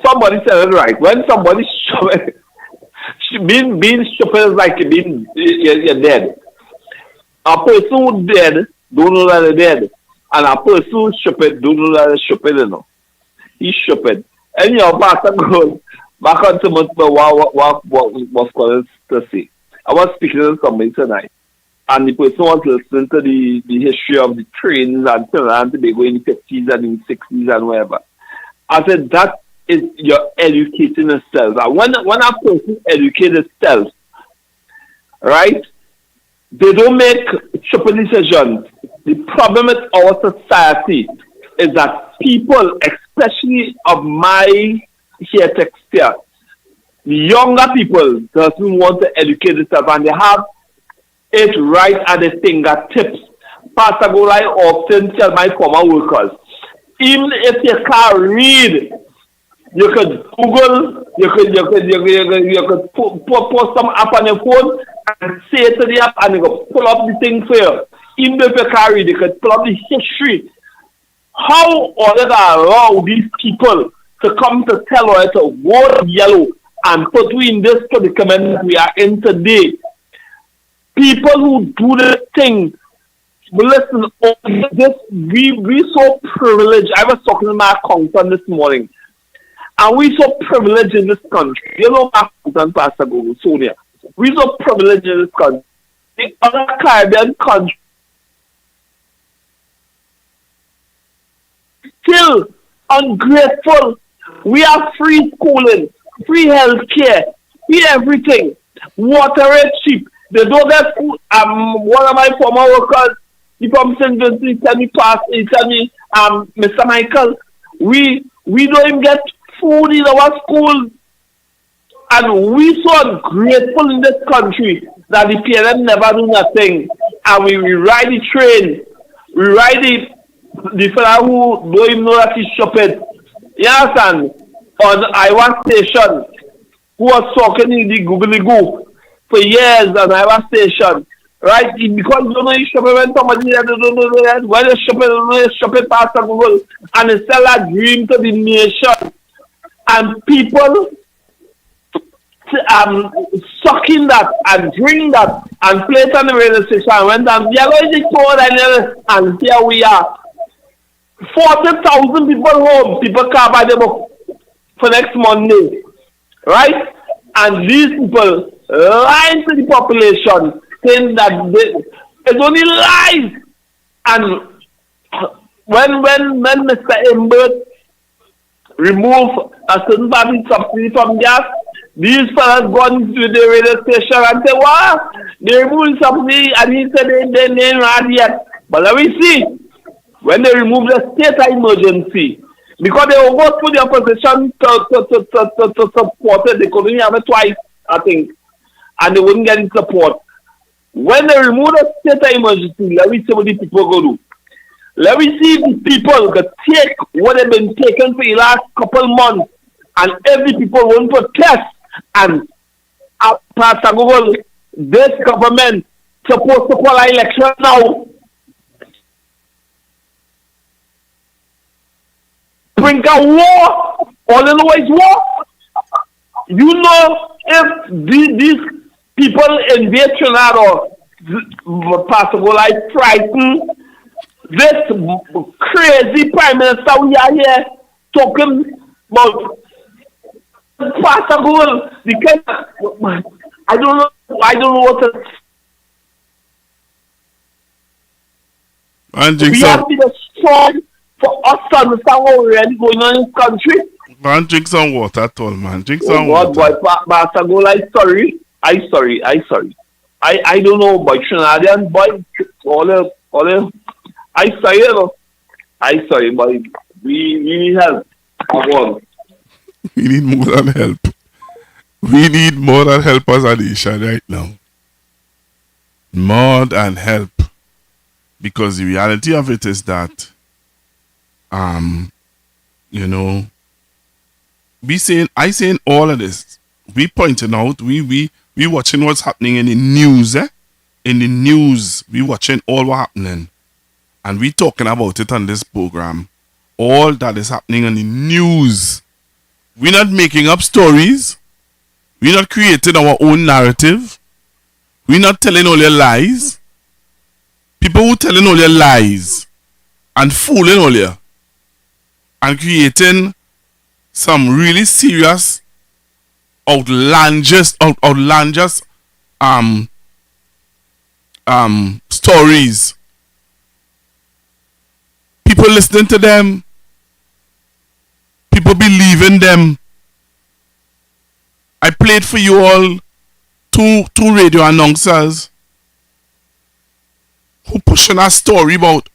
somebody said it right, when somebody being stupid is like you're dead. A person who's dead don't know that they're dead, and a person who's stupid don't know that they're stupid. You know, he's stupid. And your Pastor goes back on to what was to say. I was speaking to somebody tonight, and the person was listening to the history of the trains and Trinidad and Tobago in the 50s and in the 60s and whatever. I said that is you're educating yourself. And when a person educates itself, right, they don't make stupid decisions. The problem with our society is that people, especially of my here texture, the younger people doesn't want to educate themselves, and they have it right at the fingertips. Pastor Golai often tell my former workers, even if you can't read, you could Google, you could post some app on your phone and say to the app, and you could pull up the thing for you. Even if you can't read, you could pull up the history. How are they allow these people to come to tell us to vote yellow and put we in this predicament we are in today? People who do this thing, listen, we so privileged. I was talking to my accountant this morning, and we so privileged in this country. You know, my accountant, Pastor Google, Sonia. We so privileged in this country. The other Caribbean countries still ungrateful. We have free schooling, free health care, free everything. Water is cheap. They don't get food. One of my former workers, he from St. Vincent, he tell me, Mr. Michael, we don't even get food in our schools. And we so ungrateful in this country that the PLM never do nothing. And we ride the train. We ride the fellow who don't even know that he's stupid. You understand? On Iowa Station, who was talking in the googly goo for years on Iowa Station, right? Because you don't know he's stupid when somebody don't know that. When you're stupid, don't know you're stupid, Pastor Google. And they sell a dream to the nation. And people sucking that and drink that and play it on the radio station and went down, we are going to code and here we are. 40,000 people home, people can't buy the book for next Monday, right? And these people lying to the population, saying that it's only lies. And when Mr. Imbert remove a certain part of subsidy from gas, these fellas gone to the radio station and say, "Wow, they removed subsidy," and he said they ain't ready yet. But let me see. When they remove the state of emergency, because they will go through the opposition to support it, they could only have it twice, I think, and they wouldn't get any support. When they remove the state of emergency, let me see what the people go do. Let me see if the people could take what they've been taking for the last couple months, and every people won't protest. And Pastor Google, this government supposed to call an election now. Bring a war, all in the way is war. You know, if these people in Vietnam or Pastor Golai frightened this crazy prime minister we are here talking about faster goal. I don't know what to. We have to be strong for us to understand what really going on in this country. Man, drink some water at all, man. Drink some water. Boy, Pastor Goal, I sorry. I don't know about Trinidadian boy. I sorry, but we need help. We need more than help. We need more than help as a nation right now. More than help. Because the reality of it is that, I saying all of this. We pointing out, we watching what's happening in the news, In the news, we watching all what happening. And we talking about it on this program. All that is happening in the news. We're not making up stories. We're not creating our own narrative. We're not telling all your lies. People who telling all your lies and fooling all you and creating some really serious, outlandish stories. People listening to them. People believe in them. I played for you all two radio announcers who pushing a story about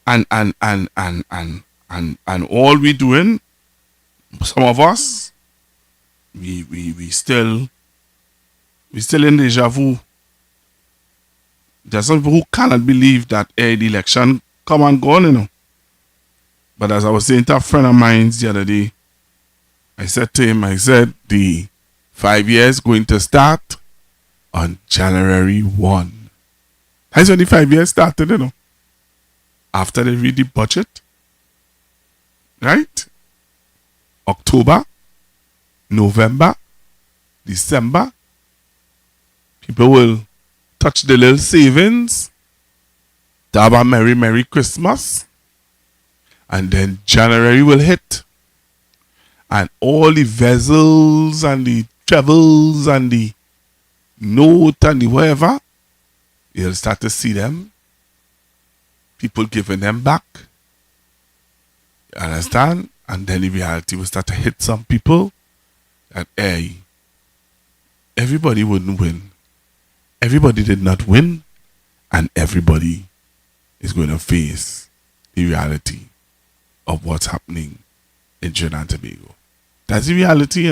and all we doing, some of us, we still in deja vu. There's some people who cannot believe that the election come and gone, But as I was saying to a friend of mine the other day, I said to him, the 5 years going to start on January 1. That's when the 5 years started, After they read the budget, right? October, November, December, people will touch the little savings to have a Merry Christmas. And then January will hit. And all the vessels and the travels and the note and the whatever, you'll start to see them. People giving them back. You understand? And then the reality will start to hit some people that, everybody wouldn't win. Everybody did not win. And everybody is going to face the reality of what's happening in Trinidad and Tobago. That's the reality,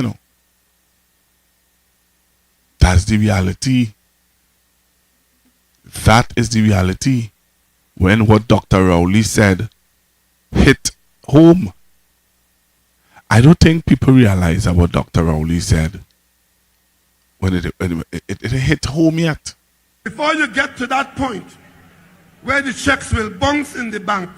That's the reality. That is the reality. When what Dr. Rowley said hit home. I don't think people realize what Dr. Rowley said when it hit home yet. Before you get to that point where the checks will bounce in the bank,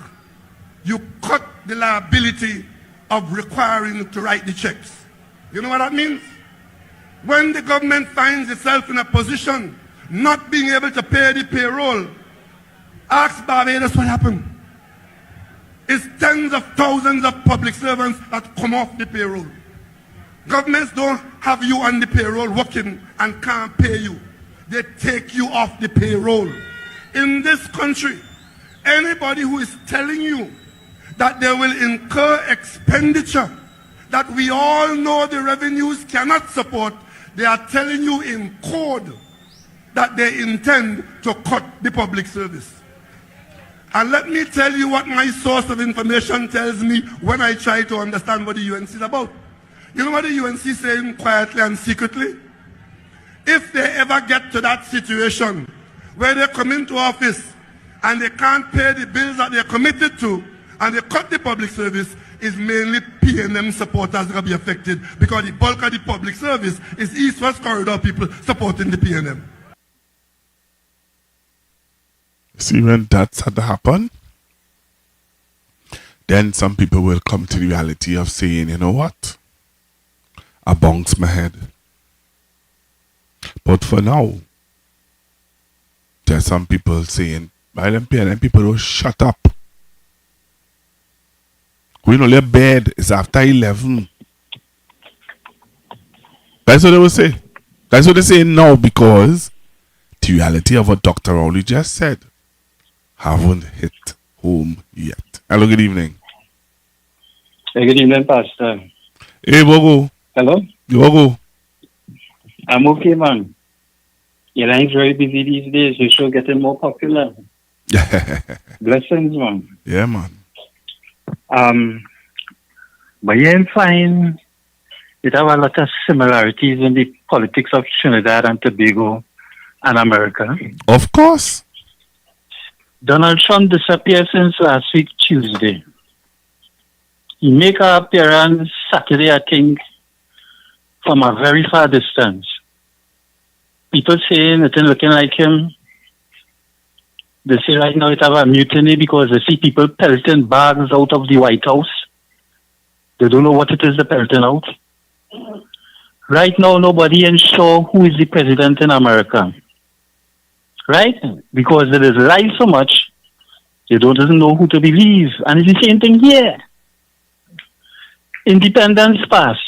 you cut the liability of requiring to write the checks. You know what that means? When the government finds itself in a position not being able to pay the payroll, ask Barbados what happened. It's tens of thousands of public servants that come off the payroll. Governments don't have you on the payroll working and can't pay you. They take you off the payroll. In this country, anybody who is telling you that they will incur expenditure that we all know the revenues cannot support, they are telling you in code that they intend to cut the public service. And let me tell you what my source of information tells me when I try to understand what the UNC is about. You know what the UNC is saying quietly and secretly? If they ever get to that situation where they come into office and they can't pay the bills that they're committed to, and they cut the public service, is mainly PNM supporters that will be affected, because the bulk of the public service is East-West Corridor people supporting the PNM. See, when that's had to happen, then some people will come to the reality of saying, you know what? I bounce my head. But for now, there's some people saying, by them pay them people don't shut up. Going on their bed is after 11. That's what they will say. That's what they say now because the reality of what Dr. Rowley just said haven't hit home yet. Hello, good evening. Hey, good evening, Pastor. Hey, Bogo. Hello? Bogo. I'm okay, man. Your line's very busy these days. Your show getting more popular. Blessings, man. Yeah, man. But you'll find it have a lot of similarities in the politics of Trinidad and Tobago and America. Of course. Donald Trump disappeared since last week, Tuesday. He make an appearance Saturday, I think, from a very far distance. People saying it ain't looking like him. They say right now it have a mutiny because they see people pelting bags out of the White House. They don't know what it is they're pelting out. Right now, nobody is sure who is the president in America. Right? Because there is lies so much, they don't even know who to believe. And it's the same thing here. Independence passed.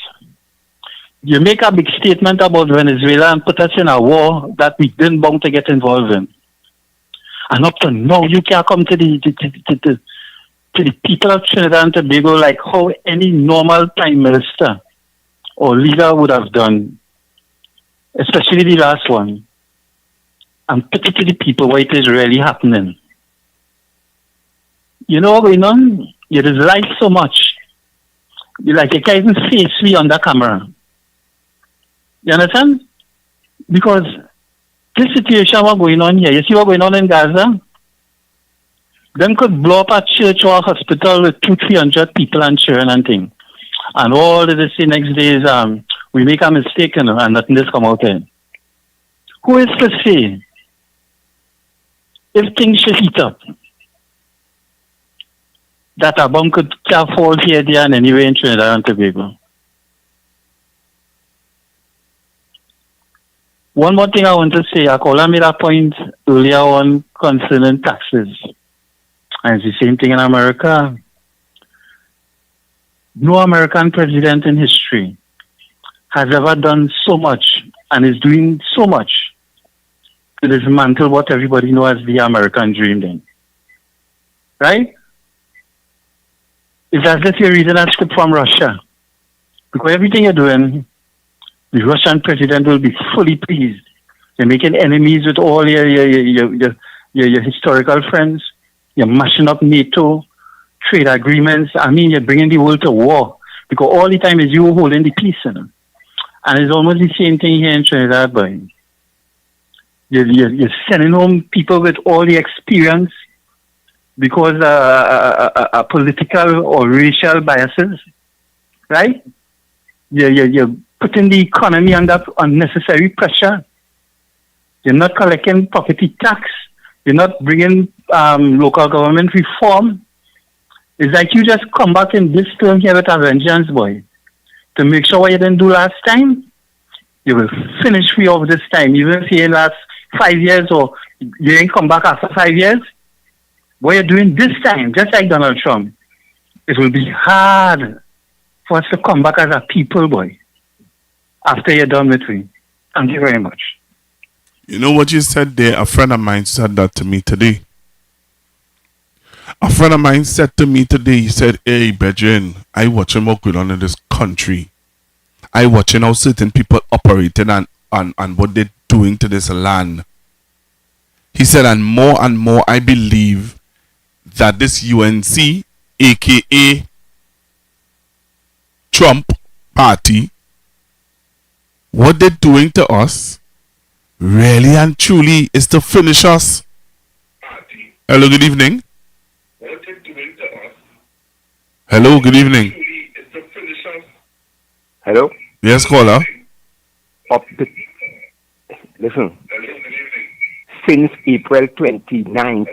You make a big statement about Venezuela and put us in a war that we didn't bound to get involved in. And up to now, you can't come to the people of Trinidad and Tobago like how any normal prime minister or leader would have done, especially the last one, and put it to the people what it is really happening. You know what's going on? You just lie so much. You can't even face me on the camera. You understand? Because this situation what's going on here, you see what's going on in Gaza? Them could blow up a church or a hospital with 200-300 people and children and things. And all they say next day is we make a mistake and nothing just come out there. Who is to say if things should heat up that a bomb could fall here, there, and anywhere in Trinidad and Tobago? One more thing I want to say, Akola made a point earlier on concerning taxes. And it's the same thing in America. No American president in history has ever done so much and is doing so much to dismantle what everybody knows as the American dream then. Right? It's as if you're reading a script from Russia. Because everything you're doing, the Russian president will be fully pleased. You're making enemies with all your historical friends. You're mashing up NATO, trade agreements. I mean, you're bringing the world to war. Because all the time is you holding the peace. You know? And it's almost the same thing here in Trinidad, boy. You're sending home people with all the experience because political or racial biases, right? You're putting the economy under unnecessary pressure. You're not collecting property tax. You're not bringing local government reform. It's like you just come back in this term here with a vengeance, boy, to make sure what you didn't do last time, you will finish free of this time. Even if you last 5 years or you ain't come back after 5 years, what you're doing this time, just like Donald Trump, it will be hard for us to come back as a people, boy, after you're done with me. Thank you very much. You know what you said there? A friend of mine said that to me today. A friend of mine said to me today, he said, hey, Bedrin, I watching what's going on in this country. I watching how certain people operating and what they're doing to this land. He said, and more I believe that this UNC, aka Trump party, what they're doing to us really and truly is to finish us. Hello, good evening. Hello, good evening. Hello? Yes, caller. Listen. Since April 29th.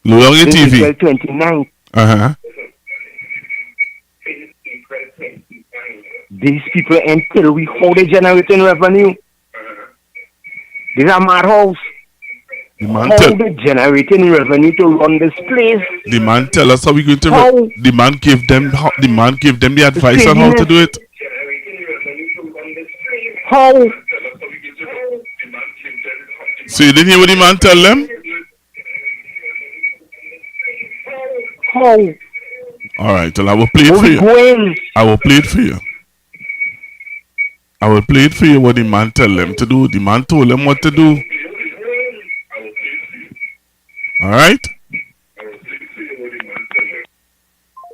Load on your TV. April 29th. Uh-huh. These people ain't tell we how they generating revenue. These are madhouse. The man how they generating revenue to run this place. The man tell us how we going to. The man give them. The man give them the advice on how to do it. How? So you didn't hear what the man tell them? How? All right, well, I will play it for you. I will play it for you. I will play it for you what the man tell them to do. The man told them what to do. All right?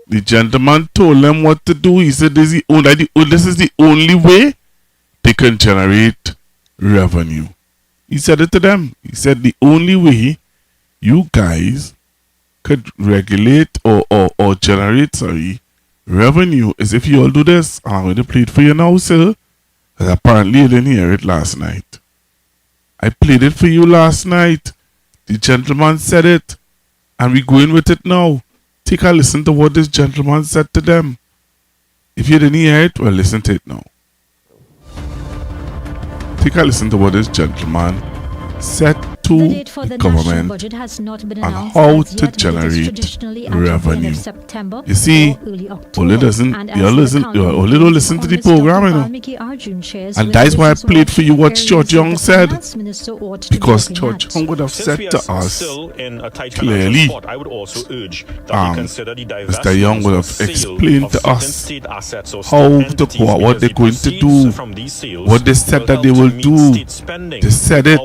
The gentleman told them what to do. He said this is the only way they can generate revenue. He said it to them. He said the only way you guys could regulate or generate revenue is if you all do this. I'm going to play it for you now, sir. Because apparently you didn't hear it last night. I played it for you last night. The gentleman said it. And we're going with it now. Take a listen to what this gentleman said to them. If you didn't hear it, well, listen to it now. Take a listen to what this gentleman said to the government on how to generate revenue. You see, Ole don't listen to the program, you know. And that's why I played for you what George Young said. Because George Young would have said to us clearly, Mr. Young would have explained to us how to go, what they're going to do, what they said that they will do. They said it.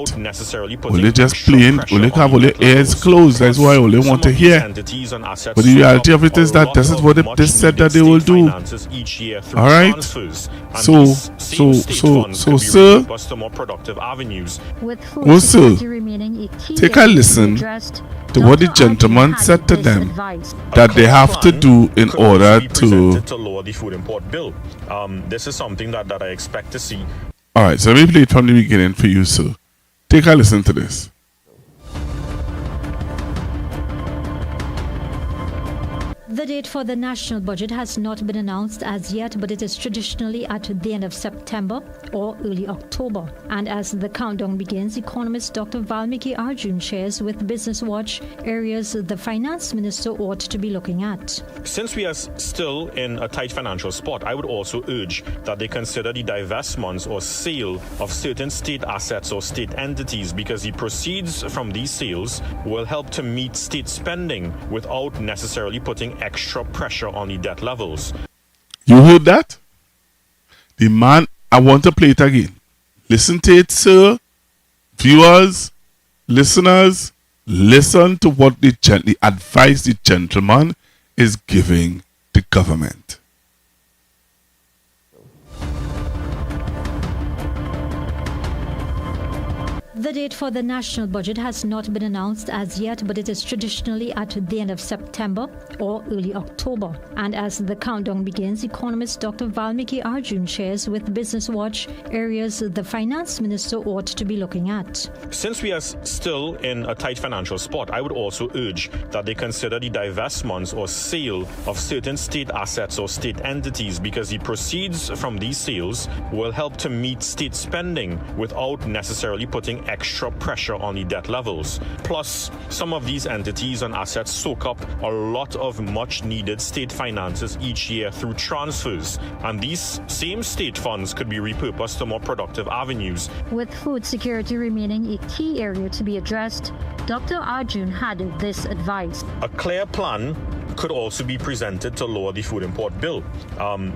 Ole just playing, Ole have Ole ears closed. That's why Ole want to hear. But the reality of it is that this is what they said that they will do. Alright? So, sir. Oh, sir. Take a listen to what the gentleman said to them that they have to do in order to lower the food import bill. This is something that I expect to see. Alright, so let me play it from the beginning for you, sir. Take a listen to this. The date for the national budget has not been announced as yet, but it is traditionally at the end of September or early October. And as the countdown begins, economist Dr. Valmiki Arjun shares with Business Watch areas the finance minister ought to be looking at. Since we are still in a tight financial spot, I would also urge that they consider the divestments or sale of certain state assets or state entities, because the proceeds from these sales will help to meet state spending without necessarily putting extra pressure on the debt levels. You heard that? The man, I want to play it again. Listen to it, sir. Viewers, listeners, listen to what the advice the gentleman is giving the government. The date for the national budget has not been announced as yet, but it is traditionally at the end of September or early October. And as the countdown begins, economist Dr. Valmiki Arjun shares with Business Watch areas the finance minister ought to be looking at. Since we are still in a tight financial spot, I would also urge that they consider the divestments or sale of certain state assets or state entities, because the proceeds from these sales will help to meet state spending without necessarily putting extra pressure on the debt levels. Plus, some of these entities and assets soak up a lot of much needed state finances each year through transfers, and these same state funds could be repurposed to more productive avenues. With food security remaining a key area to be addressed, Dr. Arjun had this advice. A clear plan could also be presented to lower the food import bill.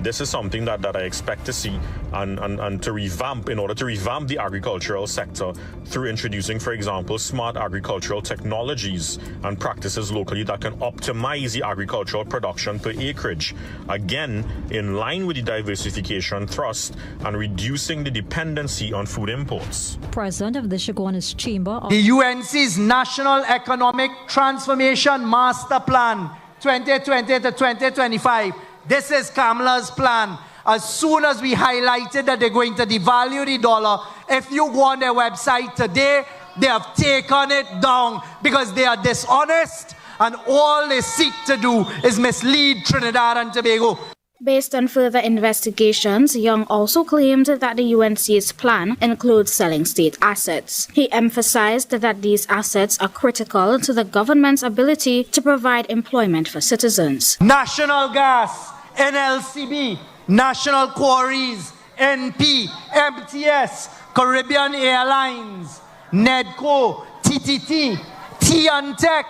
This is something that I expect to see and to revamp, in order to revamp the agricultural sector through introducing, for example, smart agricultural technologies and practices locally that can optimize the agricultural production per acreage. Again, in line with the diversification thrust and reducing the dependency on food imports. President of the Chaguanas Chamber. The UNC's National Economic Transformation Master Plan 2020 to 2025. This is Kamala's plan. As soon as we highlighted that they're going to devalue the dollar, if you go on their website today, they have taken it down because they are dishonest and all they seek to do is mislead Trinidad and Tobago. Based on further investigations, Young also claimed that the UNC's plan includes selling state assets. He emphasized that these assets are critical to the government's ability to provide employment for citizens. National Gas, NLCB, National Quarries, NP, MTS, Caribbean Airlines, NEDCO, TTT, T&Tech,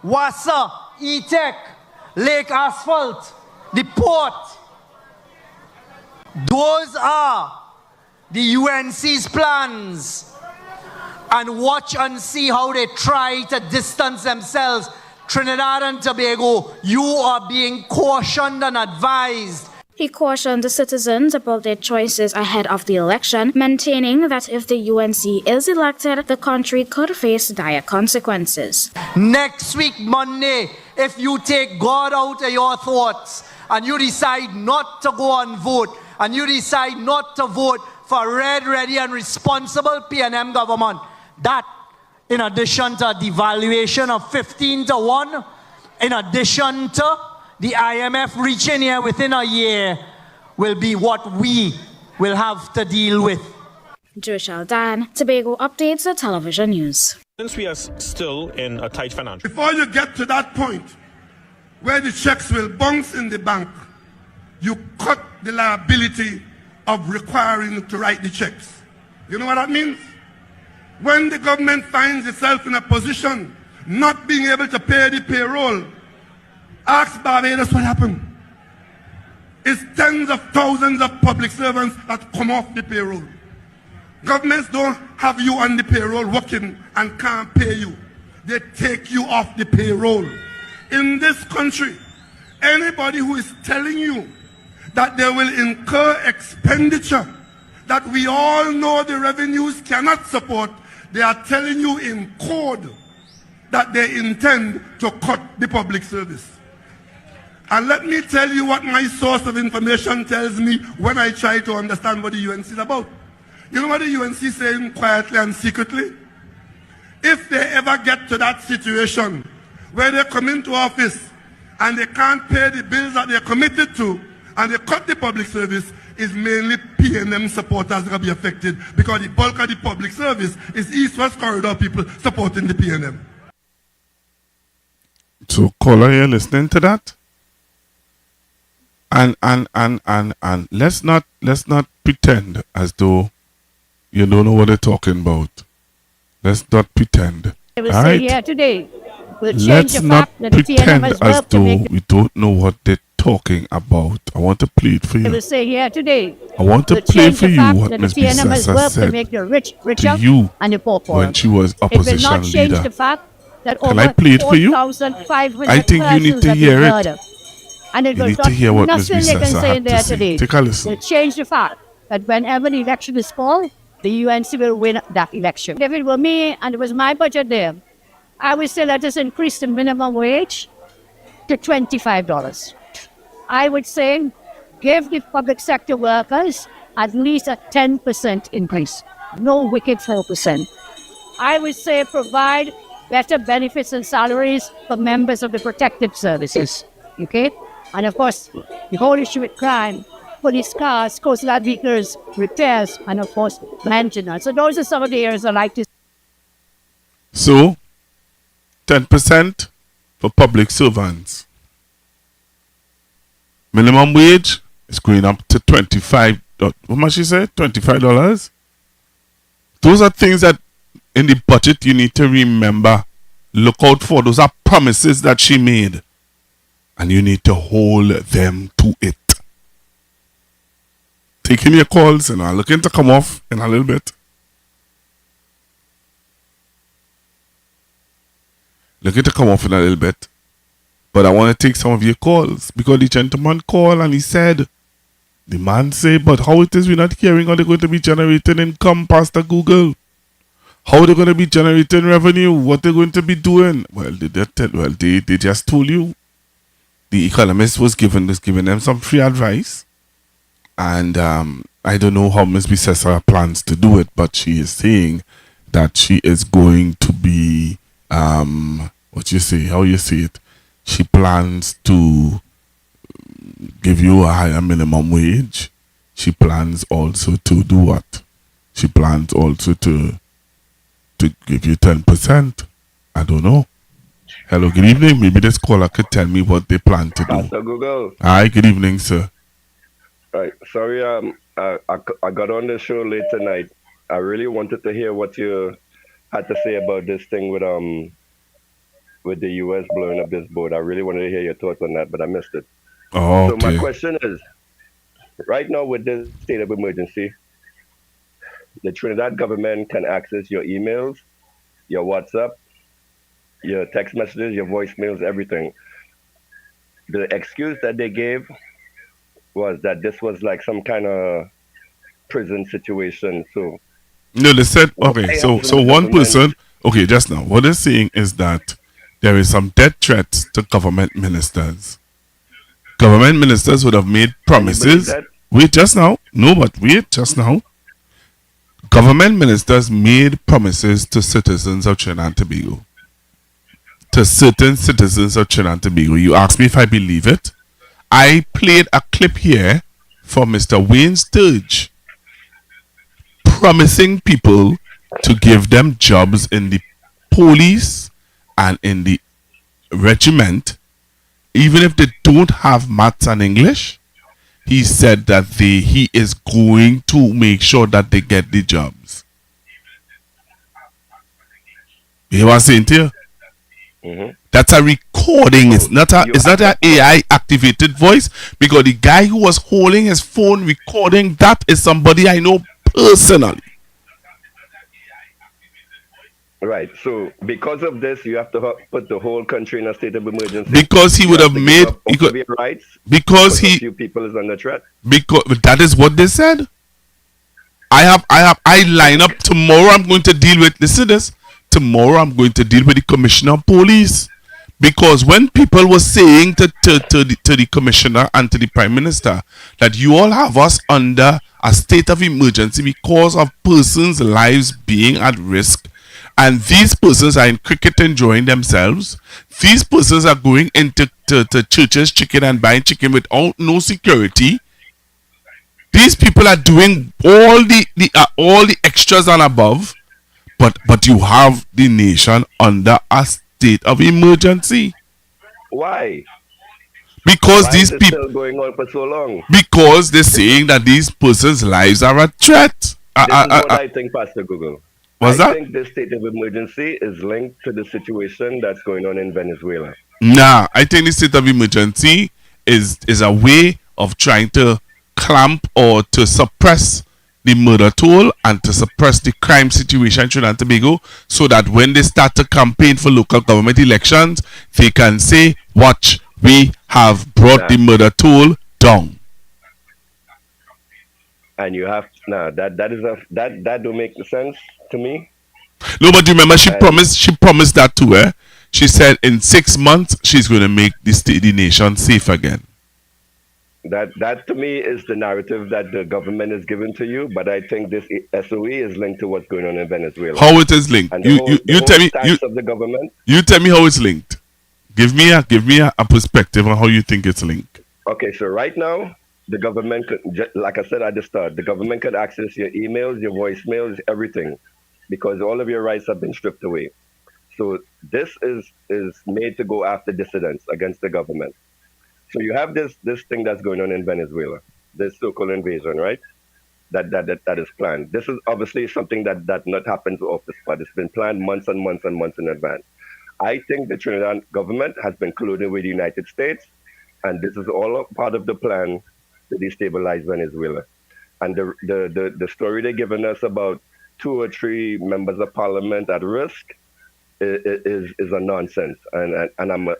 WASA, E-Tech, Lake Asphalt, the port. Those are the UNC's plans. And watch and see how they try to distance themselves. Trinidad and Tobago, you are being cautioned and advised. He cautioned the citizens about their choices ahead of the election, maintaining that if the UNC is elected, the country could face dire consequences. Next week, Monday, if you take God out of your thoughts and you decide not to go and vote, and you decide not to vote for red, ready, and responsible PNM government, that, in addition to a devaluation of 15-1, in addition to the IMF reaching here within a year, will be what we will have to deal with. Joshua Dan, Tobago Updates, Television News. Since we are still in a tight financial... Before you get to that point where the checks will bounce in the bank, you cut the liability of requiring to write the checks. You know what that means? When the government finds itself in a position not being able to pay the payroll, ask Barbados what happened. It's tens of thousands of public servants that come off the payroll. Governments don't have you on the payroll working and can't pay you. They take you off the payroll. In this country, anybody who is telling you that they will incur expenditure that we all know the revenues cannot support, they are telling you in code that they intend to cut the public service. And let me tell you what my source of information tells me when I try to understand what the UNC is about. You know what the UNC is saying quietly and secretly? If they ever get to that situation where they come into office and they can't pay the bills that they're committed to, and they cut the public service, is mainly PNM supporters that will be affected, because the bulk of the public service is East-West Corridor people supporting the PNM. So, caller, you're listening to that? And let's not pretend as though you don't know what they're talking about. Let's not pretend. I will all say right? here today, we'll change Let's the not fact that the TNM pretend has as worked to though make we don't know what they're talking about. I want to play it for I you. will say here today, I want to we'll play change for the you fact what that Ms. the TNM has Bissessa worked to said make the rich richer to you and the poor poorer. when she was It will opposition not change leader. the fact that Can over I play it for you? 4,500 I think you need persons to have hear been it. murdered. And it You will need to not hear what Ms. nothing they can Bissessa say had in to there say. today. Take a listen. Will change the fact that whenever the election is called, the UNC will win that election. If it were me and it was my budget there, I would say let us increase the minimum wage to $25. I would say give the public sector workers at least a 10% increase. No wicked 4%. I would say provide better benefits and salaries for members of the protective services. Okay? And of course, the whole issue with crime, police cars, coast guard vehicles, repairs, and of course, maintenance. So those are some of the areas I like to. So, 10% for public servants. Minimum wage is going up to $25. What much she said? $25? Those are things that in the budget you need to remember. Look out for. Those are promises that she made. And you need to hold them to it. Taking your calls, and I'm looking to come off in a little bit. Looking to come off in a little bit. But I want to take some of your calls. Because the gentleman called and he said, the man say, but how it is we're not hearing how they're going to be generating income, Pastor Google? How they're going to be generating revenue? What they're going to be doing? Well, they just told you. The Economist was giving them some free advice. And I don't know how Ms. Bissessa plans to do it, but she is saying that she is going to be, what you say, how you say it? She plans to give you a higher minimum wage, she plans also to do what? She plans also to give you 10%. I don't know. Hello, good evening. Maybe this caller could tell me what they plan to do. Pastor Google. Hi, good evening, sir. Right. Sorry, I got on the show late tonight. I really wanted to hear what you had to say about this thing with the U.S. blowing up this boat. I really wanted to hear your thoughts on that, but I missed it. Oh, okay. So my question is, right now with this state of emergency, the Trinidad government can access your emails, your WhatsApp, your text messages, your voicemails, everything. The excuse that they gave was that this was like some kind of prison situation. So no, they said okay. So one person. Okay, just now, what they're saying is that there is some death threats to government ministers. Government ministers would have made promises. Wait, just now. No, but wait, just now. Government ministers made promises to citizens of Trinidad and Tobago. To certain citizens of Trinidad and Tobago. You asked me if I believe it. I played a clip here for Mr. Wayne Sturge promising people to give them jobs in the police and in the regiment, even if they don't have maths and English. He said that he is going to make sure that they get the jobs. You hear what I'm saying to you? Mm-hmm. That's a recording. It's not an AI activated voice, because the guy who was holding his phone recording that is somebody I know personally. Right. So because of this, you have to put the whole country in a state of emergency. Because he would have made rights. Because a few people is under threat. Because that is what they said. I line up tomorrow. I'm going to deal with. Listen to this. Tomorrow I'm going to deal with the commissioner of police, because when people were saying to the commissioner and to the prime minister that you all have us under a state of emergency because of persons' lives being at risk, and these persons are in cricket enjoying themselves, these persons are going into to churches chicken and buying chicken without no security. These people are doing all the extras and above. But you have the nation under a state of emergency. Why? Because Why these is it people still going on for so long? Because they're saying that these persons' lives are a threat. This is what I think, Pastor Google. What's I that? think this state of emergency is linked to the situation that's going on in Venezuela. Nah, I think the state of emergency is a way of trying to clamp or to suppress the murder toll and to suppress the crime situation in Trinidad and Tobago, so that when they start to campaign for local government elections, they can say, watch, we have brought the murder toll down. And you have that don't make sense to me. No, but you remember she promised that to her. She said in 6 months she's going to make the nation safe again. That to me is the narrative that the government is giving to you, but I think this SOE is linked to what's going on in Venezuela. How it is linked? And You tell me. of the government. You tell me how it's linked. Give me a perspective on how you think it's linked. Okay, so right now the government could, like I said at the start, the government could access your emails, your voicemails, everything, because all of your rights have been stripped away. So this is made to go after dissidents against the government. So you have this thing that's going on in Venezuela, this so-called invasion, right? That is planned. This is obviously something that not happens off the spot. It's been planned months and months and months in advance. I think the Trinidad government has been colluding with the United States, and this is all part of the plan to destabilize Venezuela. And the story they're giving us about 2 or 3 members of parliament at risk is a nonsense, and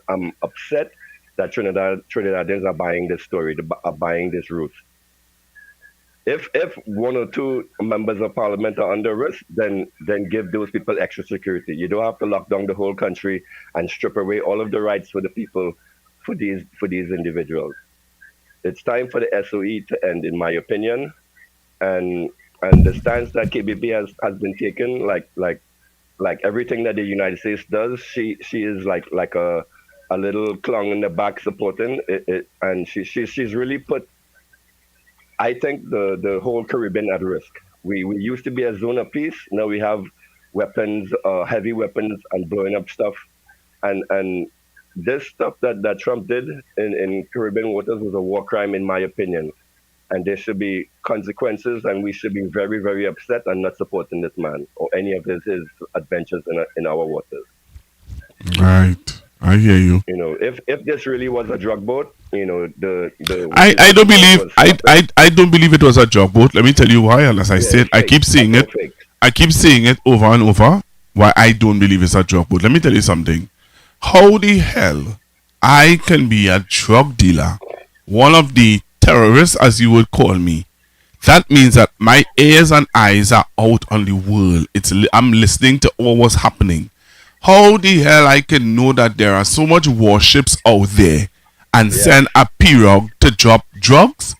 I'm upset that Trinidadians are buying this story, are buying this ruse. If 1 or 2 members of parliament are under risk, then give those people extra security. You don't have to lock down the whole country and strip away all of the rights for the people, for these individuals. It's time for the SOE to end, in my opinion, and the stance that KBP has been taken, like everything that the United States does, she is like a little clown in the back supporting it, and she's really put, I think, the whole Caribbean at risk. We used to be a zone of peace. Now we have weapons, heavy weapons, and blowing up stuff, and this stuff that Trump did in Caribbean waters was a war crime, in my opinion. And there should be consequences, and we should be very, very upset and not supporting this man or any of his adventures in our waters. Right, I hear you. You know, if this really was a drug boat, you know, I don't believe I don't believe it was a drug boat. Let me tell you why. And as I said, I keep seeing it. I keep seeing it over and over. Why I don't believe it's a drug boat. Let me tell you something. How the hell I can be a drug dealer, one of the terrorists, as you would call me? That means that my ears and eyes are out on the world. I'm listening to all what's happening. How the hell I can know that there are so much warships out there and send a pirogue to drop drugs?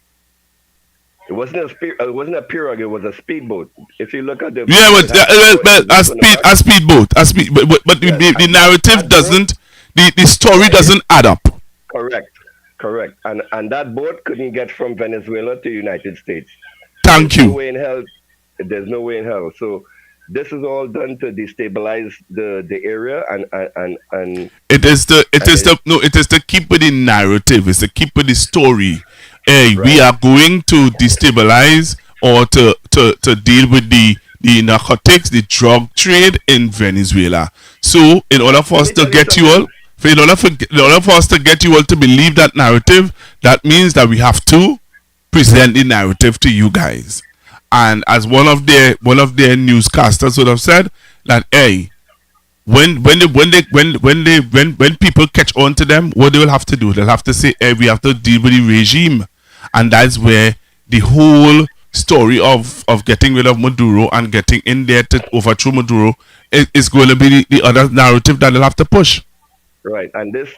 It wasn't a pirogue. It was a speedboat. If you look at the a speedboat, but the narrative doesn't, the story doesn't add up. Correct. And that boat couldn't get from Venezuela to the United States. Thank you. There's no way in hell. So this is all done to destabilize the area and it is to keep with the narrative. It's to keep with the story. Hey, we are going to destabilize or to deal with the narcotics, the drug trade in Venezuela. So in order for us to get you all, in order for us to get you all to believe that narrative, that means that we have to present the narrative to you guys. And as one of their newscasters would have said, that hey, when people catch on to them, what they will have to do, they'll have to say, hey, we have to deal with the regime. And that's where the whole story of getting rid of Maduro and getting in there to overthrow Maduro is going to be the other narrative that they'll have to push. Right, and this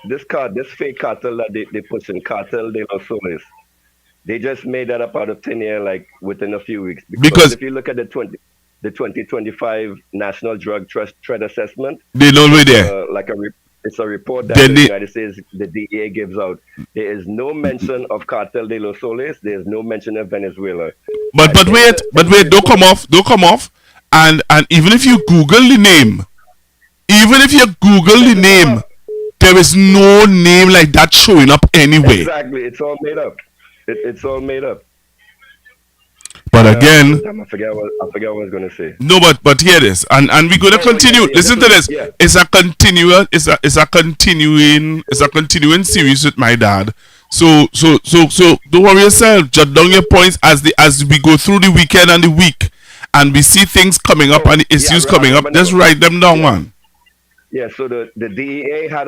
fake cartel that they push in, Cartel de los Soles, they just made that up out of thin air, like within a few weeks. Because if you look at the 2025 National Drug Threat Assessment, they know we're there. It's a report that the United States, the DEA gives out. There is no mention of Cartel de los Soles. There is no mention of Venezuela. But wait, don't come off. And even if you Google the name, there is no name like that showing up anywhere. Exactly, it's all made up. It's all made up. But again, I forget what I was going to say. No, but hear this, and we're going to continue. Listen to this. Yeah. It's a continuing series with my dad. So don't worry yourself. Jot down your points as we go through the weekend and the week, and we see things coming up and issues coming up. Just write them down, man. Yeah. So the DEA had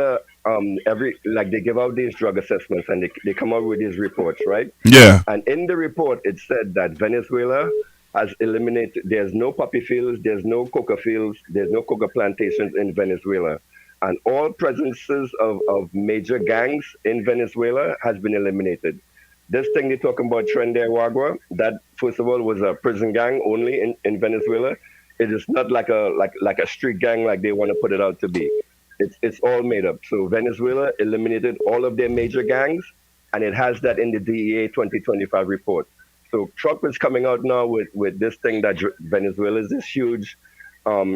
they give out these drug assessments and they come out with these reports, right? Yeah. And in the report, it said that Venezuela has eliminated, there's no poppy fields, there's no coca fields, there's no coca plantations in Venezuela. And all presences of major gangs in Venezuela has been eliminated. This thing they're talking about, Tren de Aragua, that first of all was a prison gang only in Venezuela. It is not like a street gang like they want to put it out to be. It's all made up. So Venezuela eliminated all of their major gangs, and it has that in the DEA 2025 report. So Trump is coming out now with this thing that Venezuela is this huge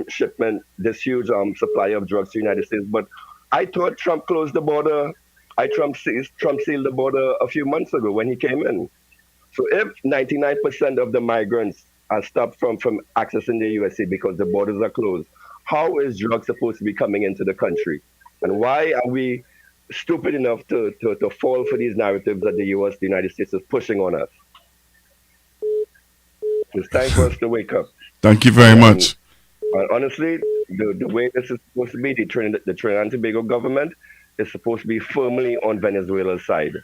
shipment, this huge supply of drugs to the United States. But I thought Trump closed the border. Trump sealed the border a few months ago when he came in. So if 99% of the migrants are stopped from accessing the USA because the borders are closed, how is drugs supposed to be coming into the country? And why are we stupid enough to fall for these narratives that the United States is pushing on us? It's time for us to wake up. Thank you very much. Honestly, the way this is supposed to be, the Trinidad and Tobago government is supposed to be firmly on Venezuela's side.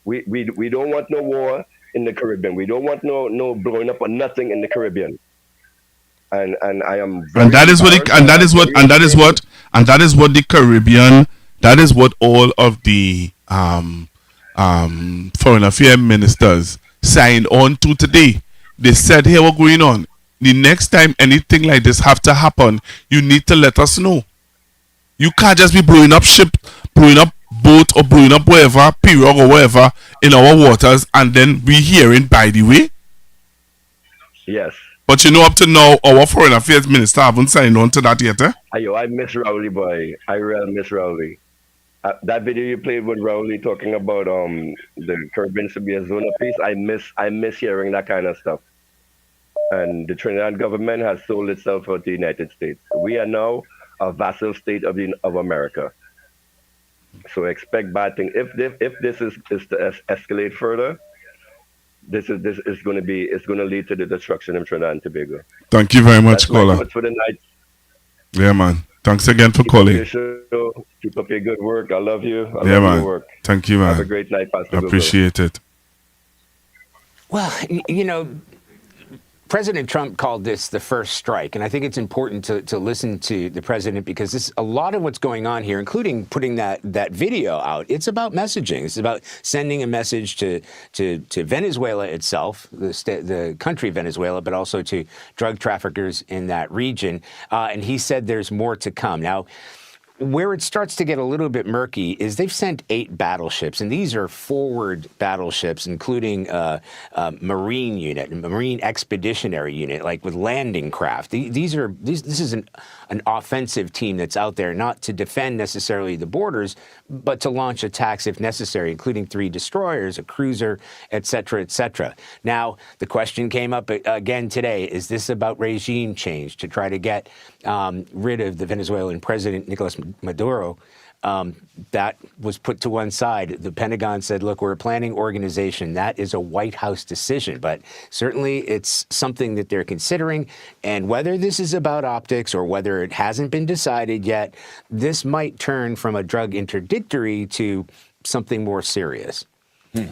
We don't want no war in the Caribbean. We don't want no blowing up or nothing in the Caribbean. And I am that is what the Caribbean, that is what all of the foreign affairs ministers signed on to today. They said, hey, what's going on? The next time anything like this have to happen, you need to let us know. You can't just be blowing up ship blowing up boat or blowing up whatever, pirogue or whatever in our waters, and then we hearing by the way. Yes. But up to now, our foreign affairs minister haven't signed on to that yet, eh? I miss Rowley, boy. I really miss Rowley. That video you played with Rowley talking about the Caribbean should be a zone of peace. I miss hearing that kind of stuff. And the Trinidad government has sold itself out to the United States. We are now a vassal state of America. So expect bad things. If this is to escalate further, this is going to lead to the destruction of Trinidad and Tobago. Thank you very much, caller. That's for the night. Yeah, man. Thanks again for calling. Keep up your good work. I love you. I love man. your work. Thank you, man. Have a great night, Pastor. Appreciate it. Well, President Trump called this the first strike, and I think it's important to listen to the president because a lot of what's going on here, including putting that video out, it's about messaging. It's about sending a message to Venezuela itself, the country Venezuela, but also to drug traffickers in that region. And he said there's more to come. Now, where it starts to get a little bit murky is they've sent 8 battleships, and these are forward battleships, including a marine unit, a marine expeditionary unit, like with landing craft. This is an offensive team that's out there, not to defend necessarily the borders, but to launch attacks if necessary, including 3 destroyers, a cruiser, et cetera, et cetera. Now, the question came up again today, is this about regime change to try to get rid of the Venezuelan president, Nicolas Maduro? That was put to one side. The Pentagon said, look, we're a planning organization. That is a White House decision. But certainly it's something that they're considering. And whether this is about optics or whether it hasn't been decided yet, this might turn from a drug interdictory to something more serious. You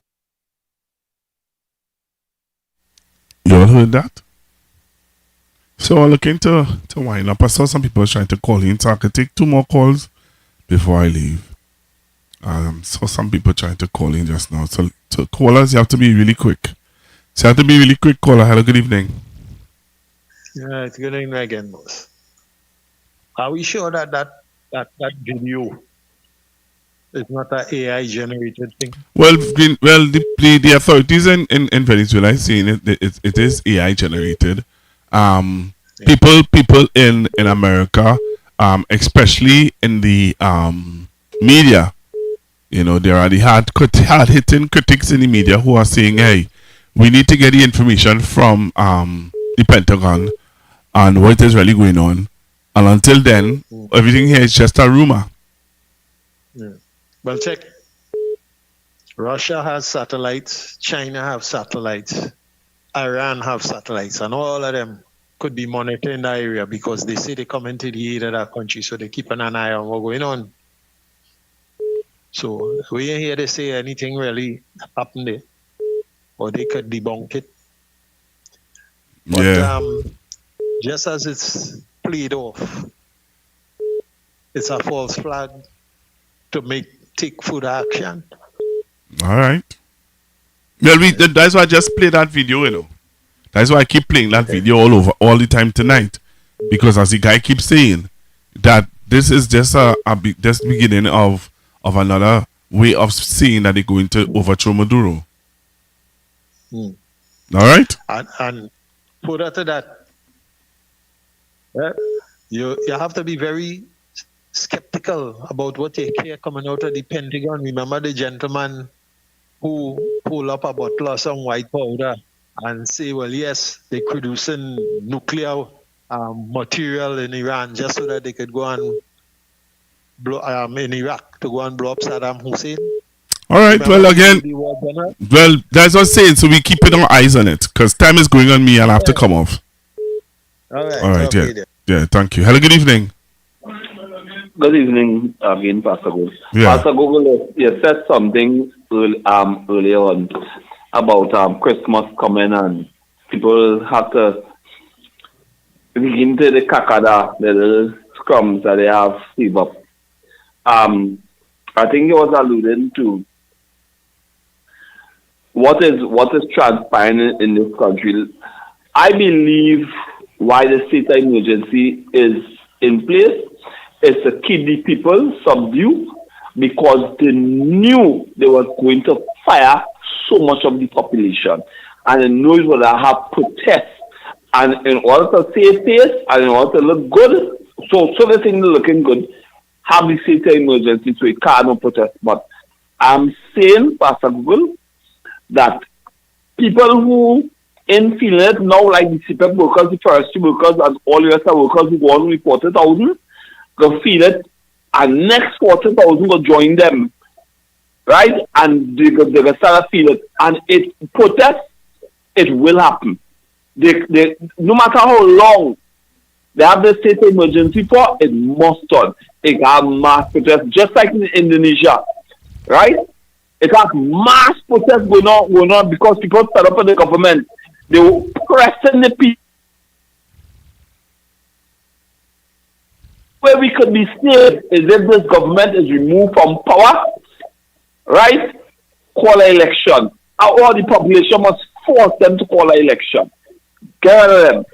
all heard that? So I'm looking to wind up. I saw some people trying to call in, so I could take 2 more calls before I leave. Saw some people trying to call in just now. So callers, you have to be really quick. So you have to be really quick, caller. Hello, good evening. Yeah, it's good evening again, boss. Are we sure that video is not an AI generated thing? Well, the authorities in Venezuela are saying it is AI generated. People in America, especially in the media, there are the hard-hitting critics in the media who are saying, hey, we need to get the information from the Pentagon on what is really going on. And until then, everything here is just a rumor. Yeah. Well, check. Russia has satellites, China have satellites, Iran have satellites, and all of them could be monitoring the area because they say they come into the aid of that country, so they keep an eye on what's going on. So we ain't here to say anything really happened there, or they could debunk it. But just as it's played off, it's a false flag to take further action. All right. Well, that's why I just played that video, That's why I keep playing that video all the time tonight. Because as the guy keeps saying, that this is just just beginning of another way of saying that they're going to overthrow Maduro. All right? And further to that, you have to be very skeptical about what you hear coming out of the Pentagon. Remember the gentleman who pulled up a bottle of some white powder and say, well, yes, they're producing nuclear material in Iran just so that they could go and blow in Iraq to go and blow up Saddam Hussein. All right. Well, again, that's what I'm saying. So we keep our eyes on it because time is going on me and I have to come off. All right. All right. Yeah. Yeah. Thank you. Hello. Good evening. Good evening again, Pastor Google. Yeah. Pastor Google, you said something earlier on about Christmas coming and people have to begin to the kakada, the little scrums that they have sleeve up. I think it was alluding to what is transpiring in this country. I believe why the state of emergency is in place is to keep the people subdued because they knew they were going to fire so much of the population. And they knew it would have protests. And in order to save face and in order to look good, so the thing looking good, have the state of emergency so it can't protest. But I'm saying, Pastor Google, that people who in feeling it now, like the CPEP workers, the forestry workers, and all the rest of workers who want to report 40,000, go feel it, and next 40,000 will join them, right? And they will start to feel it. And it protest, it will happen. They, no matter how long they have the state of emergency for, it must turn. It have mass protest, just like in Indonesia, right? It has mass protest going on because people fed up with the government. They were pressing the people. Where we could be saved is if this government is removed from power, right? Call an election. Or the population must force them to call an election. Get rid of them.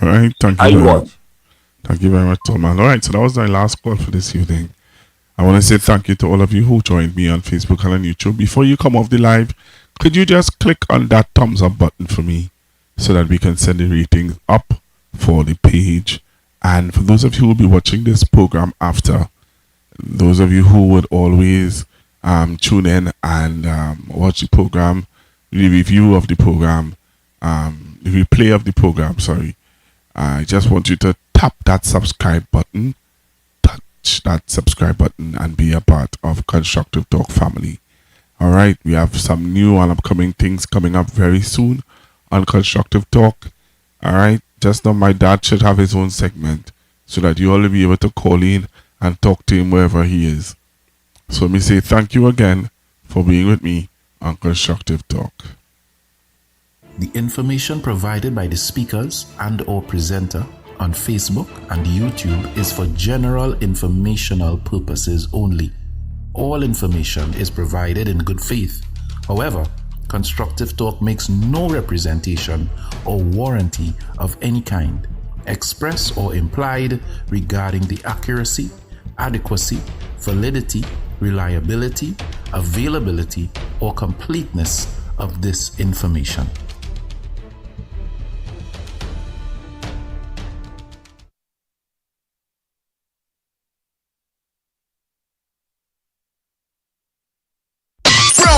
All right, thank you very much. Thank you very much, Tolman. All right, so that was my last call for this evening. I want to say thank you to all of you who joined me on Facebook and on YouTube. Before you come off the live, could you just click on that thumbs up button for me so that we can send the ratings up for the page? And for those of you who will be watching this program after, those of you who would always tune in and watch the program, the review of the program, the replay of the program, sorry, I just want you to tap that subscribe button, touch that subscribe button, and be a part of Constructive Talk family. All right, we have some new and upcoming things coming up very soon on Constructive Talk. All right, just know my dad should have his own segment so that you all will be able to call in and talk to him wherever he is. So let me say thank you again for being with me on Constructive Talk. The information provided by the speakers and or presenter on Facebook and YouTube is for general informational purposes only. All information is provided in good faith. However, Constructive Talk makes no representation or warranty of any kind, express or implied, regarding the accuracy, adequacy, validity, reliability, availability, or completeness of this information.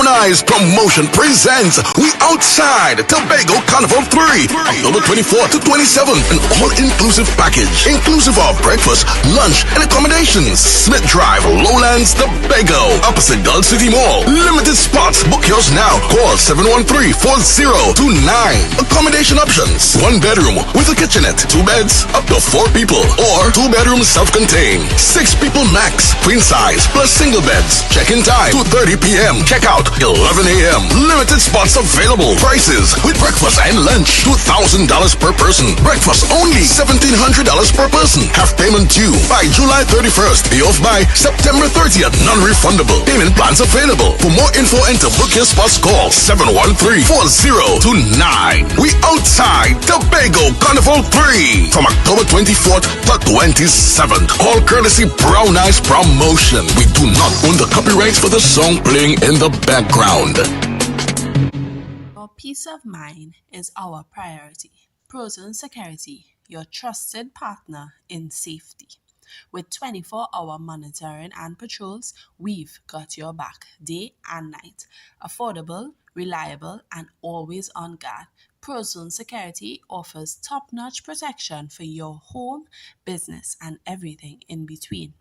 Eyes Promotion presents We Outside Tobago Carnival 3, October 24th to 27th, an all-inclusive package, inclusive of breakfast, lunch, and accommodations. Smith Drive, Lowlands, Tobago, opposite Gulf City Mall. Limited spots. Book yours now. Call 713-4029. Accommodation options: 1 bedroom with a kitchenette, 2 beds, up to 4 people, or 2 bedrooms self-contained, 6 people max, queen size, plus single beds. Check-in time 2:30 p.m. Check out 11 a.m. Limited spots available. Prices with breakfast and lunch: $2,000 per person. Breakfast only $1,700 per person. Half payment due by July 31st. Pay off by September 30th. Non-refundable. Payment plans available. For more info and to book your spots, call 713-4029. We Outside Tobago Carnival 3 from October 24th to 27th. All courtesy Brown Eyes Promotion. We do not own the copyrights for the song playing in the background. Our peace of mind is our priority. Promotional Security, your trusted partner in safety. With 24-hour monitoring and patrols, we've got your back day and night. Affordable, reliable, and always on guard. Promotional Security offers top-notch protection for your home, business, and everything in between.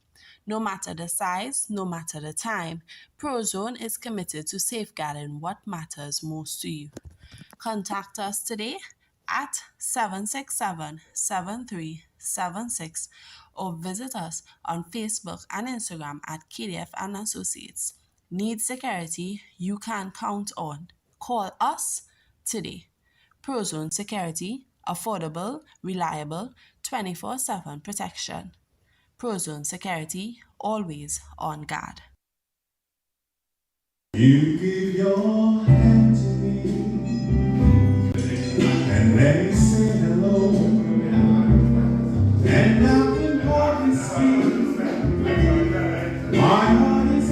No matter the size, no matter the time, Prozone is committed to safeguarding what matters most to you. Contact us today at 767-7376 or visit us on Facebook and Instagram at KDF and Associates. Need security you can count on? Call us today. Prozone Security, affordable, reliable, 24/7 protection. Prozone Security, always on guard. You give your hand to me, and let me say hello, and nothing more can speak. My heart is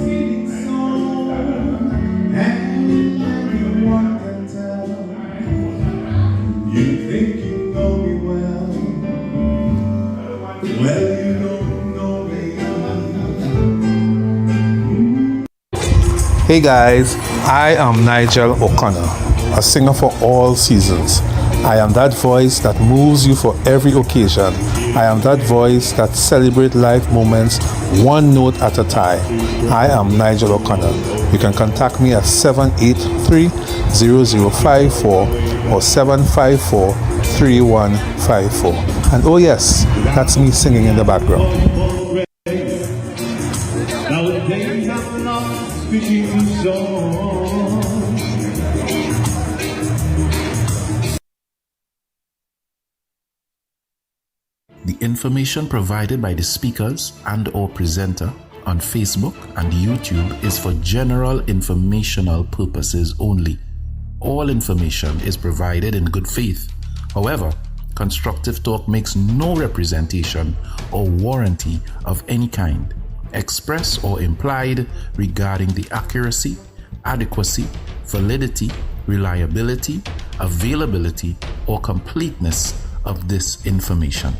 Hey guys, I am Nigel O'Connor, a singer for all seasons. I am that voice that moves you for every occasion. I am that voice that celebrates life moments one note at a time. I am Nigel O'Connor. You can contact me at 783-0054 or 754-3154. And oh yes, that's me singing in the background. The information provided by the speakers and or presenter on Facebook and YouTube is for general informational purposes only. All information is provided in good faith. However, Constructive Talk makes no representation or warranty of any kind, express or implied, regarding the accuracy, adequacy, validity, reliability, availability, or completeness of this information.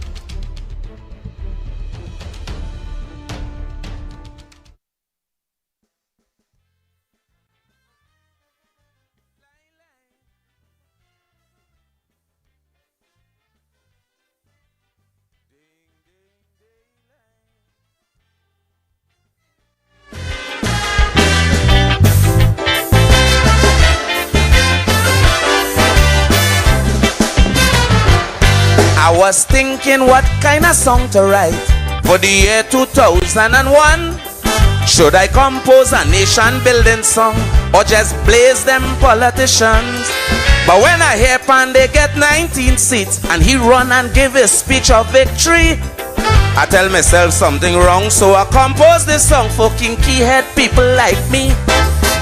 I was thinking what kind of song to write for the year 2001. Should I compose a nation building song or just blaze them politicians? But when I hear Pandey get 19 seats and he run and give a speech of victory, I tell myself something wrong, so I compose this song for kinky head people like me,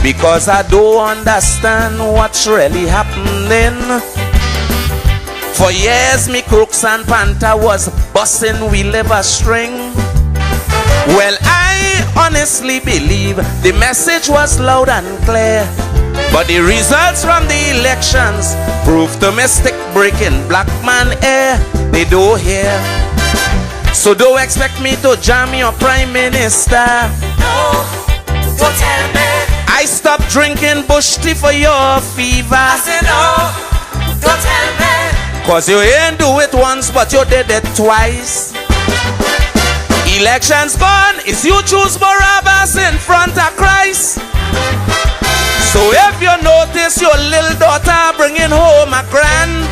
because I don't understand what's really happening. For years me crooks and panther was busting we liver string. Well, I honestly believe the message was loud and clear, but the results from the elections proved to me stick breaking black man air. They don't hear. So don't expect me to jam your prime minister. No, don't tell me. I stopped drinking bush tea for your fever. I said no, don't tell me. Cause you ain't do it once, but you did it twice. Elections gone, is you choose Barabbas in front of Christ. So if you notice your little daughter bringing home a grand,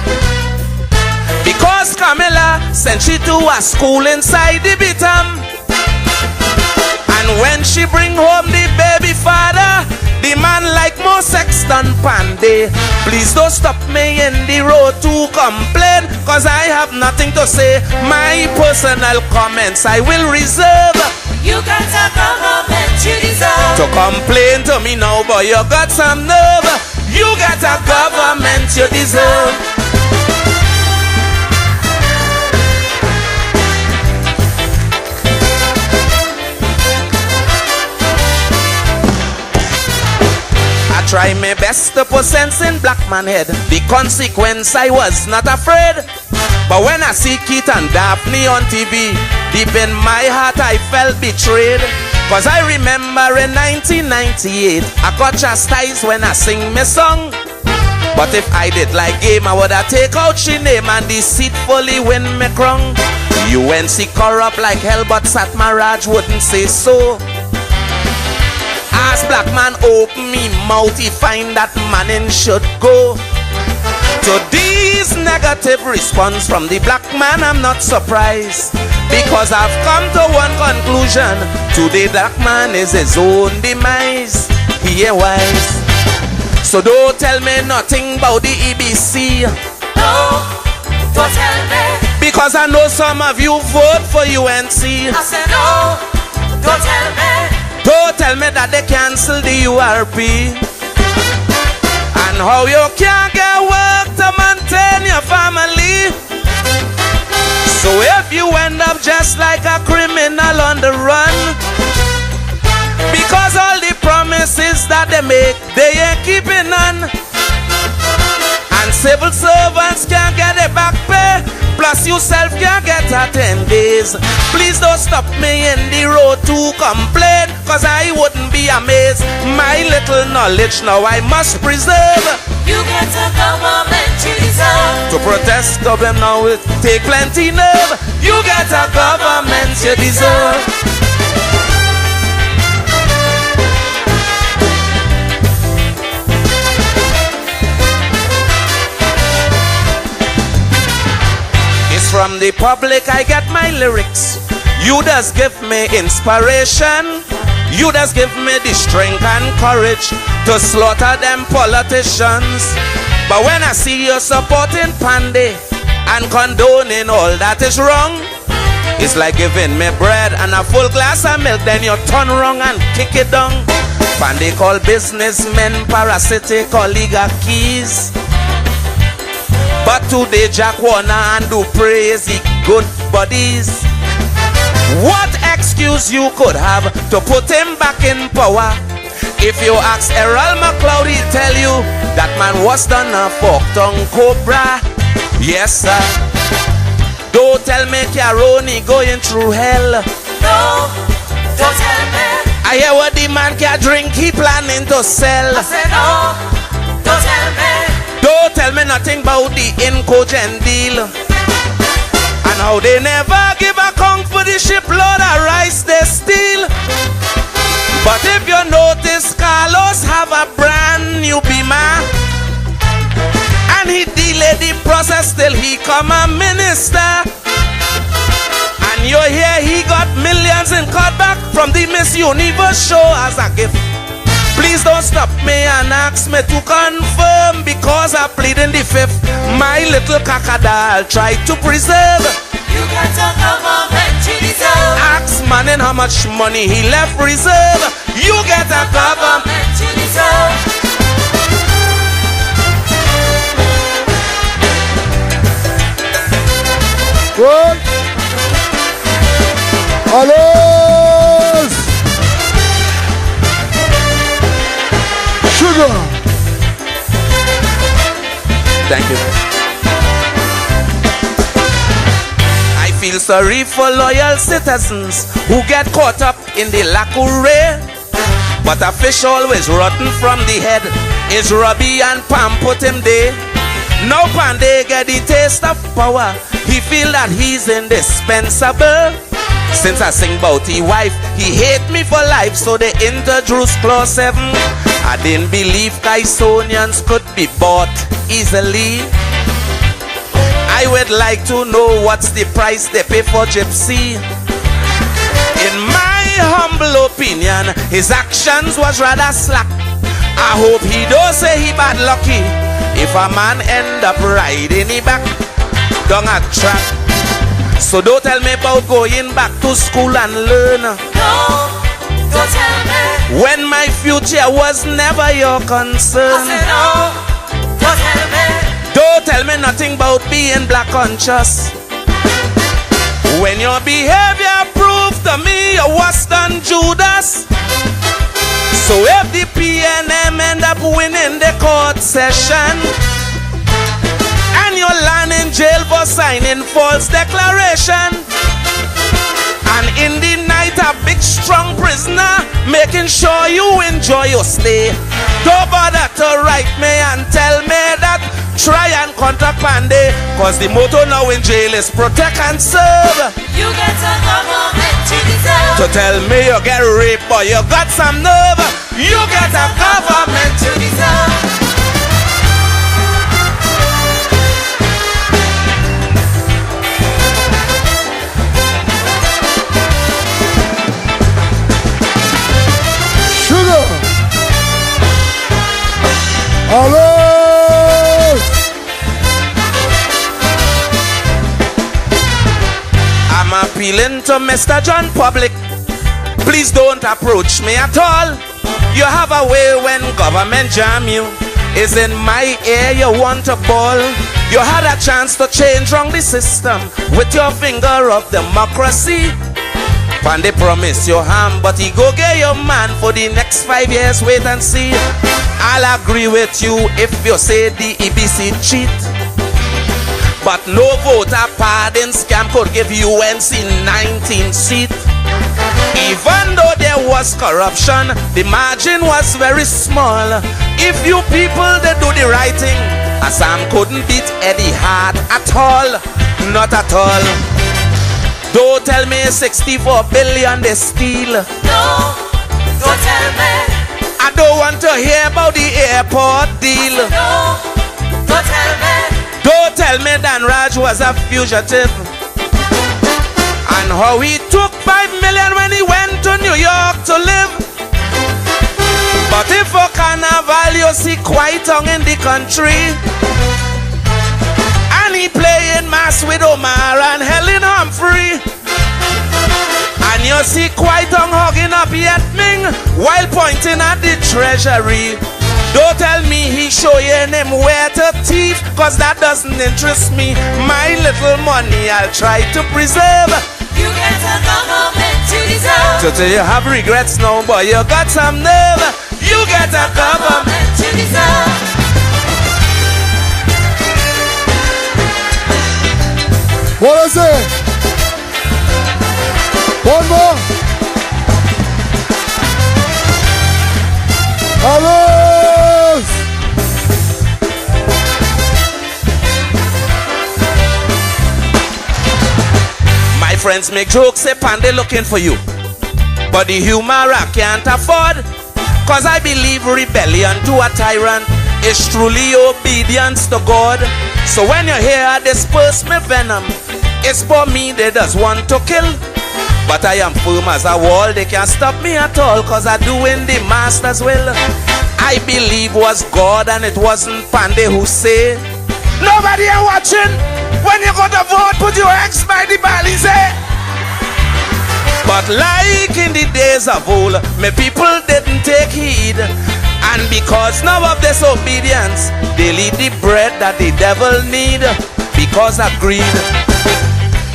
because Camilla sent she to a school inside the Bitam, and when she bring home the baby father, the man like more sex than Pandey. Please don't stop me in the road to complain, cause I have nothing to say. My personal comments I will reserve. You got a government you deserve. To complain to me now, boy, you got some nerve. You got a government you deserve. Try my best to put sense in black man head. The consequence I was not afraid. But when I see Keith and Daphne on TV, deep in my heart I felt betrayed. Cause I remember in 1998 I got chastised when I sing my song. But if I did like game, I woulda take out she name and deceitfully win me crown. UNC corrupt like hell, but Satma Raj wouldn't say so. As black man open me mouth, he find that manning should go. To these negative response from the black man, I'm not surprised, because I've come to one conclusion: today black man is his own demise. He ain't wise. So don't tell me nothing about the EBC. No, don't tell me, because I know some of you vote for UNC. I said no, don't tell me. Don't tell me that they cancel the URP, and how you can't get work to maintain your family. So if you end up just like a criminal on the run, because all the promises that they make, they ain't keeping none, and civil servants can't get a back pay, plus yourself can't get a 10 days. Please don't stop me in the road to complain, cause I wouldn't be amazed. My little knowledge now I must preserve. You get a government you deserve. To protest of them now it take plenty nerve. You get a government you deserve. It's from the public I get my lyrics. You just give me inspiration. You just give me the strength and courage to slaughter them politicians. But when I see you supporting Pandey and condoning all that is wrong, it's like giving me bread and a full glass of milk, then you turn wrong and kick it down. Pandey call businessmen parasitic oligarchies, but today Jack Warner and do praise the good buddies. What excuse you could have to put him back in power? If you ask Errol McLeod, he'll tell you that man was done a fork-tongue cobra. Yes, sir. Don't tell me Caroni going through hell. No, don't tell me. I hear what the man can drink, he planning to sell. I said no, don't tell me. Don't tell me nothing about the Incogen deal. And how they never give a conch for the shipload of rice they steal. But if you notice, Carlos have a brand new Beamer, and he delayed the process till he come a minister. And you hear he got millions in cutback from the Miss Universe show as a gift. Please don't stop me and ask me to confirm, because I plead in the fifth. My little cacada I'll try to preserve. You get a government you deserve. Ask Manning how much money he left reserve. You get a government you deserve. Good. Allos. Sugar. Thank you. I feel sorry for loyal citizens who get caught up in the lacquer. But a fish always rotten from the head. Is Robbie and Pam put him there? Now Pandey get the taste of power. He feel that he's indispensable. Since I sing about his wife, he hate me for life, so they introduced clause 7. I didn't believe Kaisonians could be bought easily. I would like to know what's the price they pay for Gypsy. In my humble opinion, his actions was rather slack. I hope he don't say he bad lucky if a man end up riding he back down a track. So don't tell me about going back to school and learn. No, don't tell me. When my future was never your concern. I said no, don't tell me. Don't tell me nothing about being black conscious. When your behavior proved to me you was done Judas. So if the PNM end up winning the court session, and you land in jail for signing false declaration, and in the night a big strong prisoner making sure you enjoy your stay, don't bother to write me and tell me that try and contact Pandey, cause the motto now in jail is protect and serve. You get a government you deserve. To tell me you get raped or you got some nerve, you get a government you deserve. Sugar. Allos. I'm appealing to Mr. John Public. Please don't approach me at all. You have a way when government jam you. Is in my ear you want to ball. You had a chance to change wrong the system with your finger of democracy. Pandey promise you harm, but he go get your man for the next 5 years. Wait and see. I'll agree with you if you say the EBC cheat. But no voter pardon scam could give UNC 19 seat. Even though there was corruption, the margin was very small. If you people they do the right thing, Assam couldn't beat Eddie Hart at all. Not at all. Don't tell me 64 billion they steal. No, don't tell me. I don't want to hear about the airport deal. No, don't tell me. Don't tell me Dan Raj was a fugitive. And how he took 5 million when he went to New York to live. But if for carnival you see quiet tongue in the country, and he playing mass with Omar and Helen Humphrey, and you see quiet tongue hugging up Yetming while pointing at the treasury. Don't tell me he showing him where to thief, cause that doesn't interest me. My little money I'll try to preserve. You get a government you deserve. So you have regrets now, but you got some nerve. You get a government you deserve. What is it? One more. Allos! My friends make jokes, say Pandey looking for you, but the humor I can't afford. Cause I believe rebellion to a tyrant is truly obedience to God. So when you hear disperse me venom, it's for me they just want to kill. But I am firm as a wall, they can't stop me at all, cause I'm doing the master's will. I believe was God and it wasn't Pandey who say, nobody are watching. When you go to vote, put your eggs by the balize. But like in the days of old, my people didn't take heed. And because now of disobedience, they'll eat the bread that the devil need because of greed.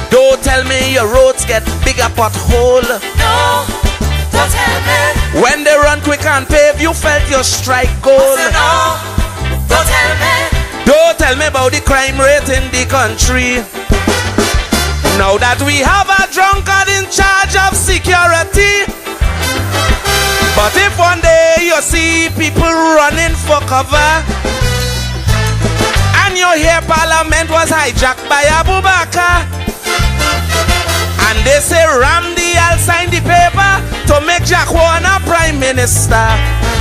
Don't tell me your roads get bigger pothole. No, don't tell me. When they run quick and pave, you felt your strike gold. No, don't tell me. Don't tell me about the crime rate in the country. Now that we have a drunkard in charge of security. But if one day you see people running for cover, and you hear Parliament was hijacked by Abubakar, and they say Ramdi I'll sign the paper to make Jack Warner Prime Minister,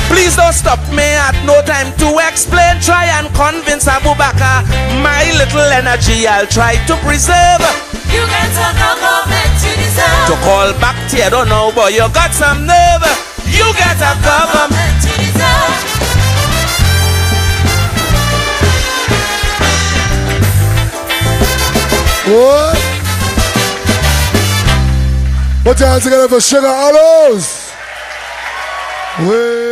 please don't stop me at no time to explain. Try and convince Abubakar. My little energy I'll try to preserve. You get a government you deserve. To call back to you don't know, but you got some nerve. You get a government you deserve. What? Put your hands together for Sugar Allos. Way.